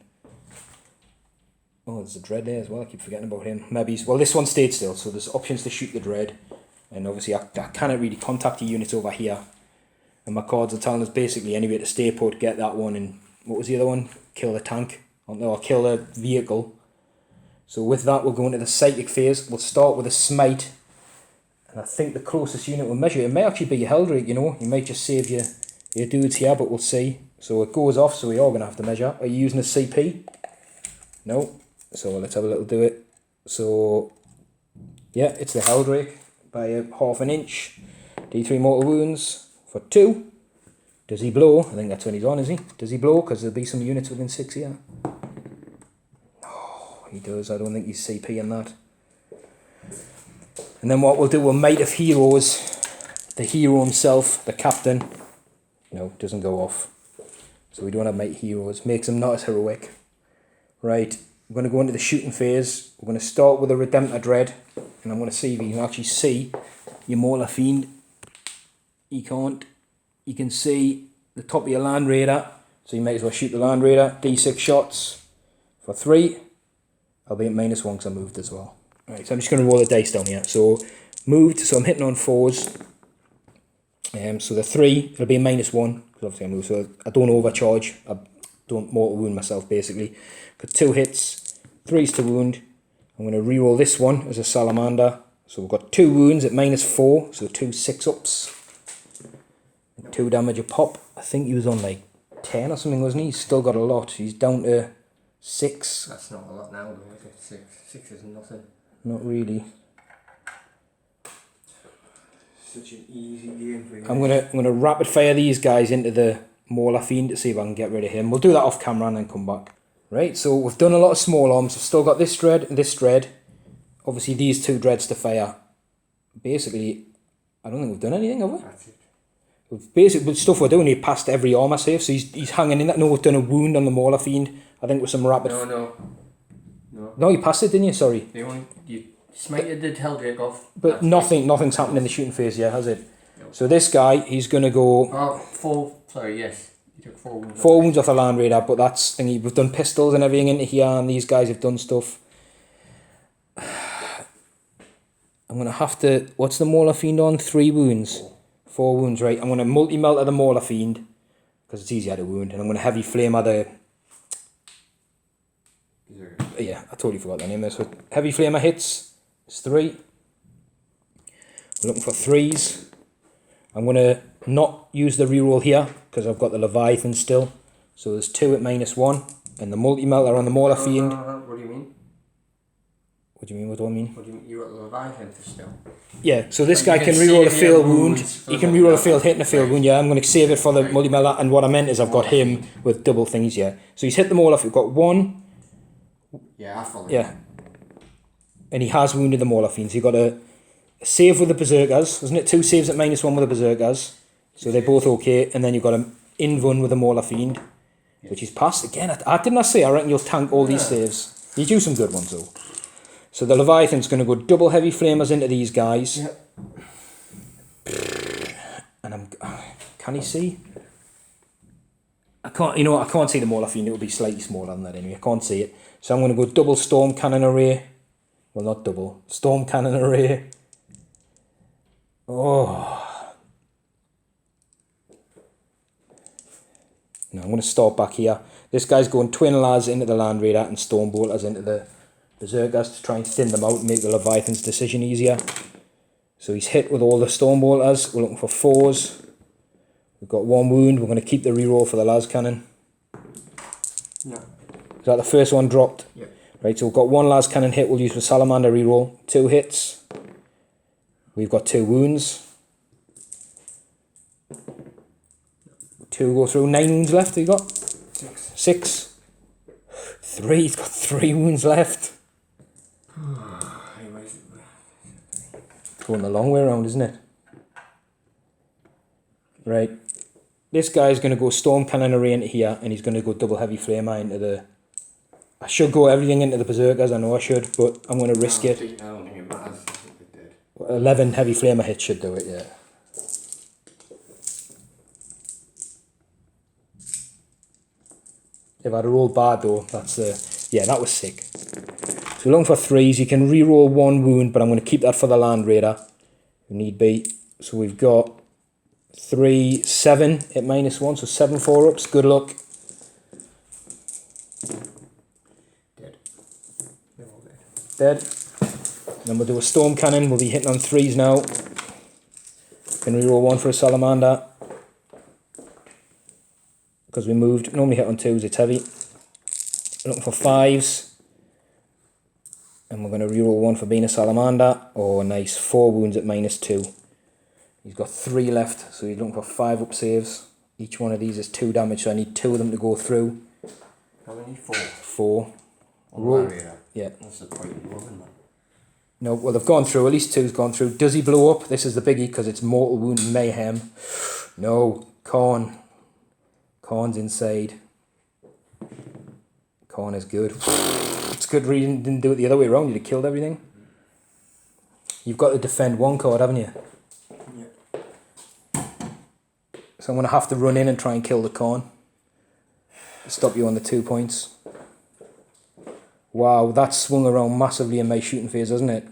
Oh, there's a Dread there as well. I keep forgetting about him. Maybe well, this one stayed still, so there's options to shoot the Dread. And obviously I cannot really contact the units over here. And my cards are telling us basically anyway to stay put, get that one, and what was the other one? Kill the tank. Or kill the vehicle. So with that we'll go into the psychic phase. We'll start with a smite. And I think the closest unit we'll measure, it may actually be your Heldrake, you know. You might just save your dudes here, but we'll see. So it goes off, so we are going to have to measure. Are you using a CP? No. So let's have a little do it. So yeah, it's the Heldrake by a half an inch. D3 mortal wounds for 2. Does he blow? I think that's when he's on, is he? Does he blow? Because there'll be some units within 6 here. Oh, he does. I don't think he's CP in that. And then what we'll do, we'll Might of Heroes. The hero himself, the captain, doesn't go off. So we don't have Might of Heroes. Makes him not as heroic. Right, we're going to go into the shooting phase. We're going to start with a Redemptor Dread. And I'm going to see if you can actually see your Mauler Fiend. You can't. You can see the top of your Land Raider. So you might as well shoot the Land Raider. D6 shots for 3. I'll be at -1 because I moved as well. Right, so I'm just going to roll the dice down here. So moved, so I'm hitting on 4s. So the 3, it'll be a -1 because obviously I moved. So I don't overcharge. I don't mortal wound myself basically. Got 2 hits, 3s to wound. I'm going to re-roll this one as a Salamander. So we've got 2 wounds at -4, so 2 6-ups. 2 damage a pop. I think he was on like 10 or something, wasn't he? He's still got a lot. He's down to 6. That's not a lot now, though, is it? 6. 6 is nothing. Not really. Such an easy game for you. I'm gonna rapid fire these guys into the Mauler Fiend to see if I can get rid of him. We'll do that off camera and then come back. Right, so we've done a lot of small arms. We've still got this Dread and this Dread. Obviously these 2 Dreads to fire. Basically, I don't think we've done anything, have we? That's it. We've basically, stuff we're doing, he passed every armour save, so he's hanging in that. No, we've done a wound on the Mauler Fiend. I think with some rapid... No, you passed it, didn't you? Sorry. You smited the Heldrake off. But nothing's happened in the shooting phase yet, has it? No. So this guy, he's going to go... Oh, 4... Sorry, yes. You took 4 wounds. 4 wounds off the Land Raider, but that's thingy. We've done pistols and everything into here, and these guys have done stuff. I'm going to have to... What's the Mauler Fiend on? 3 wounds. 4 wounds, right. I'm going to multi-melter the Mauler Fiend, because it's easier to wound, and I'm going to heavy flame the... Yeah, I totally forgot the name there. So heavy flamer hits. It's 3. We're looking for 3s. I'm going to not use the reroll here because I've got the Leviathan still. So there's 2 at -1. And the multi-melter on the Mauler Fiend. What do you mean? What do you mean? What do I mean? What do you mean? You got the Leviathan for still? Yeah, so this guy can reroll a failed wound. He can reroll a failed hit and a failed wound. Yeah, I'm going to save it for the multi-melter. And what I meant is I've got him with double things, yeah. So he's hit them all off. We've got 1. Yeah, I follow. Yeah. And he has wounded the Mauler Fiends. He got a save with the Berserkers. Wasn't it 2 saves at -1 with the Berserkers? So they're both okay. And then you've got an invuln with the Mauler Fiend, which is passed. Again, I didn't say I reckon you'll tank all these saves. You do some good ones though. So the Leviathan's going to go double heavy flamers into these guys. Yep. And can you see? I can't, you know what, I can't see them all. I think it'll be slightly smaller than that anyway. I can't see it. So I'm going to go double storm cannon array. Well, not double. Storm cannon array. Oh. No, I'm going to start back here. This guy's going twin las into the Land Raider and storm bolters into the Berserkers to try and thin them out and make the Leviathan's decision easier. So he's hit with all the storm bolters. We're looking for 4s. We've got 1 wound. We're going to keep the reroll for the las cannon. Yeah. Is that the first one dropped? Yeah. Right, so we've got 1 las cannon hit. We'll use the Salamander reroll. 2 hits. We've got 2 wounds. 2 go through. 9 wounds left. Have you got? 6. 3. He's got 3 wounds left. Going the long way around, isn't it? Right. This guy's going to go Storm Cannon Array into here, and he's going to go double heavy flamer into the... I should go everything into the Berserkers, I know I should, but I'm going to risk it. I don't think it matters. I think it did. 11 heavy flamer hits should do it, yeah. If I'd rolled bad though, that's yeah, that was sick. So we're looking for 3s. You can re-roll 1 wound, but I'm going to keep that for the Land Raider if need be. So we've got 3, 7 at -1, so 7 4-ups. Good luck. Dead. They're all dead. Dead. Then we'll do a Storm Cannon. We'll be hitting on 3s now. Can re-roll 1 for a Salamander. Because we moved. Normally hit on 2s, it's heavy. Looking for 5s. And we're going to reroll 1 for being a Salamander. Oh, nice. 4 wounds at -2. He's got 3 left, so he's looking for 5-up saves. Each one of these is 2 damage, so I need 2 of them to go through. How many? 4. 4. Roll. Yeah. What's the point in rolling, man? No, well, they've gone through. At least 2's gone through. Does he blow up? This is the biggie, because it's Mortal Wound Mayhem. No. Kharn. Kharn's inside. Kharn is good. It's good reading. Didn't do it the other way around. You'd have killed everything. You've got to defend 1 card, haven't you? Yeah. So I'm going to have to run in and try and kill the Kharn. Stop you on the 2 points. Wow, that swung around massively in my shooting phase, hasn't it?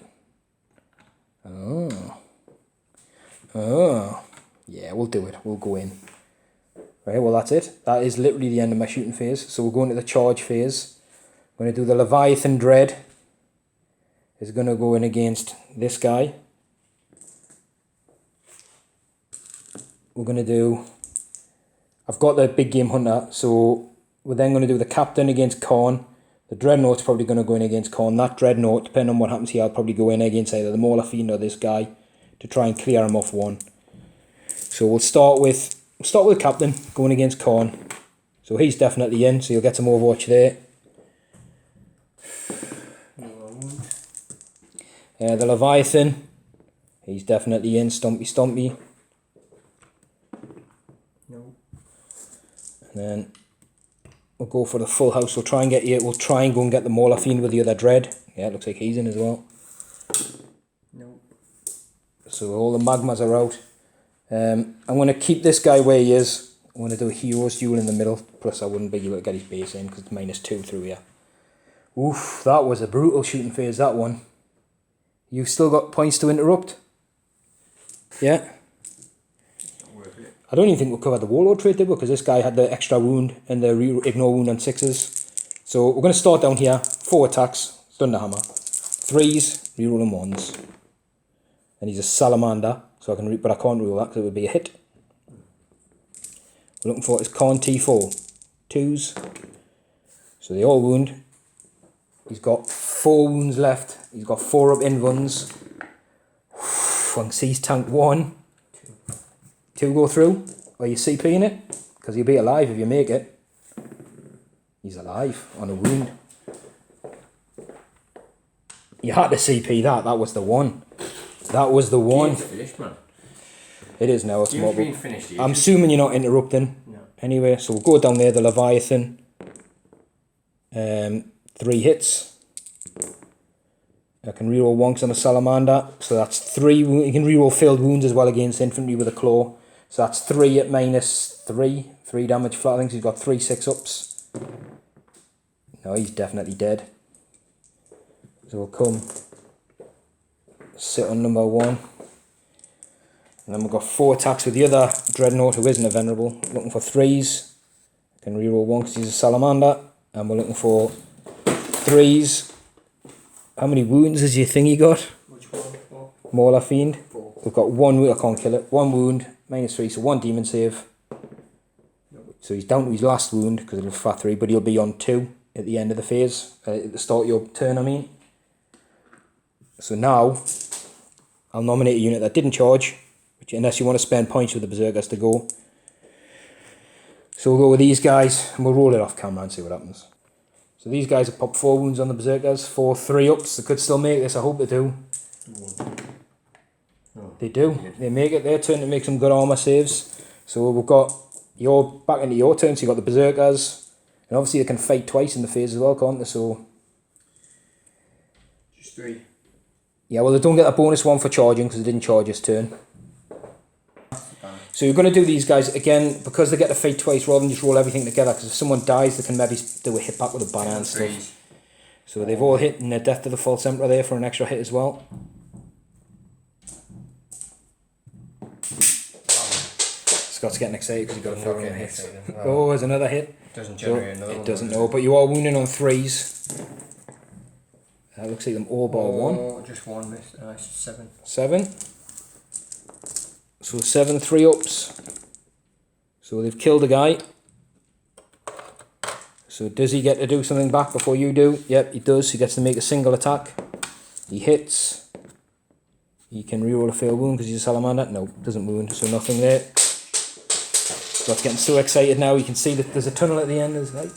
Oh. Oh. Yeah, we'll do it. We'll go in. Right, well that's it. That is literally the end of my shooting phase. So we're going to the charge phase. I'm going to do the Leviathan Dread. Is going to go in against this guy. We're going to do... I've got the big game hunter, so we're then going to do the captain against Kharn. The Dreadnought's probably going to go in against Kharn. That Dreadnought, depending on what happens here, I'll probably go in against either the Mauler Fiend or this guy to try and clear him off 1. So we'll start with Captain going against Kharn. So he's definitely in, so you'll get some Overwatch there. The Leviathan, he's definitely in. Stompy Stompy. No. And then we'll go for the full house. We'll try and get you. We'll try and go and get the Mauler Fiend with the other Dread. Yeah, it looks like he's in as well. No. So all the magmas are out. I'm going to keep this guy where he is. I'm going to do a Hero's Duel in the middle. Plus I wouldn't be able to get his base in because it's -2 through here. Oof, that was a brutal shooting phase, that one. You've still got points to interrupt? Yeah? I don't even think we'll cover the Warlord trait, did we? Because this guy had the extra wound and the ignore wound on 6s. So we're going to start down here. 4 attacks, Thunderhammer. 3s, rerolling 1s. And he's a Salamander, so I can but I can't rule that because it would be a hit. We're looking for his Kharn T4. 2s. So they all wound. He's got 4 wounds left. He's got 4 up invuns. He's tanked 1. 2 go through. Are you CPing it? Because you'll be alive if you make it. He's alive on a wound. You had to CP that. That was the one. That was the one. Game's finished, man. It is now. It's Game's been finished. I'm assuming you're not interrupting. No. Anyway, so we'll go down there. The Leviathan. 3 hits. I can reroll 1 because I'm a Salamander, so that's 3. You can reroll failed wounds as well against infantry with a claw. So that's 3 at -3. 3 damage flat. I think he's got 3 6-ups. No, he's definitely dead. So we'll come sit on number 1. And then we've got 4 attacks with the other Dreadnought who isn't a Venerable. Looking for 3s. Can reroll 1 because he's a Salamander. And we're looking for 3s. How many wounds has your thingy got? Which one? Mauler Fiend. 4. We've got 1 wound. I can't kill it. 1 wound. -3. So 1 demon save. So he's down to his last wound because it'll fat 3. But he'll be on 2 at the end of the phase. At the start of your turn, I mean. So now I'll nominate a unit that didn't charge. Which, unless you want to spend points with the Berserkers to go. So we'll go with these guys and we'll roll it off camera and see what happens. So these guys have popped 4 wounds on the Berserkers, 4 3-ups. They could still make this, I hope they do. Oh, they do. They make it their turn to make some good armour saves. So we've got your back into your turn, so you've got the Berserkers. And obviously they can fight twice in the phase as well, can't they? So just 3. yeah, well they don't get a bonus 1 for charging because they didn't charge this turn. So you're going to do these guys again because they get to fight twice rather than just roll everything together, because if someone dies they can maybe do a hit back with a banner and stuff. So they've all hit, and they're Death to the False Emperor there for an extra hit as well. Scott's getting excited because he got a 4 hit. Oh, there's another hit. Doesn't generate another one. It doesn't know, but you are wounding on 3s. That looks like them all bar 1. Just 1 missed. 7. 7. So 7 3-ups. So they've killed a guy. So does he get to do something back before you do? Yep, he does. He gets to make a single attack. He hits. He can reroll a failed wound because he's a Salamander. No, doesn't wound, so nothing there. Scott's getting so excited now. You can see that there's a tunnel at the end. There's like,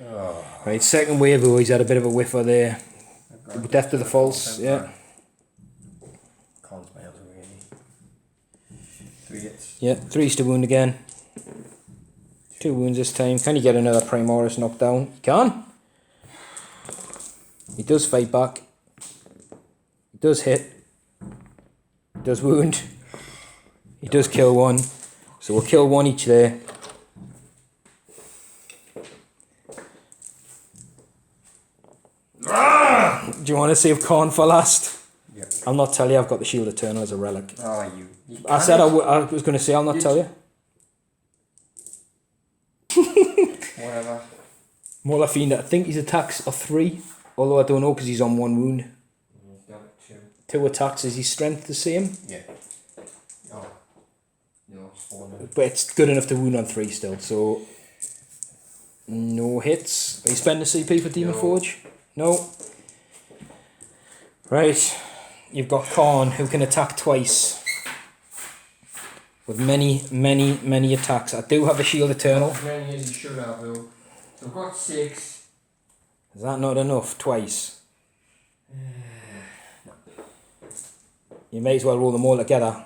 Oh. right, second wave. Oh, he's had a bit of a whiffer there. Death to the False. Yeah. Kharn's miles away. 3 hits. Yeah, 3's to wound again. 2 wounds this time. Can you get another Primaris knocked down? He can. He does fight back. He does hit. He does wound. He does kill 1. So we'll kill 1 each there. Do you want to save Kharn for last? Yeah. I'll not tell you I've got the Shield Eternal as a relic. Oh, you I said I was going to say I'll not tell you. Whatever. Mauler Fiend, I think his attacks are 3. Although I don't know because he's on 1 wound. He's got 2. 2 attacks. Is his strength the same? Yeah. Oh. No, it's 4 now. But it's good enough to wound on 3 still, so no hits. Are you spending a CP for Demon Forge? No. Right, you've got Kharn who can attack twice with many attacks. I do have a Shield Eternal. As many as you should have, though. So I've got 6. Is that not enough? Twice. You may as well roll them all together.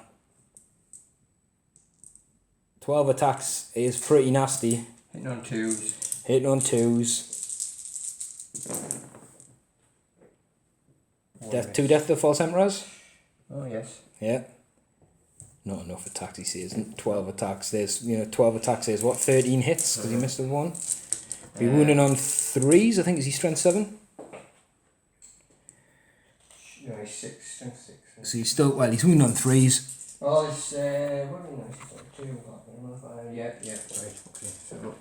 12 attacks is pretty nasty. Hitting on 2s. Hitting on 2s. Two Death to the False Emperors? Oh, yes. Yeah. Not enough attacks, he says. 12 attacks. There's, 12 attacks. There's what, 13 hits because he missed with 1. Be wounding on 3s. I think is he strength 7. No, he's 6. Strength 6. So he's still he's wounding on 3s. Oh, it's what do you know? It's 2. Yeah. Right. Okay. So.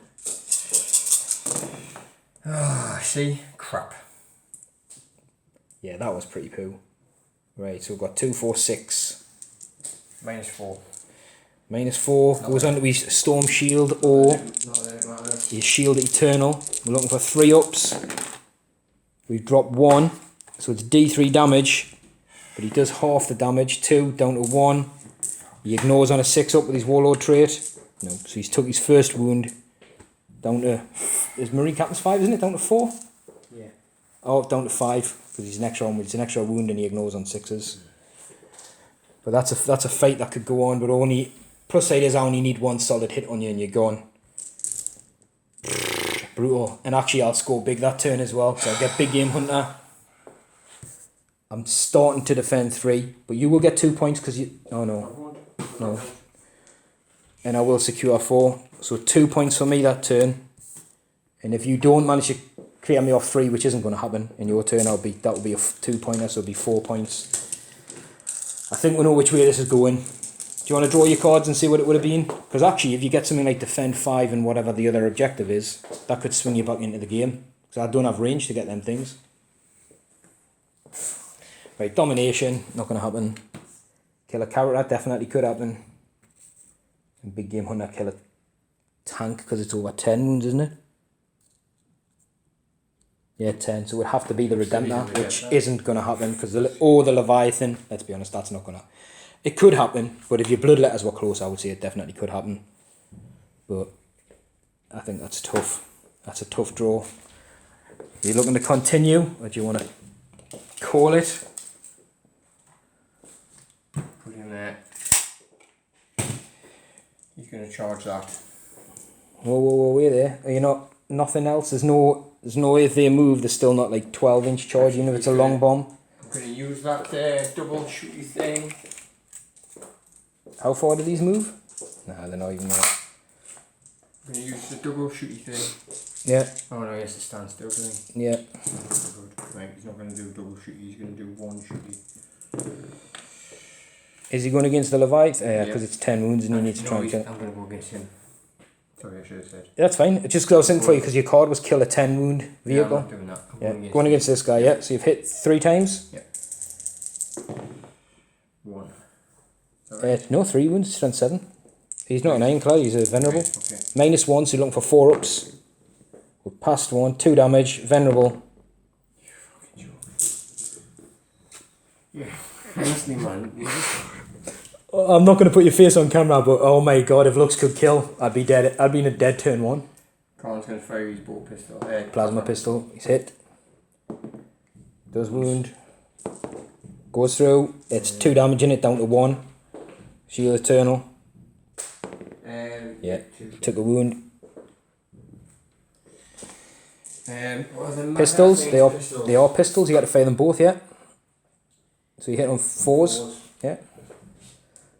Ah, see, crap. Yeah, that was pretty poo. Right, so we've got 2, 4, 6. -4. -4 goes on to his Storm Shield or Not his Shield Eternal. We're looking for 3-ups. We've dropped 1, so it's D3 damage, but he does half the damage. 2 down to 1. He ignores on a 6-up with his Warlord trait. No, so he's took his first wound down to. Is Marine Captain's 5, isn't it? Down to 4? Yeah. Oh, down to 5 because he's an extra wound and he ignores on 6s. But that's a fight that could go on, but only plus side is I only need 1 solid hit on you and you're gone. Brutal. And actually I'll score big that turn as well, so I'll get big game hunter. I'm starting to defend 3, but you will get 2 points because you... Oh no. No. And I will secure 4. So 2 points for me that turn. And if you don't manage to clear me off 3, which isn't going to happen in your turn, that will be a 2-pointer, so it'll be 4 points. I think we know which way this is going. Do you want to draw your cards and see what it would have been? Because actually, if you get something like defend 5 and whatever the other objective is, that could swing you back into the game. Because I don't have range to get them things. Right, domination, not going to happen. Kill a carrot, that definitely could happen. And big game hunter, kill a tank because it's over 10 wounds, isn't it? Yeah, 10. So it would have to be the Redemptor, which isn't going to happen because the Leviathan, let's be honest, that's not going to. It could happen, but if your bloodletters were close, I would say it definitely could happen. But I think that's tough. That's a tough draw. Are you looking to continue, or do you want to call it? Put him there. He's going to charge that. Whoa, wait there. Are you not, nothing else? There's no way if they move, they're still not like 12-inch charge, even if it's a long bomb. I'm going to use that double shooty thing. How far do these move? Nah, they're not even there. I'm going to use the double shooty thing. Yeah. Oh no, he has to stand still, doesn't he? Yeah. Right, he's not going to do double shooty, he's going to do one shooty. Is he going against the Leviathan? Yeah, because it's 10 wounds and you need to try and kill. I'm going to go against him. Sorry, I should have said. That's fine. It's just because I was thinking for you, because your card was kill a 10 wound vehicle. Yeah, I'm not doing that. I'm going against this guy, yeah. So you've hit 3 times? Yeah. 1. No, 3 wounds, strength 7. He's not an ironclad, he's a venerable. Right, okay. -1, so you're looking for 4 ups. We're past 1, 2 damage, venerable. You fucking joke. Yeah, honestly, man. I'm not going to put your face on camera, but oh my god, if Lux could kill, I'd be dead. I'd be in a dead turn 1. Kharn's going to fire his bolt pistol. Plasma pistol, he's hit. Does wound. Goes through, it's 2 damage in it, down to 1. Shield Eternal. Yeah, took a wound. Pistols, they are pistols, you got to fire them both, yeah. So you hit on 4s, yeah.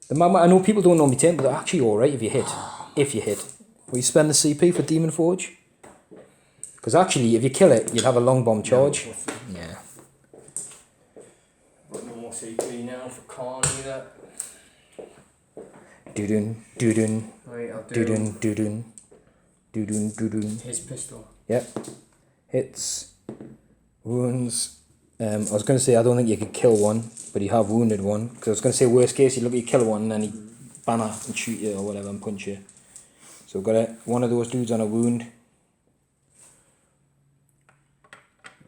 The magma, I know people don't normally take them, but they're actually alright if you hit. If you hit. Will you spend the CP for Demon Forge? Because actually, if you kill it, you'd have a long bomb charge. Yeah. Got no more CP now for Kharn either. Doodun, doodun, Right, I'll do doodun, doodun, doodun, doodun. his pistol. Yep. Hits. Wounds. I was going to say I don't think you could kill one, but you have wounded one. Because I was going to say worst case, you look at you kill one and then he banner and shoot you or whatever and punch you. So we've got one of those dudes on a wound.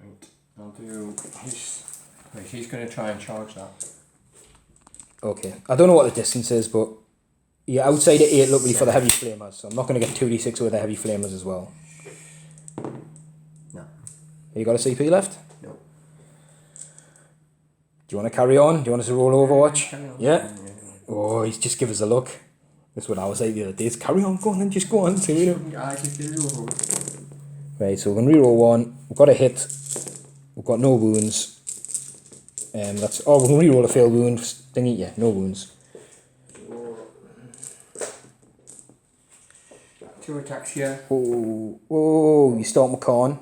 Right, I'll do his. Right, he's going to try and charge that. Okay. I don't know what the distance is, but you're outside of 8 luckily for the heavy flamers, so I'm not going to get 2d6 with the heavy flamers as well. No. Have you got a CP left? No. Do you want to carry on? Do you want us to roll Overwatch? Yeah? Yeah. Oh, he's just give us a look. That's what I was like the other day. It's carry on, go on then, just go on. So we don't... I just did it over. Right, so we're going to reroll 1. We've got a hit. We've got no wounds. That's... Oh, we're going to reroll a failed wound thingy. Yeah, no wounds. 2 attacks here. Oh, you start with Kharn.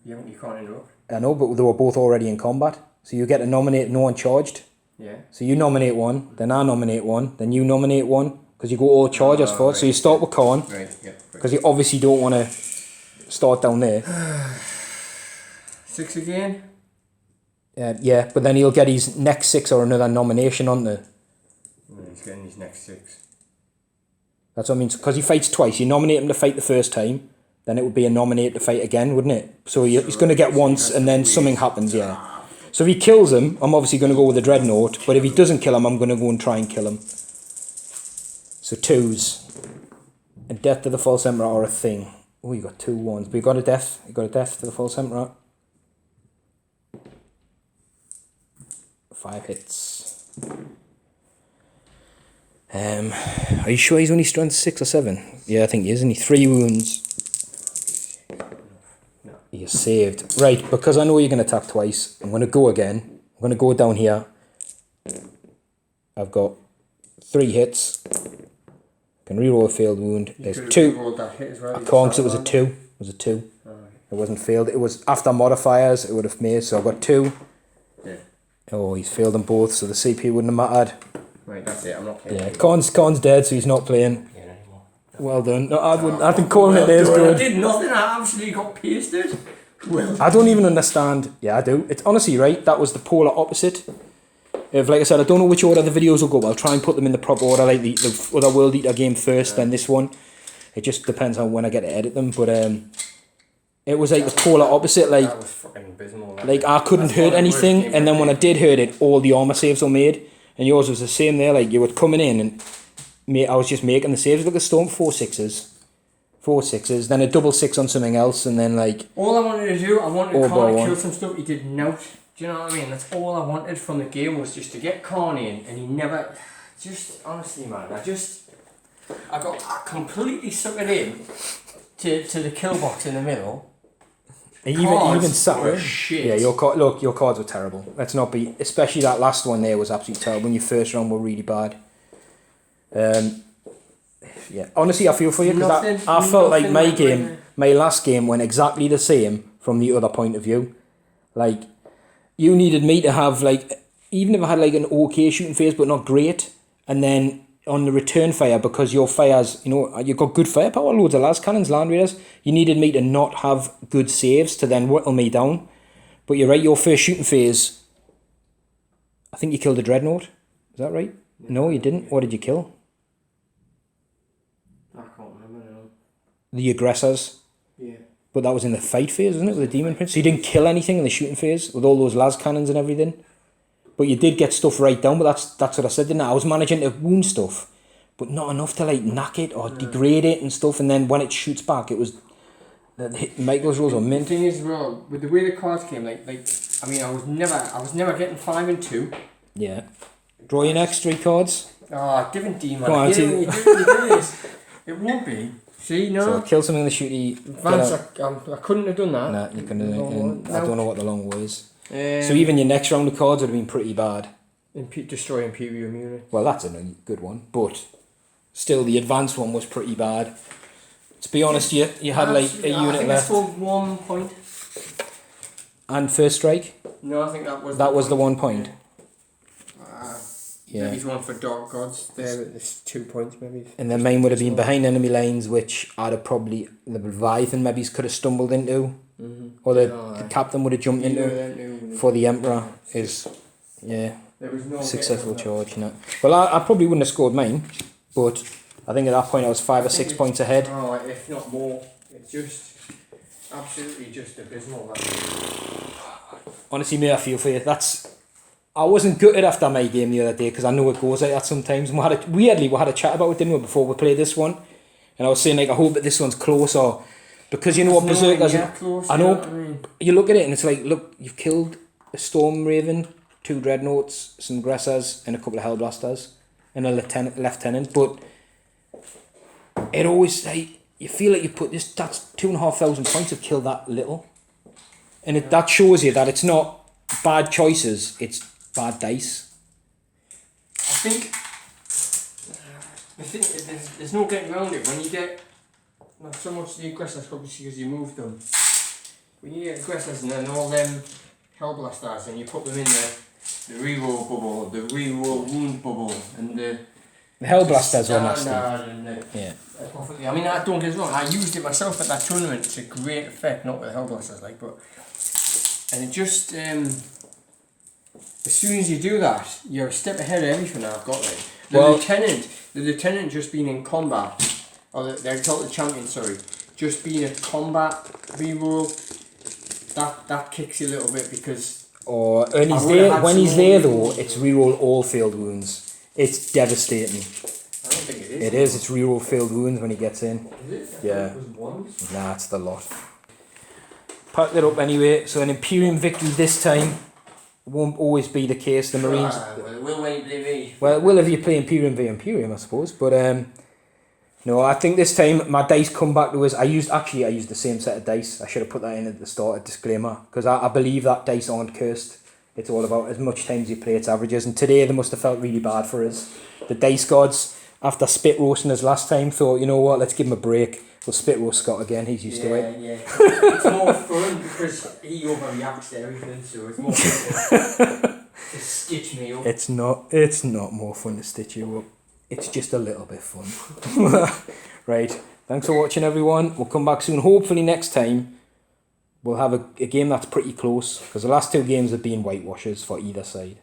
You can't interrupt. I know, but they were both already in combat. So you get to nominate no one charged. Yeah. So you nominate 1, then I nominate 1, then you nominate 1, because you go all charges for it. Right. So you start with Kharn. Right, yeah. Because you obviously don't want to start down there. 6 again? Yeah, but then he'll get his next 6 or another nomination on there. He's getting his next 6. That's what I mean. Because he fights twice. You nominate him to fight the first time, then it would be a nominate to fight again, wouldn't it? So he's going to get once and then something happens, yeah. So if he kills him, I'm obviously going to go with the Dreadnought. But if he doesn't kill him, I'm going to go and try and kill him. So 2s. A death to the False Emperor or a thing. Oh, you got 2 1s. But you got a death. You got a death to the False Emperor. 5 hits. Are you sure he's only strength 6 or 7? Yeah, I think he is, isn't he? 3 wounds. saved. Right, because I know you're going to attack twice, I'm going to go again. I'm going to go down here. I've got 3 hits. Can reroll a failed wound. There's 2. That hit as well. I can't because it was a 2. It was a 2. It wasn't failed. It was after modifiers. It would have made. So I've got 2. Yeah. Oh, he's failed them both, so the CP wouldn't have mattered. Right, that's it. I'm not playing. Yeah, Kharn's dead, so he's not playing. Yeah, anymore. Well done. No, I wouldn't. I think calling it there is good. I did nothing. I absolutely got pasted. Well, I don't even understand. Yeah, I do. It's honestly right. That was the polar opposite. If, like I said, I don't know which order the videos will go, but I'll try and put them in the proper order, like the other World Eater game first, then this one. It just depends on when I get to edit them, but it was like the polar opposite. Like, that was fucking abysmal. Like I couldn't hurt anything, and then when I did hurt it, all the armor saves were made, and yours was the same there. Like you were coming in, and I was just making the saves. Look at Storm 4 6s. 4 6s, then a double 6 on something else, and then like... All I wanted to do, I wanted Kharn to kill some stuff, he did nout. Do you know what I mean? That's all I wanted from the game, was just to get Kharn in, and he never... Just, honestly man, I got completely suckered in to the kill box in the middle. Even sat shit. Yeah, your cards were terrible. Let's not be... Especially that last one there was absolutely terrible. When your first round were really bad. Yeah, honestly, I feel for you because I felt like my last game went exactly the same from the other point of view. Like, you needed me to have like, even if I had like an okay shooting phase but not great, and then on the return fire, because your fires, you know, you've got good firepower, loads of las cannons, land raiders, you needed me to not have good saves to then whittle me down. But you're right, your first shooting phase, I think you killed a dreadnought. Is that right? Yeah. No, you didn't. What did you kill? I can't remember now. The aggressors. Yeah. But that was in the fight phase, wasn't it, with the Demon Prince? So you didn't kill anything in the shooting phase with all those las cannons and everything. But you did get stuff right down, but that's what I said, didn't I? I was managing to wound stuff, but not enough to like knock it or degrade it and stuff, and then when it shoots back, it was... Michael's rolls were mint. The thing is, well, with the way the cards came, like I mean, I was never getting 5 and 2. Yeah. Draw your next 3 cards. Oh, different Demon. Come on, you do this. It won't be. See, no. So kill something in the shooty. Vance, I couldn't have done that. Nah, you couldn't. I don't know what the long way is. So even your next round of cards would have been pretty bad. Destroy Imperial Munich. Well, that's a good one, but still the advanced one was pretty bad. To be honest, you had like a unit left. I scored 1 point. And first strike? No, I think that was... That was the 1 point. Yeah. Maybe one for Dark Gods there, there's 2 points maybe. And then mine would have been behind enemy lines, which I'd have probably... The Leviathan maybe could have stumbled into. Mm-hmm. Or the captain would have jumped into. For the Emperor is... Yeah. There was no successful charge, you know. Well, I probably wouldn't have scored mine, but I think at that point I was 5 or 6 points ahead. Oh, if not more. It's just... Absolutely just abysmal. Honestly, mate, I feel for you. I wasn't gutted after my game the other day because I know it goes like that sometimes. And we had a chat about it, didn't we, before we played this one? And I was saying, like, I hope that this one's closer. Because you know what Berserk doesn't... I know, you look at it and it's like, look, you've killed a Storm Raven, 2 Dreadnoughts, some Gressers, and a couple of Hellblasters, and a lieutenant. But it always, like, you feel like you put this... That's 2,500 points to kill that little. And that shows you that it's not bad choices, it's bad dice. I think there's no getting around it. When you get not so much the aggressors, obviously because you move them. When you get aggressors and then all them Hellblasters and you put them in the reroll bubble, the reroll wound bubble, and the Hellblasters were nasty. Yeah. I mean, don't get us wrong. I used it myself at that tournament to great effect, not with the Hellblasters, like, but. And it just, as soon as you do that, you're a step ahead of everything I've got, like. The lieutenant just being in combat, or they're called the champion, sorry, just being a combat reroll, that kicks you a little bit because... Or when he's there though, it's reroll all failed wounds. It's devastating. I don't think it is. It is, it's reroll failed wounds when he gets in. Is it? Yeah. It was once. Nah, it's the lot. Packed it up anyway, so an Imperium victory this time won't always be the case. The Marines... Well, it will when you play me. Well, it will if you play Imperium v Imperium, I suppose, but No, I think this time my dice come back to us. I used the same set of dice. I should have put that in at the start, a disclaimer, because I believe that dice aren't cursed. It's all about as much times you play its averages. And today they must have felt really bad for us. The dice gods, after spit roasting us last time, thought, you know what, let's give him a break. We'll spit roast Scott again. He's used to it. Yeah. It's more fun because he overreacts to everything, so it's more fun to stitch me up. It's not more fun to stitch you up. It's just a little bit fun. Right. Thanks for watching, everyone. We'll come back soon. Hopefully next time we'll have a game that's pretty close, because the last two games have been whitewashes for either side.